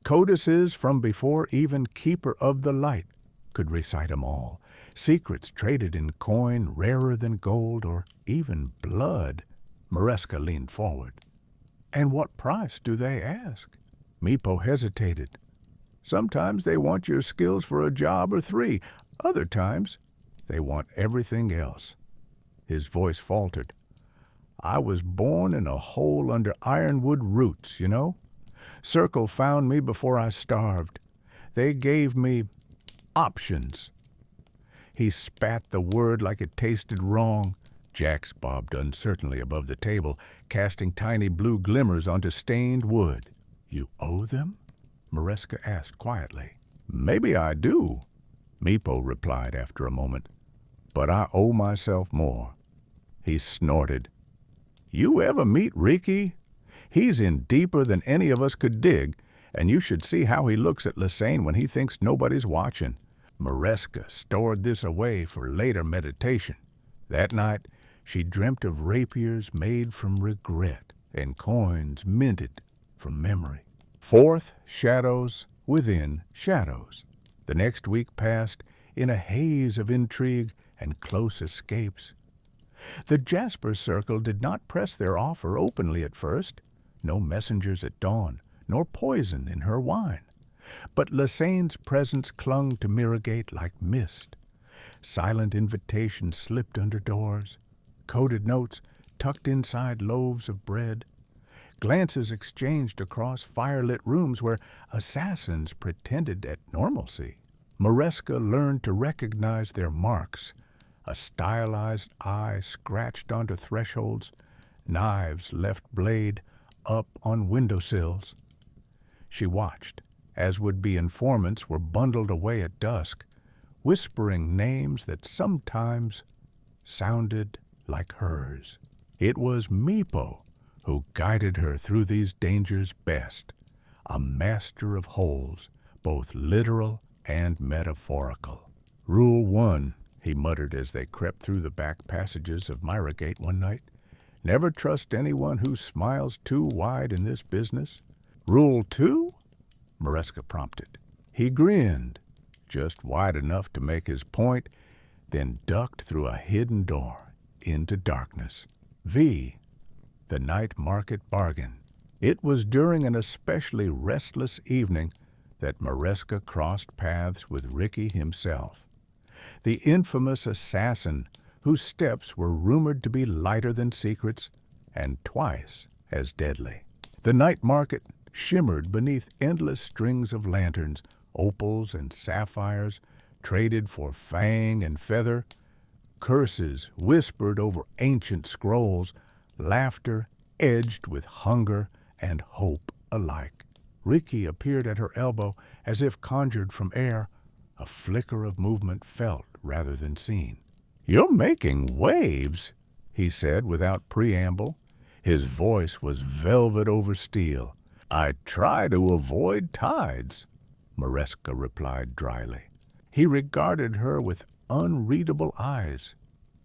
Codices from before even Keeper of the Light could recite 'em all. Secrets traded in coin rarer than gold or even blood. Mareska leaned forward. And what price do they ask? Meepo hesitated. Sometimes they want your skills for a job or 3. Other times, they want everything else. His voice faltered. I was born in a hole under ironwood roots, you know. Circle found me before I starved. They gave me options. He spat the word like it tasted wrong. Jax bobbed uncertainly above the table, casting tiny blue glimmers onto stained wood. You owe them? Mareska asked quietly. Maybe I do, Meepo replied after a moment. But I owe myself more. He snorted. You ever meet Ricky? He's in deeper than any of us could dig, and you should see how he looks at Lasane when he thinks nobody's watching. Mareska stored this away for later meditation. That night, she dreamt of rapiers made from regret and coins minted from memory. Fourth, shadows within shadows. The next week passed in a haze of intrigue and close escapes. The Jasper Circle did not press their offer openly at first. No messengers at dawn, nor poison in her wine. But Lasane's presence clung to Mirrorgate like mist. Silent invitations slipped under doors. Coded notes tucked inside loaves of bread. Glances exchanged across firelit rooms where assassins pretended at normalcy. Mareska learned to recognize their marks. A stylized eye scratched onto thresholds, knives left blade up on windowsills. She watched as would-be informants were bundled away at dusk, whispering names that sometimes sounded like hers. It was Meepo who guided her through these dangers best, a master of holes, both literal and metaphorical. Rule 1, he muttered as they crept through the back passages of Mirrorgate one night. Never trust anyone who smiles too wide in this business. Rule 2? Mareska prompted. He grinned, just wide enough to make his point, then ducked through a hidden door into darkness. V, the night market bargain. It was during an especially restless evening that Mareska crossed paths with Ricky himself, the infamous assassin whose steps were rumored to be lighter than secrets and twice as deadly. The night market shimmered beneath endless strings of lanterns, opals and sapphires, traded for fang and feather, curses whispered over ancient scrolls, laughter edged with hunger and hope alike. Ricky appeared at her elbow as if conjured from air, a flicker of movement felt rather than seen. You're making waves, he said without preamble. His voice was velvet over steel. I try to avoid tides, Mareska replied dryly. He regarded her with unreadable eyes,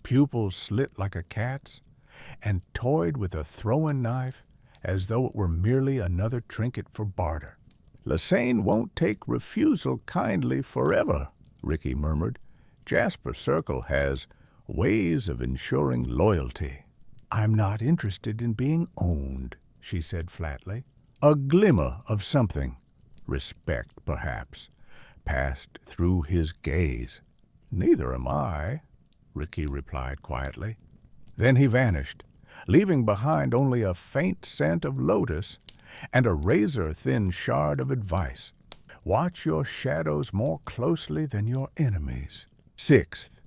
pupils slit like a cat's, and toyed with a throwing knife as though it were merely another trinket for barter. "Lasane won't take refusal kindly forever," Ricky murmured. "Jasper Circle has ways of ensuring loyalty." "I'm not interested in being owned," she said flatly. A glimmer of something, respect perhaps, passed through his gaze. "Neither am I," Ricky replied quietly. Then he vanished, leaving behind only a faint scent of lotus and a razor-thin shard of advice. Watch your shadows more closely than your enemies. Sixth,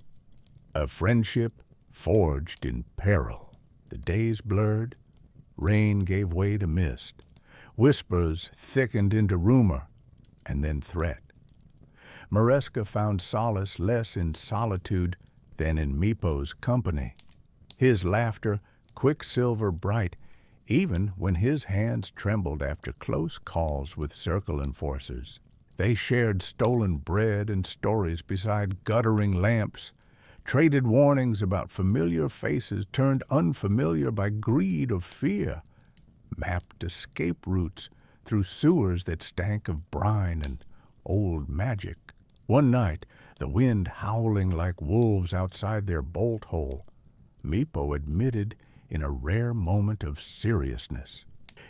a friendship forged in peril. The days blurred, rain gave way to mist, whispers thickened into rumor, and then threat. Maresca found solace less in solitude than in Meepo's company. His laughter, quicksilver bright, even when his hands trembled after close calls with circle enforcers. They shared stolen bread and stories beside guttering lamps, traded warnings about familiar faces turned unfamiliar by greed or fear, mapped escape routes through sewers that stank of brine and old magic. One night, the wind howling like wolves outside their bolt hole, Meepo admitted in a rare moment of seriousness,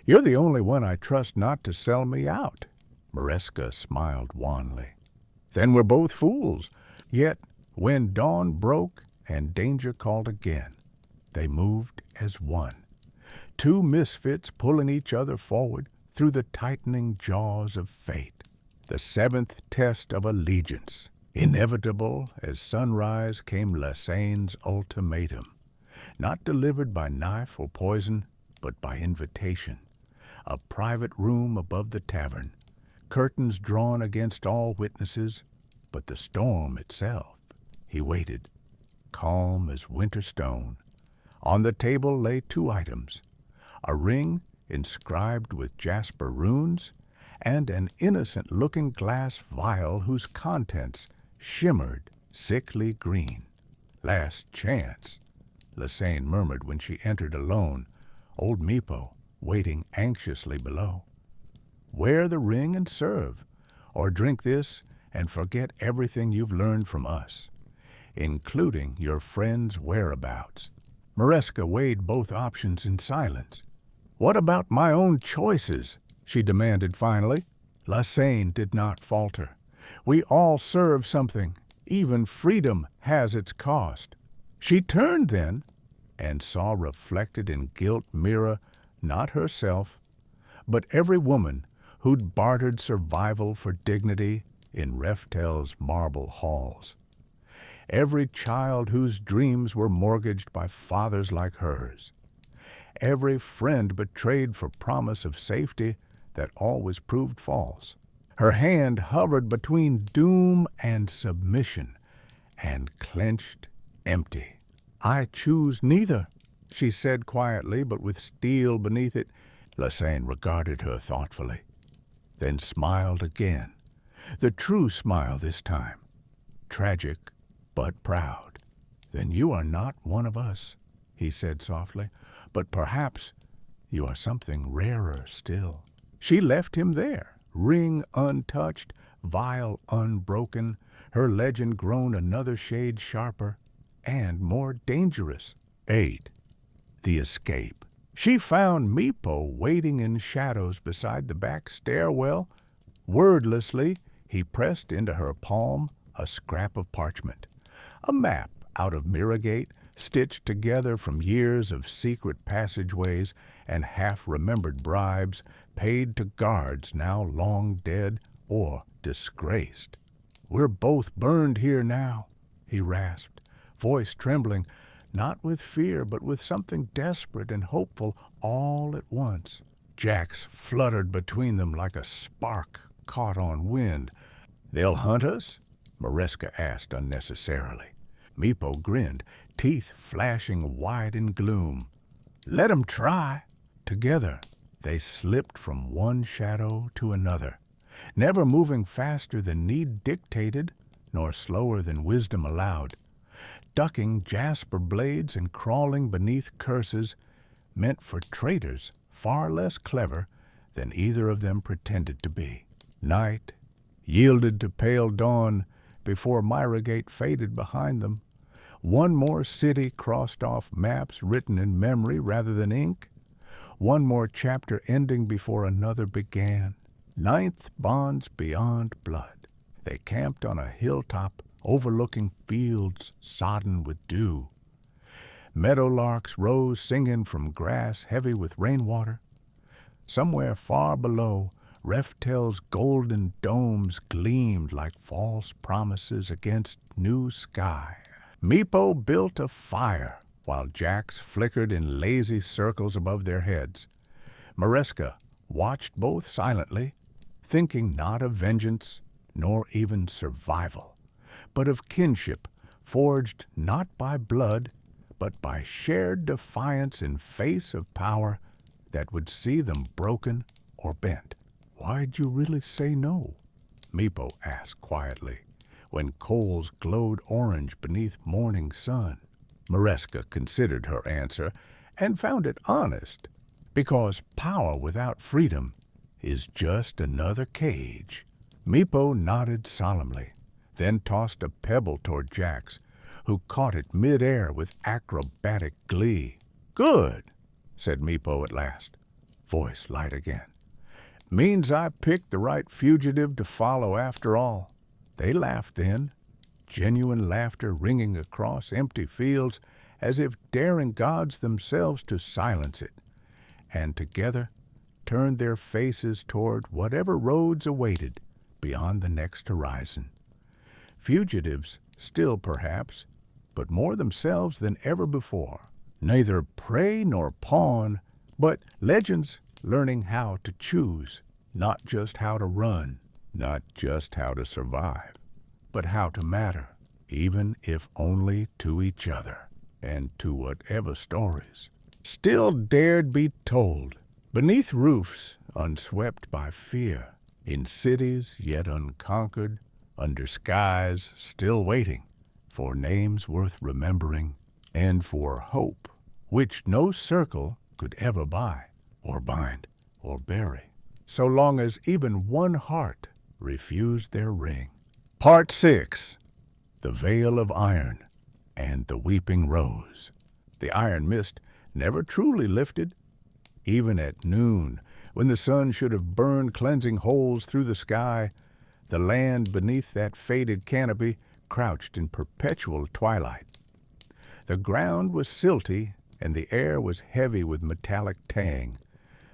"You're the only one I trust not to sell me out." Maresca smiled wanly. "Then we're both fools." Yet, when dawn broke and danger called again, they moved as one. Two misfits pulling each other forward through the tightening jaws of fate. The seventh test of allegiance. Inevitable as sunrise came Lasane's ultimatum. Not delivered by knife or poison, but by invitation. A private room above the tavern, curtains drawn against all witnesses, but the storm itself. He waited, calm as winter stone. On the table lay two items, a ring inscribed with jasper runes, and an innocent-looking glass vial whose contents shimmered sickly green. "Last chance," Lasane murmured when she entered alone, old Meepo waiting anxiously below. "Wear the ring and serve, or drink this and forget everything you've learned from us, including your friend's whereabouts." Maresca weighed both options in silence. "What about my own choices?" she demanded finally. Lasane did not falter. "We all serve something. Even freedom has its cost." She turned then and saw reflected in gilt mirror not herself, but every woman who'd bartered survival for dignity in Reftel's marble halls. Every child whose dreams were mortgaged by fathers like hers. Every friend betrayed for promise of safety that always proved false. Her hand hovered between doom and submission, and clenched empty. "I choose neither," she said quietly, but with steel beneath it. Lasane regarded her thoughtfully, then smiled again, the true smile this time, tragic but proud. "Then you are not one of us," he said softly, "but perhaps you are something rarer still." She left him there, ring untouched, vial unbroken, her legend grown another shade sharper and more dangerous. 8. The escape. She found Meepo waiting in shadows beside the back stairwell. Wordlessly, he pressed into her palm a scrap of parchment, a map out of Mirrorgate, stitched together from years of secret passageways and half-remembered bribes paid to guards now long dead or disgraced. "We're both burned here now," he rasped, voice trembling, not with fear but with something desperate and hopeful all at once. Jacks fluttered between them like a spark caught on wind. "They'll hunt us?" Maresca asked unnecessarily. Meepo grinned, teeth flashing wide in gloom. "Let 'em try." Together, they slipped from one shadow to another, never moving faster than need dictated, nor slower than wisdom allowed. Ducking jasper blades and crawling beneath curses meant for traitors far less clever than either of them pretended to be. Night yielded to pale dawn before Myragate faded behind them. One more city crossed off maps written in memory rather than ink. One more chapter ending before another began. Ninth bonds beyond blood. They camped on a hilltop overlooking fields sodden with dew. Meadowlarks rose singing from grass heavy with rainwater. Somewhere far below, Reftel's golden domes gleamed like false promises against new sky. Meepo built a fire while jacks flickered in lazy circles above their heads. Mareska watched both silently, thinking not of vengeance nor even survival, but of kinship forged not by blood, but by shared defiance in face of power that would see them broken or bent. "Why'd you really say no?" Meepo asked quietly, when coals glowed orange beneath morning sun. Mareska considered her answer and found it honest, because power without freedom is just another cage. Meepo nodded solemnly, then tossed a pebble toward Jax, who caught it mid-air with acrobatic glee. "Good," said Meepo at last, voice light again. "Means I picked the right fugitive to follow after all." They laughed then, genuine laughter ringing across empty fields as if daring gods themselves to silence it, and together turned their faces toward whatever roads awaited beyond the next horizon. Fugitives still, perhaps, but more themselves than ever before. Neither prey nor pawn, but legends learning how to choose, not just how to run, not just how to survive, but how to matter, even if only to each other, and to whatever stories still dared be told, beneath roofs unswept by fear, in cities yet unconquered, under skies still waiting for names worth remembering, and for hope which no circle could ever buy, or bind, or bury, so long as even one heart refused their ring. Part 6. The Veil of Iron and the Weeping Rose. The iron mist never truly lifted. Even at noon, when the sun should have burned cleansing holes through the sky, the land beneath that faded canopy crouched in perpetual twilight. The ground was silty, and the air was heavy with metallic tang,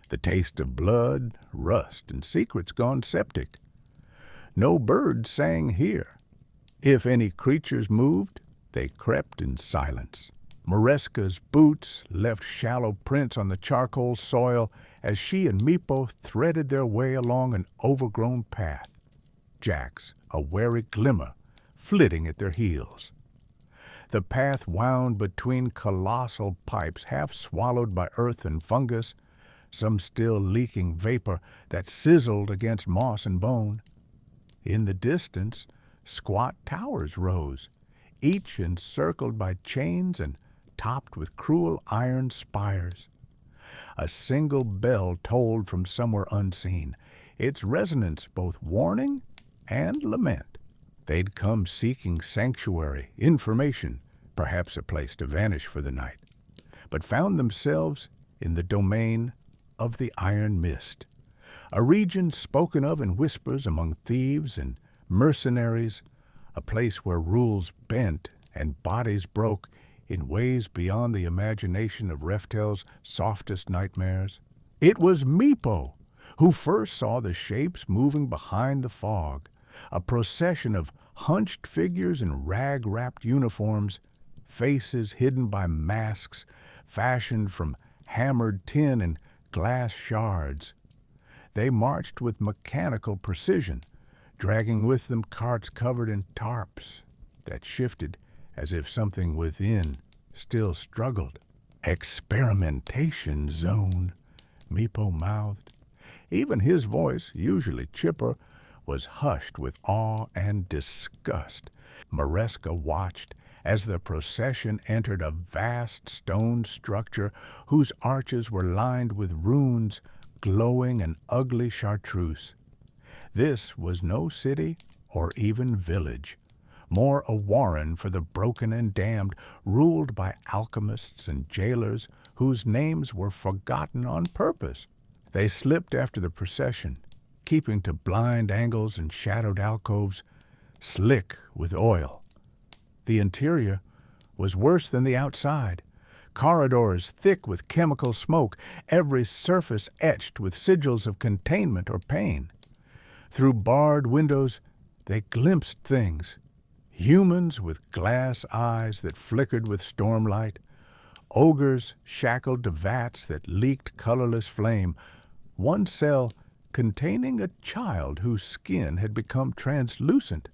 the taste of blood, rust, and secrets gone septic. No birds sang here. If any creatures moved, they crept in silence. Mareska's boots left shallow prints on the charcoal soil as she and Meepo threaded their way along an overgrown path. Jax, a wary glimmer, flitting at their heels. The path wound between colossal pipes half swallowed by earth and fungus, some still leaking vapor that sizzled against moss and bone. In the distance, squat towers rose, each encircled by chains and topped with cruel iron spires. A single bell tolled from somewhere unseen, its resonance both warning and lament. They'd come seeking sanctuary, information, perhaps a place to vanish for the night, but found themselves in the domain of the Iron Mist, a region spoken of in whispers among thieves and mercenaries, a place where rules bent and bodies broke in ways beyond the imagination of Reftel's softest nightmares. It was Meepo who first saw the shapes moving behind the fog, a procession of hunched figures in rag-wrapped uniforms, faces hidden by masks fashioned from hammered tin and glass shards. They marched with mechanical precision, dragging with them carts covered in tarps that shifted as if something within still struggled. "Experimentation zone," Meepo mouthed. Even his voice, usually chipper, was hushed with awe and disgust. Mareska watched as the procession entered a vast stone structure whose arches were lined with runes, glowing an ugly chartreuse. This was no city or even village, more a warren for the broken and damned, ruled by alchemists and jailers whose names were forgotten on purpose. They slipped after the procession, keeping to blind angles and shadowed alcoves, slick with oil. The interior was worse than the outside. Corridors thick with chemical smoke, every surface etched with sigils of containment or pain. Through barred windows, they glimpsed things. Humans with glass eyes that flickered with stormlight, ogres shackled to vats that leaked colorless flame, one cell containing a child whose skin had become translucent,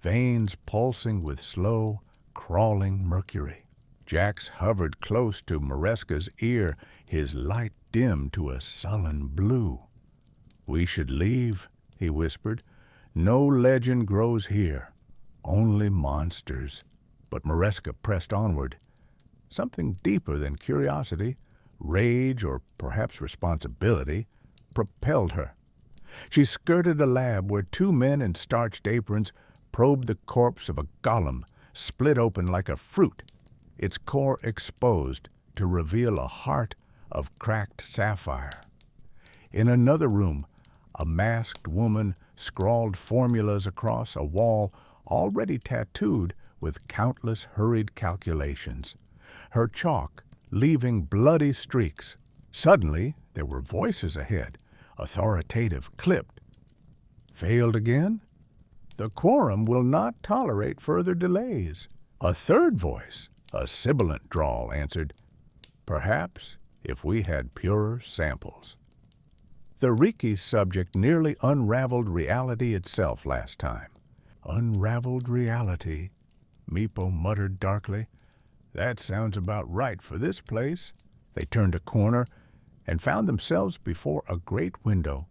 veins pulsing with slow, crawling mercury. Jax hovered close to Mareska's ear, his light dimmed to a sullen blue. "We should leave," he whispered. "No legend grows here, only monsters." But Mareska pressed onward. Something deeper than curiosity, rage, or perhaps responsibility propelled her. She skirted a lab where two men in starched aprons probed the corpse of a golem, split open like a fruit, its core exposed to reveal a heart of cracked sapphire. In another room, a masked woman scrawled formulas across a wall already tattooed with countless hurried calculations, her chalk leaving bloody streaks. Suddenly, there were voices ahead, authoritative, clipped. "Failed again? The quorum will not tolerate further delays." A third voice, a sibilant drawl, answered, "Perhaps if we had purer samples." The Riki subject nearly unraveled reality itself last time. "Unraveled reality," Meepo muttered darkly. "That sounds about right for this place." They turned a corner and found themselves before a great window,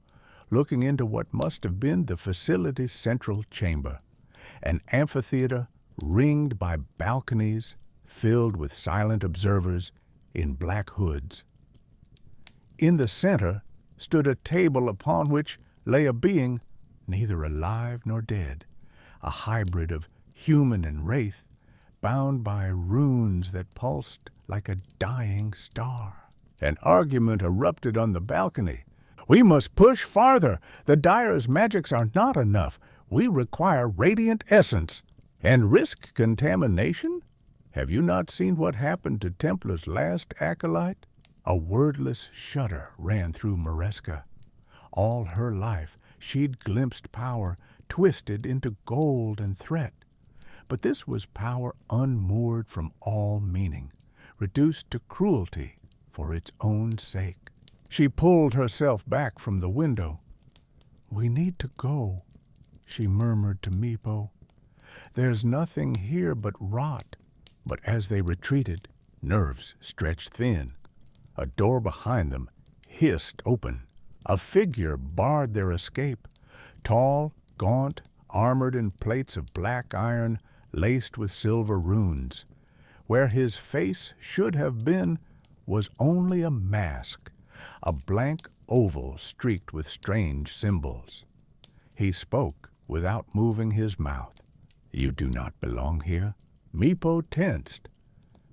looking into what must have been the facility's central chamber, an amphitheater ringed by balconies filled with silent observers in black hoods. In the center stood a table upon which lay a being neither alive nor dead, a hybrid of human and wraith, bound by runes that pulsed like a dying star. An argument erupted on the balcony. "We must push farther. The Dyer's magics are not enough. We require radiant essence. And risk contamination? Have you not seen what happened to Templar's last acolyte?" A wordless shudder ran through Mareska. All her life she'd glimpsed power twisted into gold and threat. But this was power unmoored from all meaning, reduced to cruelty for its own sake. She pulled herself back from the window. "We need to go," she murmured to Meepo. "There's nothing here but rot." But as they retreated, nerves stretched thin. A door behind them hissed open. A figure barred their escape, tall, gaunt, armored in plates of black iron laced with silver runes. Where his face should have been was only a mask, a blank oval streaked with strange symbols. He spoke without moving his mouth. "You do not belong here." Meepo tensed,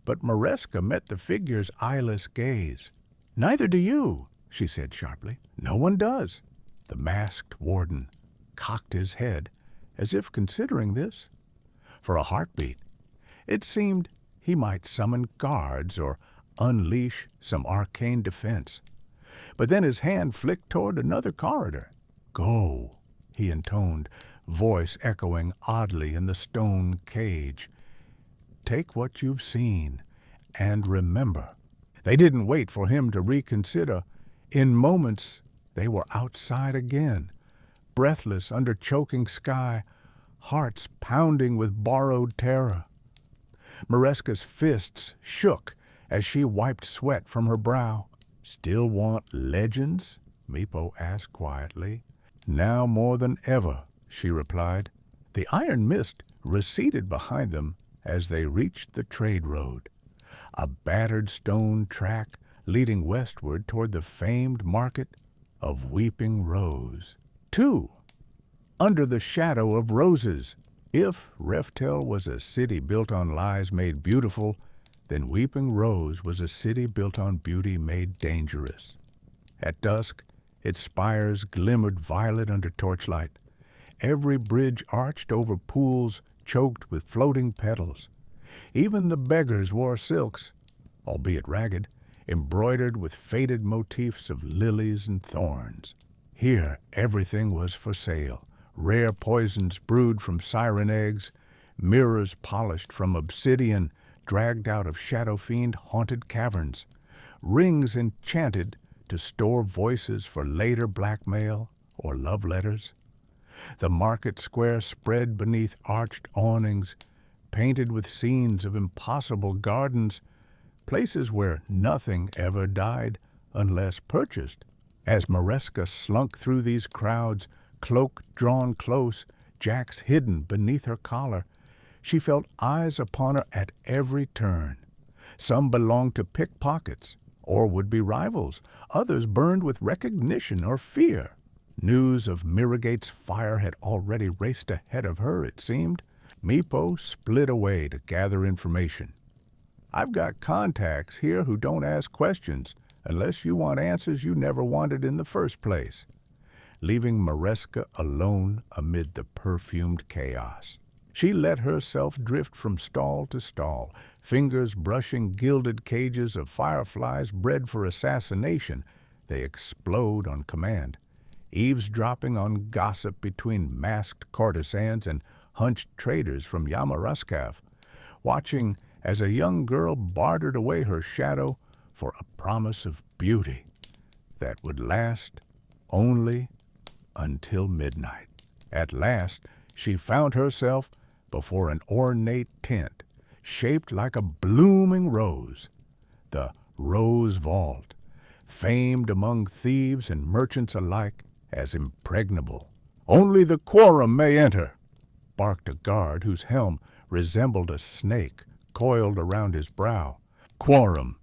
but Mareska met the figure's eyeless gaze. "Neither do you," she said sharply. "No one does." The masked warden cocked his head, as if considering this. For a heartbeat, it seemed he might summon guards or unleash some arcane defense. But then his hand flicked toward another corridor. "Go," he intoned, voice echoing oddly in the stone cage. "Take what you've seen, and remember." They didn't wait for him to reconsider. In moments, they were outside again, breathless under choking sky, hearts pounding with borrowed terror. Mareska's fists shook as she wiped sweat from her brow. "Still want legends?" Meepo asked quietly. Now more than ever, she replied. The iron mist receded behind them as they reached the trade road, a battered stone track leading westward toward the famed market of Weeping Rose. 2. Under the shadow of roses. If Refell was a city built on lies made beautiful, then Weeping Rose was a city built on beauty made dangerous. At dusk, its spires glimmered violet under torchlight. Every bridge arched over pools choked with floating petals. Even the beggars wore silks, albeit ragged, embroidered with faded motifs of lilies and thorns. Here everything was for sale. Rare poisons brewed from siren eggs, mirrors polished from obsidian dragged out of shadow fiend haunted caverns, rings enchanted to store voices for later blackmail or love letters. The market square spread beneath arched awnings, painted with scenes of impossible gardens, places where nothing ever died unless purchased. As Maresca slunk through these crowds, cloak drawn close, Jax hidden beneath her collar, she felt eyes upon her at every turn. Some belonged to pickpockets or would-be rivals. Others burned with recognition or fear. News of Mirigate's fire had already raced ahead of her, it seemed. Meepo split away to gather information. I've got contacts here who don't ask questions unless you want answers you never wanted in the first place. Leaving Maresca alone amid the perfumed chaos. She let herself drift from stall to stall, fingers brushing gilded cages of fireflies bred for assassination. They explode on command, eavesdropping on gossip between masked courtesans and hunched traders from Yamaruskaf, watching as a young girl bartered away her shadow for a promise of beauty that would last only until midnight. At last, she found herself before an ornate tent shaped like a blooming rose, the Rose Vault, famed among thieves and merchants alike as impregnable. Only the quorum may enter, barked a guard whose helm resembled a snake coiled around his brow. Quorum,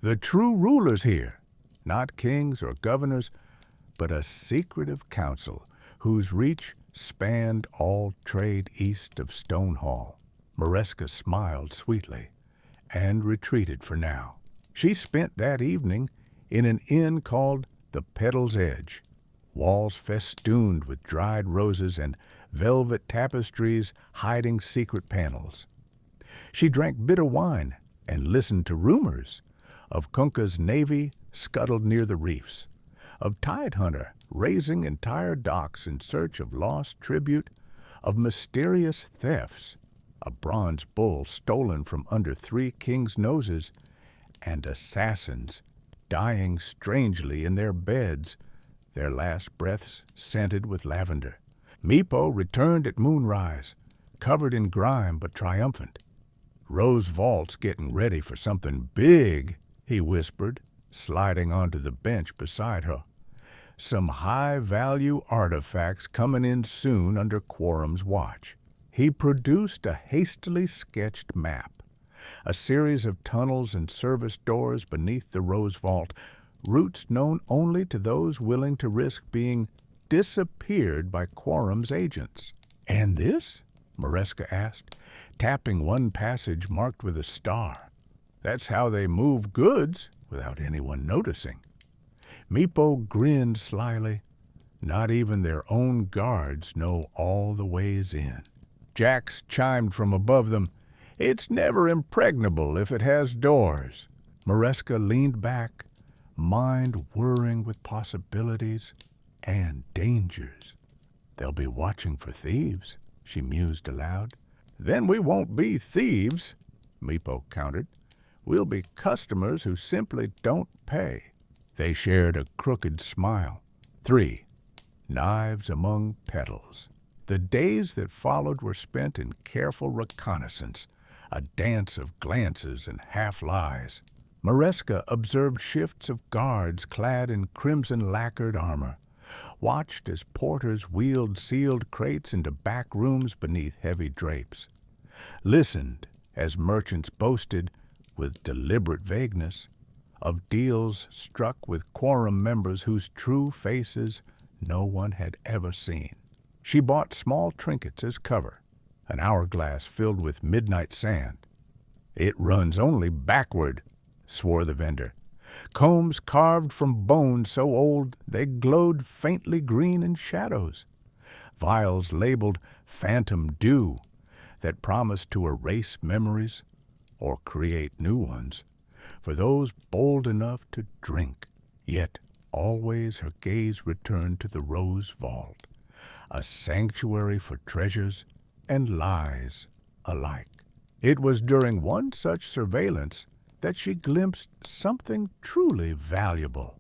the true rulers here, not kings or governors, but a secretive council whose reach spanned all trade east of Stonehall. Maresca smiled sweetly and retreated for now. She spent that evening in an inn called the Petal's Edge, walls festooned with dried roses and velvet tapestries hiding secret panels. She drank bitter wine and listened to rumors of Kunka's navy scuttled near the reefs, of Tidehunter raising entire docks in search of lost tribute, of mysterious thefts, a bronze bull stolen from under 3 kings' noses, and assassins dying strangely in their beds, their last breaths scented with lavender. Meepo returned at moonrise, covered in grime but triumphant. Rose Vault's getting ready for something big, he whispered, sliding onto the bench beside her. Some high-value artifacts coming in soon under Quorum's watch. He produced a hastily sketched map, a series of tunnels and service doors beneath the Rose Vault, routes known only to those willing to risk being disappeared by Quorum's agents. And this? Maresca asked, tapping one passage marked with a star. That's how they move goods without anyone noticing. Meepo grinned slyly. Not even their own guards know all the ways in. Jax chimed from above them. It's never impregnable if it has doors. Maresca leaned back, mind whirring with possibilities and dangers. They'll be watching for thieves, she mused aloud. Then we won't be thieves, Meepo countered. We'll be customers who simply don't pay. They shared a crooked smile. 3. Knives among petals. The days that followed were spent in careful reconnaissance, a dance of glances and half-lies. Maresca observed shifts of guards clad in crimson-lacquered armor, watched as porters wheeled sealed crates into back rooms beneath heavy drapes, listened as merchants boasted, with deliberate vagueness, of deals struck with quorum members whose true faces no one had ever seen. She bought small trinkets as cover, an hourglass filled with midnight sand. "It runs only backward," swore the vendor. Combs carved from bones so old they glowed faintly green in shadows. Vials labeled phantom dew that promised to erase memories or create new ones for those bold enough to drink. Yet always her gaze returned to the rose vault, a sanctuary for treasures and lies alike. It was during one such surveillance that she glimpsed something truly valuable,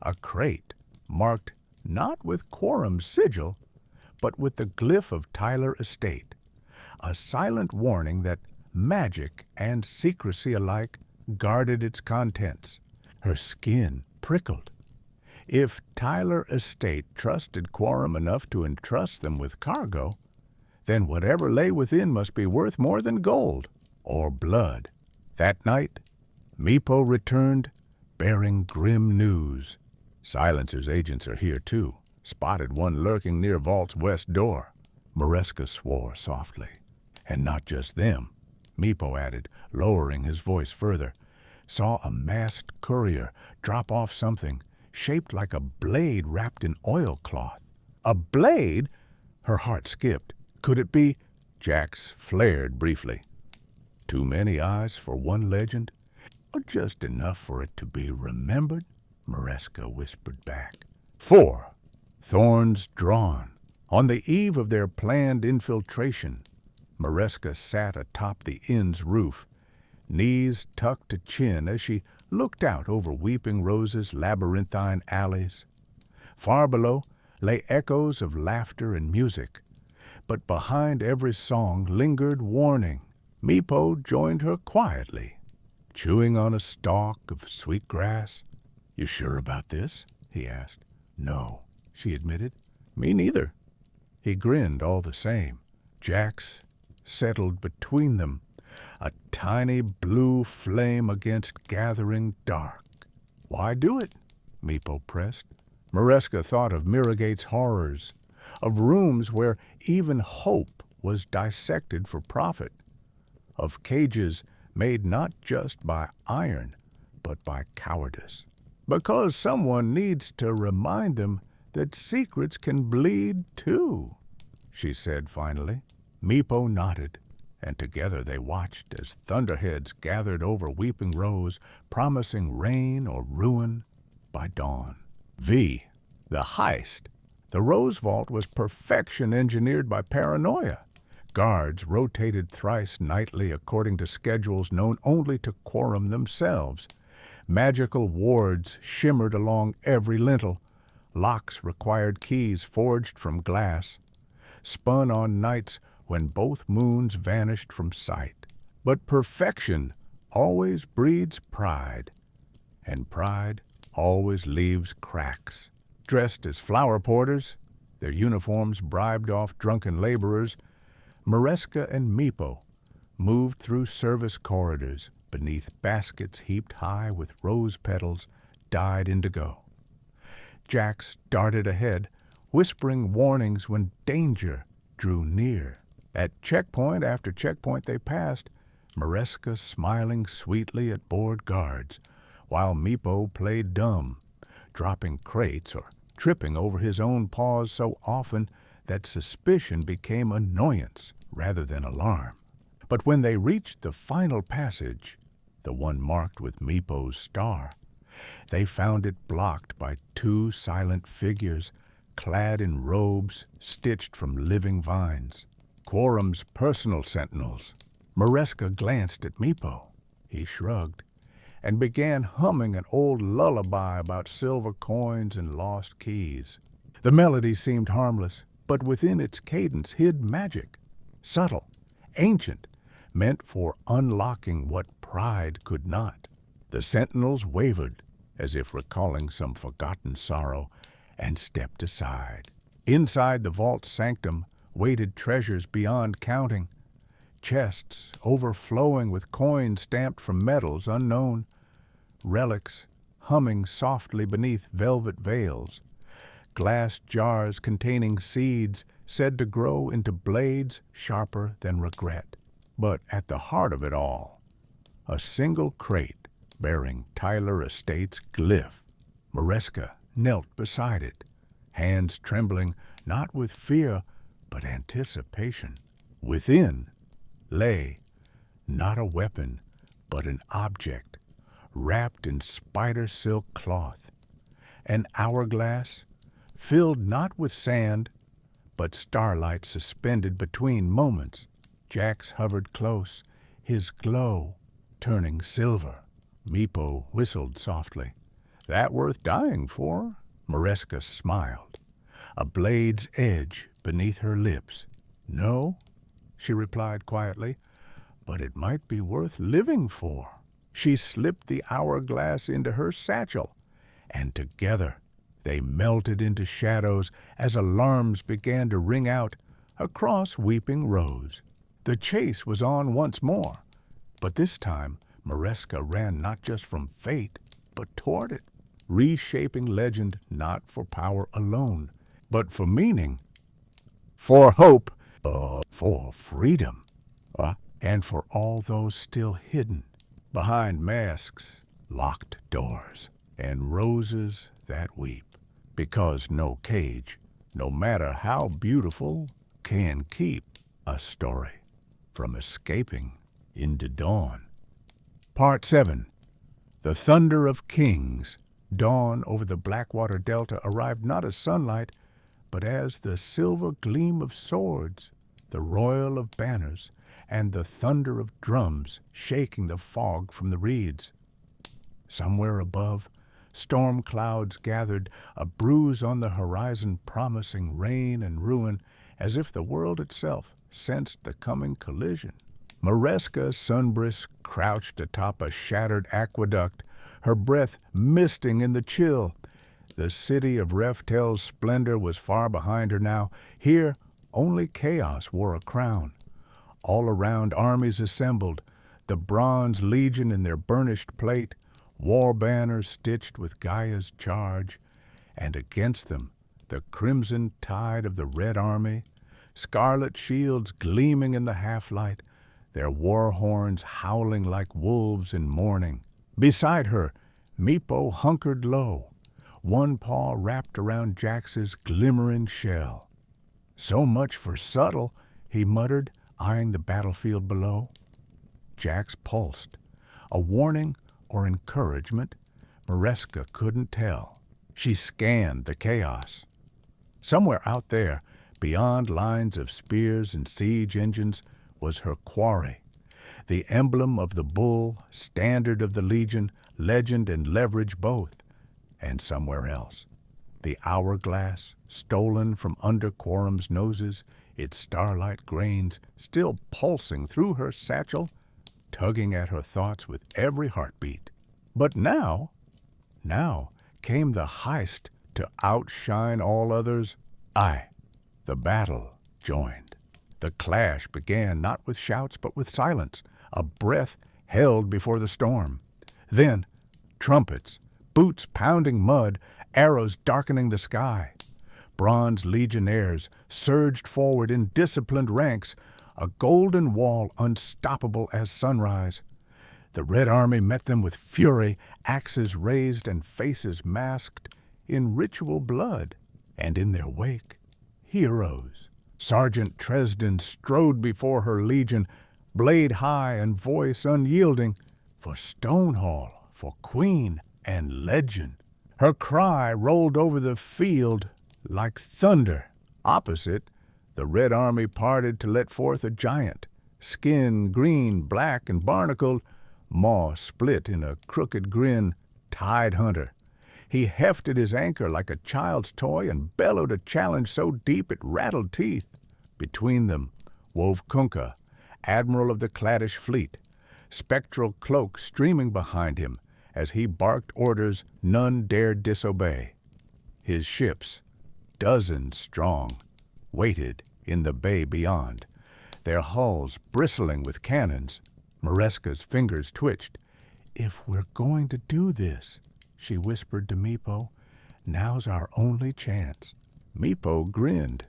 a crate marked not with quorum's sigil, but with the glyph of Tyler Estate, a silent warning that magic and secrecy alike guarded its contents. Her skin prickled. If Tyler Estate trusted quorum enough to entrust them with cargo, then whatever lay within must be worth more than gold or blood. That night, Meepo returned, bearing grim news. Silencer's agents are here, too. Spotted one lurking near Vault's west door. Mareska swore softly. And not just them, Meepo added, lowering his voice further. Saw a masked courier drop off something shaped like a blade wrapped in oilcloth. A blade? Her heart skipped. Could it be? Jax flared briefly. Too many eyes for one legend? Or just enough for it to be remembered? Mareska whispered back. 4. Thorns drawn. On the eve of their planned infiltration, Mareska sat atop the inn's roof, knees tucked to chin as she looked out over Weeping Rose's labyrinthine alleys. Far below lay echoes of laughter and music, but behind every song lingered warning. Meepo joined her quietly, chewing on a stalk of sweet grass. "You sure about this?" he asked. "No," she admitted. "Me neither." He grinned all the same. Jax settled between them, a tiny blue flame against gathering dark. "Why do it?" Meepo pressed. Mareska thought of Mirigate's horrors, of rooms where even hope was dissected for profit, of cages made not just by iron, but by cowardice. Because someone needs to remind them that secrets can bleed too, she said finally. Meepo nodded, and together they watched as thunderheads gathered over Weeping Rose, promising rain or ruin by dawn. V. The heist. The Rose Vault was perfection engineered by paranoia. Guards rotated thrice nightly according to schedules known only to quorum themselves. Magical wards shimmered along every lintel. Locks required keys forged from glass, spun on nights when both moons vanished from sight. But perfection always breeds pride, and pride always leaves cracks. Dressed as flower porters, their uniforms bribed off drunken laborers, Mareska and Meepo moved through service corridors beneath baskets heaped high with rose petals dyed indigo. Jax darted ahead, whispering warnings when danger drew near. At checkpoint after checkpoint they passed, Mareska smiling sweetly at bored guards, while Meepo played dumb, dropping crates or tripping over his own paws so often that suspicion became annoyance rather than alarm. But when they reached the final passage, the one marked with Meepo's star, they found it blocked by 2 silent figures clad in robes stitched from living vines. Quorum's personal sentinels. Mareska glanced at Meepo. He shrugged and began humming an old lullaby about silver coins and lost keys. The melody seemed harmless, but within its cadence hid magic, subtle, ancient, meant for unlocking what pride could not. The sentinels wavered, as if recalling some forgotten sorrow, and stepped aside. Inside the vault sanctum waited treasures beyond counting, chests overflowing with coins stamped from metals unknown, relics humming softly beneath velvet veils, glass jars containing seeds said to grow into blades sharper than regret. But at the heart of it all, a single crate bearing Tyler Estate's glyph. Mareska knelt beside it, hands trembling not with fear but anticipation. Within lay not a weapon but an object wrapped in spider silk cloth, an hourglass filled not with sand but starlight suspended between moments. Jax hovered close, his glow turning silver. Meepo whistled softly. That worth dying for? Mareska smiled, a blade's edge beneath her lips. No, she replied quietly, but it might be worth living for. She slipped the hourglass into her satchel, and together they melted into shadows as alarms began to ring out across Weeping Rose. The chase was on once more, but this time Mareska ran not just from fate, but toward it, reshaping legend not for power alone, but for meaning, for hope, for freedom, and for all those still hidden behind masks, locked doors, and roses that weep. Because no cage, no matter how beautiful, can keep a story from escaping into dawn. Part 7. The Thunder of Kings. Dawn over the Blackwater Delta arrived not as sunlight, but as the silver gleam of swords, the royal of banners, and the thunder of drums shaking the fog from the reeds. Somewhere above, storm clouds gathered, a bruise on the horizon promising rain and ruin, as if the world itself sensed the coming collision. Mareska Sunbrisk crouched atop a shattered aqueduct, her breath misting in the chill. The city of Refell's splendor was far behind her now. Here, only chaos wore a crown. All around, armies assembled, the Bronze Legion in their burnished plate, war banners stitched with Gaia's charge, and against them the crimson tide of the Red Army, scarlet shields gleaming in the half-light, their war horns howling like wolves in mourning. Beside her, Meepo hunkered low, one paw wrapped around Jax's glimmering shell. So much for subtle, he muttered, eyeing the battlefield below. Jax pulsed. A warning or encouragement? Mareska couldn't tell. She scanned the chaos. Somewhere out there, beyond lines of spears and siege engines, was her quarry. The emblem of the bull, standard of the legion, legend and leverage both. And somewhere else, the hourglass, stolen from under Quorum's noses, its starlight grains still pulsing through her satchel, tugging at her thoughts with every heartbeat. But now came the heist to outshine all others. The battle joined. The clash began not with shouts but with silence, a breath held before the storm. Then trumpets, boots pounding mud, arrows darkening the sky. Bronze legionnaires surged forward in disciplined ranks, a golden wall unstoppable as sunrise. The Red Army met them with fury, axes raised and faces masked in ritual blood. And in their wake, heroes. Sergeant Tresden strode before her legion, blade high and voice unyielding, for Stonehall, for Queen and legend. Her cry rolled over the field like thunder. Opposite, the Red Army parted to let forth a giant, skin green, black, and barnacled, maw split in a crooked grin, Tide Hunter. He hefted his anchor like a child's toy and bellowed a challenge so deep it rattled teeth. Between them wove Kunkka, admiral of the Claddish fleet, spectral cloak streaming behind him as he barked orders none dared disobey. His ships, dozens strong, waited in the bay beyond, their hulls bristling with cannons. Mareska's fingers twitched. "If we're going to do this," she whispered to Meepo, "now's our only chance." Meepo grinned,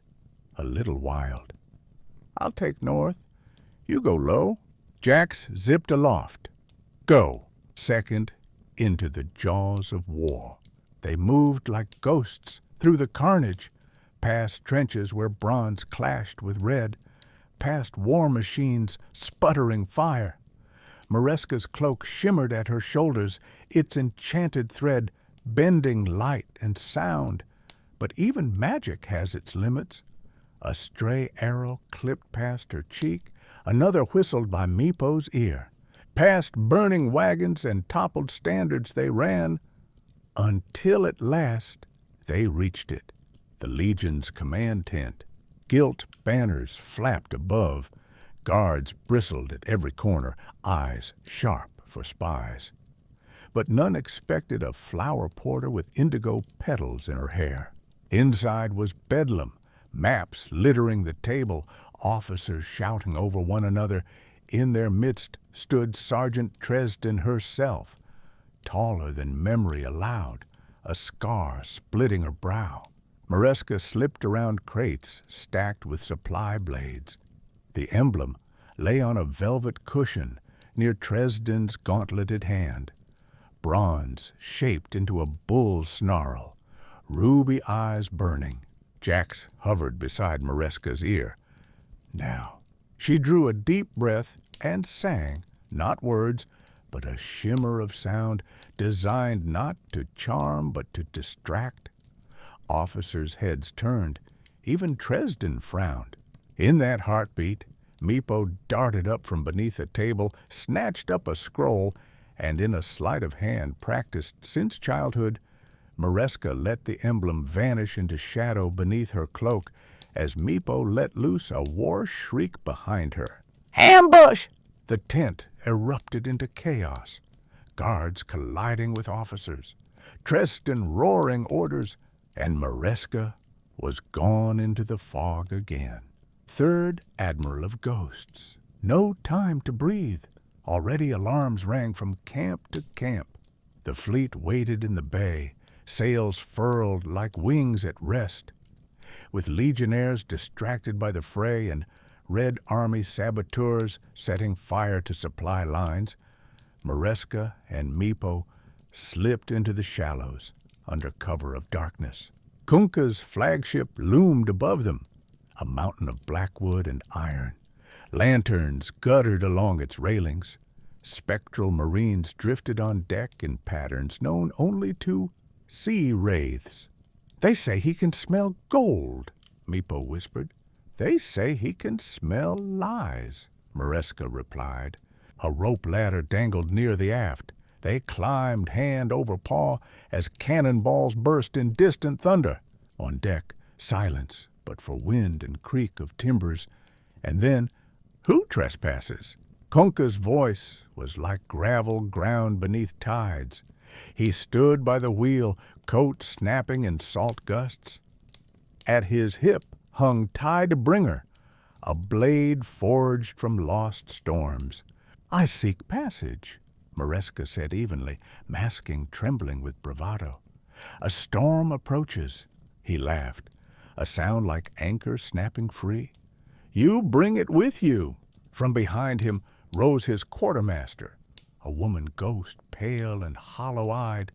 a little wild. "I'll take north. You go low." Jax zipped aloft. "Go." Second, into the jaws of war. They moved like ghosts through the carnage, past trenches where bronze clashed with red, past war machines sputtering fire. Mareska's cloak shimmered at her shoulders, its enchanted thread bending light and sound. But even magic has its limits. A stray arrow clipped past her cheek, another whistled by Meepo's ear. Past burning wagons and toppled standards they ran, until at last they reached it, the Legion's command tent. Gilt banners flapped above, guards bristled at every corner, eyes sharp for spies. But none expected a flower porter with indigo petals in her hair. Inside was bedlam, maps littering the table, officers shouting over one another. In their midst stood Sergeant Tresden herself, taller than memory allowed, a scar splitting her brow. Mareska slipped around crates stacked with supply blades. The emblem lay on a velvet cushion near Tresden's gauntleted hand, bronze shaped into a bull snarl, ruby eyes burning. Jax hovered beside Mareska's ear. Now, she drew a deep breath and sang, not words, but a shimmer of sound designed not to charm but to distract. Officers' heads turned. Even Tresden frowned. In that heartbeat, Meepo darted up from beneath a table, snatched up a scroll, and in a sleight of hand practiced since childhood, Mareska let the emblem vanish into shadow beneath her cloak as Meepo let loose a war shriek behind her. "Ambush!" The tent erupted into chaos, guards colliding with officers, Tresden roaring orders, and Mareska was gone into the fog again. Third Admiral of Ghosts. No time to breathe. Already alarms rang from camp to camp. The fleet waited in the bay, sails furled like wings at rest. With legionnaires distracted by the fray and Red Army saboteurs setting fire to supply lines, Mareska and Meepo slipped into the shallows under cover of darkness. Kunkka's flagship loomed above them, a mountain of blackwood and iron. Lanterns guttered along its railings. Spectral marines drifted on deck in patterns known only to sea wraiths. "They say he can smell gold," Meepo whispered. "They say he can smell lies," Mareska replied. A rope ladder dangled near the aft. They climbed hand over paw as cannonballs burst in distant thunder. On deck, silence but for wind and creak of timbers. And then, who trespasses? Kunkka's voice was like gravel ground beneath tides. He stood by the wheel, coat snapping in salt gusts. At his hip hung Tidebringer, a blade forged from lost storms. "I seek passage," Mareska said evenly, masking trembling with bravado. "A storm approaches," he laughed, a sound like anchor snapping free. "You bring it with you." From behind him rose his quartermaster, a woman ghost, pale and hollow-eyed,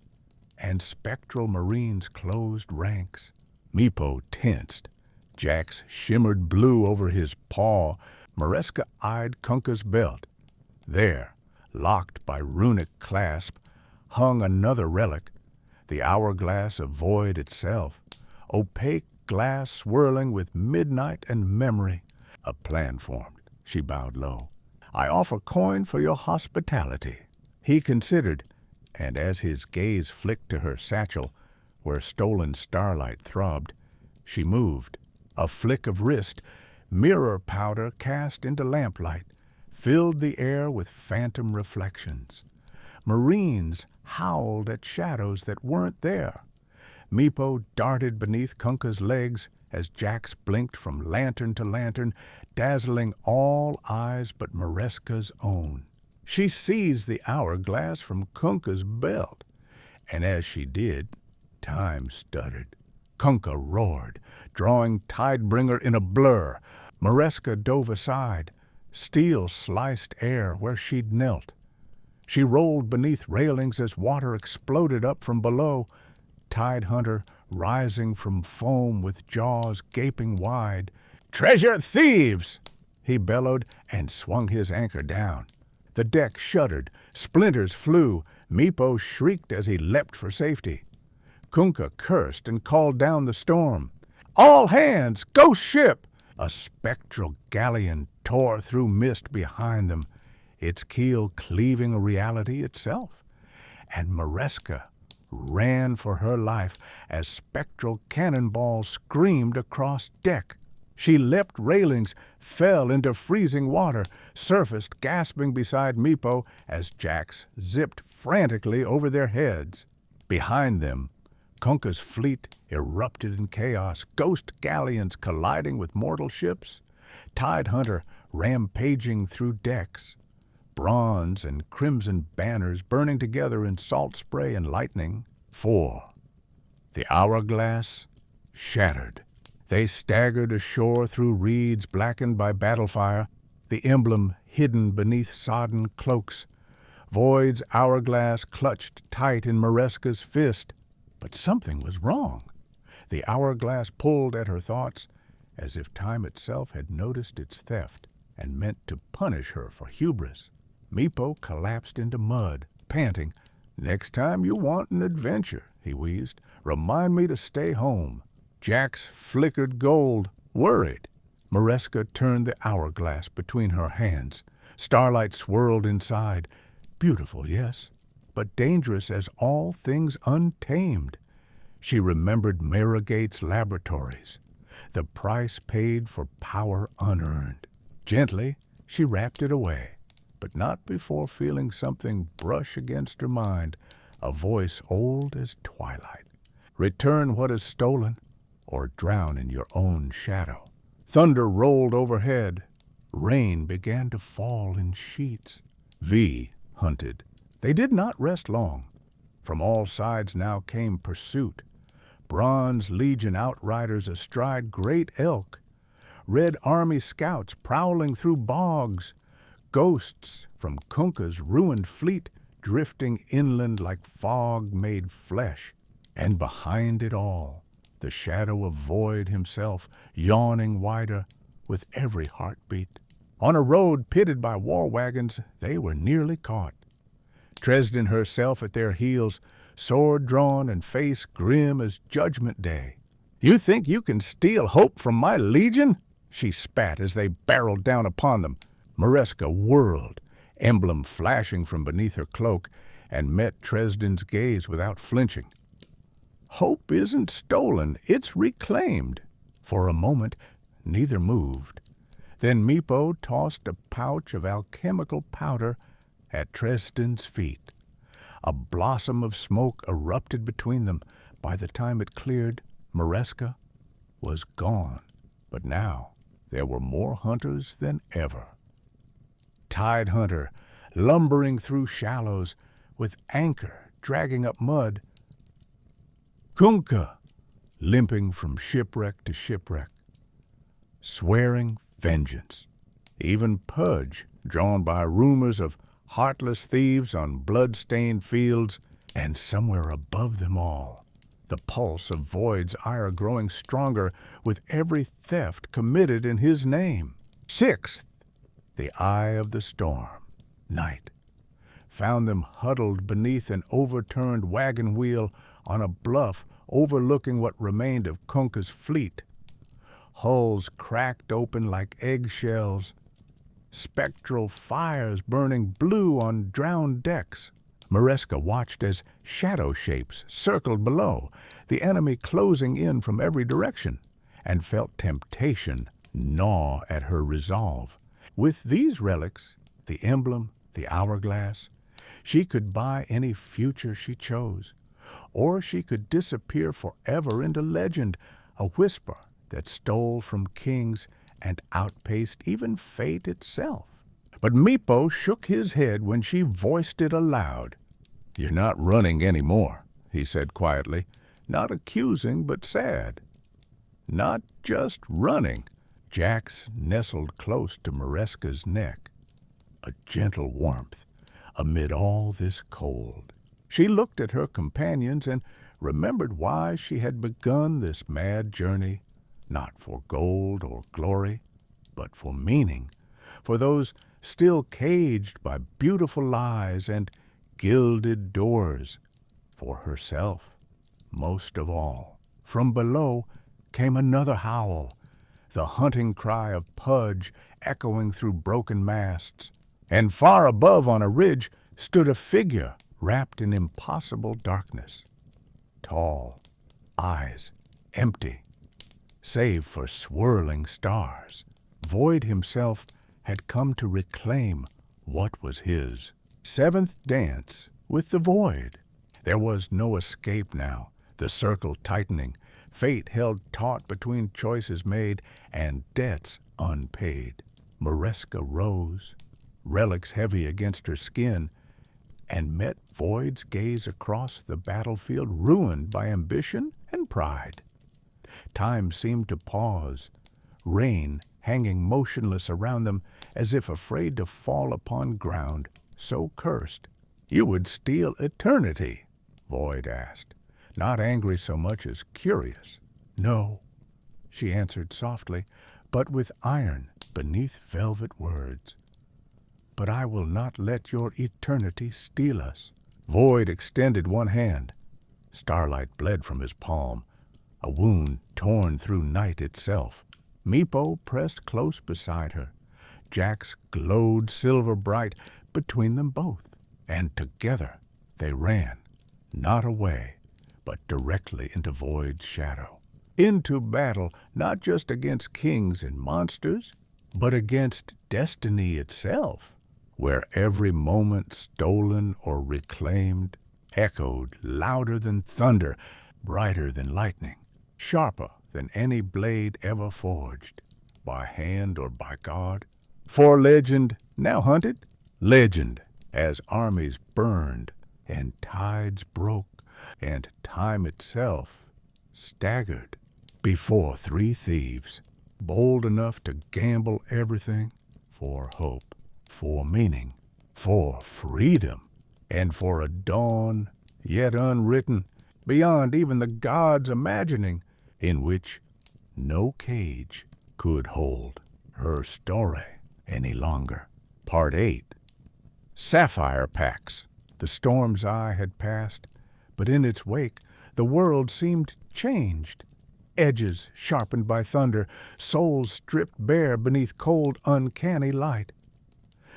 and spectral marines closed ranks. Meepo tensed. Jax shimmered blue over his paw. Mareska eyed Kunkka's belt. There, locked by runic clasp, hung another relic, the hourglass of void itself, opaque glass swirling with midnight and memory. A plan formed. She bowed low. "I offer coin for your hospitality." He considered, and as his gaze flicked to her satchel, where stolen starlight throbbed, she moved. A flick of wrist, mirror powder cast into lamplight, filled the air with phantom reflections. Marines howled at shadows that weren't there. Meepo darted beneath Kunka's legs as Jax blinked from lantern to lantern, dazzling all eyes but Mareska's own. She seized the hourglass from Kunka's belt, and as she did, time stuttered. Kunka roared, drawing Tidebringer in a blur. Mareska dove aside. Steel sliced air where she'd knelt. She rolled beneath railings as water exploded up from below. Tidehunter rising from foam with jaws gaping wide. "Treasure thieves!" he bellowed and swung his anchor down. The deck shuddered, splinters flew. Meepo shrieked as he leapt for safety. Kunka cursed and called down the storm. "All hands! Ghost ship!" A spectral galleon tore through mist behind them, its keel cleaving reality itself. And Mareska ran for her life as spectral cannonballs screamed across deck. She leapt railings, fell into freezing water, surfaced gasping beside Meepo as Jax zipped frantically over their heads. Behind them, Kunka's fleet erupted in chaos, ghost galleons colliding with mortal ships, Tidehunter rampaging through decks, bronze and crimson banners burning together in salt spray and lightning. 4. The hourglass shattered. They staggered ashore through reeds blackened by battle fire, the emblem hidden beneath sodden cloaks. Void's hourglass clutched tight in Mareska's fist. But something was wrong. The hourglass pulled at her thoughts, as if time itself had noticed its theft and meant to punish her for hubris. Meepo collapsed into mud, panting. "Next time you want an adventure," he wheezed, "remind me to stay home." Jax flickered gold, worried. Mareska turned the hourglass between her hands. Starlight swirled inside. Beautiful, yes, but dangerous as all things untamed. She remembered Marigate's laboratories, the price paid for power unearned. Gently, she wrapped it away, but not before feeling something brush against her mind, a voice old as twilight. "Return what is stolen, or drown in your own shadow." Thunder rolled overhead. Rain began to fall in sheets. V hunted. They did not rest long. From all sides now came pursuit. Bronze Legion outriders astride great elk. Red Army scouts prowling through bogs. Ghosts from Kunka's ruined fleet drifting inland like fog made flesh. And behind it all, the shadow of Void himself, yawning wider with every heartbeat. On a road pitted by war wagons, they were nearly caught. Tresden herself at their heels, sword drawn and face grim as Judgment Day. "You think you can steal hope from my legion?" she spat as they barreled down upon them. Mareska whirled, emblem flashing from beneath her cloak, and met Tresden's gaze without flinching. "Hope isn't stolen, it's reclaimed." For a moment, neither moved. Then Meepo tossed a pouch of alchemical powder at Tresden's feet. A blossom of smoke erupted between them. By the time it cleared, Mareska was gone. But now there were more hunters than ever. Tidehunter, lumbering through shallows, with anchor dragging up mud. Kunka, limping from shipwreck to shipwreck, swearing vengeance. Even Pudge, drawn by rumors of heartless thieves on blood-stained fields, and somewhere above them all, the pulse of Void's ire growing stronger with every theft committed in his name. 6th, the eye of the storm, night, found them huddled beneath an overturned wagon wheel on a bluff overlooking what remained of Kunka's fleet. Hulls cracked open like eggshells, spectral fires burning blue on drowned decks. Mareska watched as shadow shapes circled below, the enemy closing in from every direction, and felt temptation gnaw at her resolve. With these relics, the emblem, the hourglass, she could buy any future she chose. Or she could disappear forever into legend, a whisper that stole from kings and outpaced even fate itself. But Meepo shook his head when she voiced it aloud. "You're not running any more," he said quietly, not accusing but sad. "Not just running." Jax nestled close to Mareska's neck, a gentle warmth amid all this cold. She looked at her companions and remembered why she had begun this mad journey, not for gold or glory, but for meaning, for those still caged by beautiful lies and gilded doors, for herself, most of all. From below came another howl, the hunting cry of Pudge echoing through broken masts, and far above on a ridge stood a figure wrapped in impossible darkness. Tall, eyes empty, save for swirling stars. Void himself had come to reclaim what was his. Seventh dance with the Void. There was no escape now, the circle tightening, fate held taut between choices made and debts unpaid. Mareska rose, relics heavy against her skin, and met Void's gaze across the battlefield ruined by ambition and pride. Time seemed to pause, rain hanging motionless around them as if afraid to fall upon ground so cursed. "You would steal eternity?" Void asked, not angry so much as curious. "No," she answered softly, but with iron beneath velvet words. "But I will not let your eternity steal us." Void extended one hand. Starlight bled from his palm, a wound torn through night itself. Meepo pressed close beside her. Jax glowed silver bright between them both, and together they ran, not away, but directly into Void's shadow. Into battle, not just against kings and monsters, but against destiny itself, where every moment stolen or reclaimed echoed louder than thunder, brighter than lightning, sharper than any blade ever forged, by hand or by God. For legend now hunted, legend as armies burned and tides broke and time itself staggered before three thieves, bold enough to gamble everything for hope, for meaning, for freedom, and for a dawn yet unwritten, beyond even the gods' imagining, in which no cage could hold her story any longer. Part 8. Sapphire Pacts. The storm's eye had passed, but in its wake the world seemed changed. Edges sharpened by thunder, souls stripped bare beneath cold, uncanny light.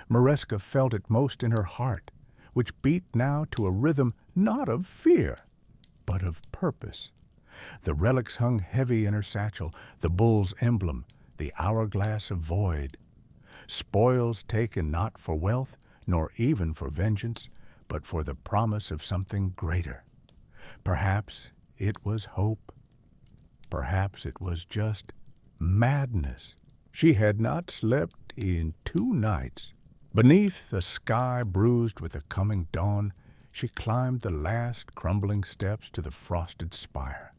Mareska felt it most in her heart, which beat now to a rhythm not of fear, but of purpose. The relics hung heavy in her satchel, the bull's emblem, the hourglass of Void. Spoils taken not for wealth, nor even for vengeance, but for the promise of something greater. Perhaps it was hope. Perhaps it was just madness. She had not slept in 2 nights. Beneath a sky bruised with the coming dawn, she climbed the last crumbling steps to the frosted spire.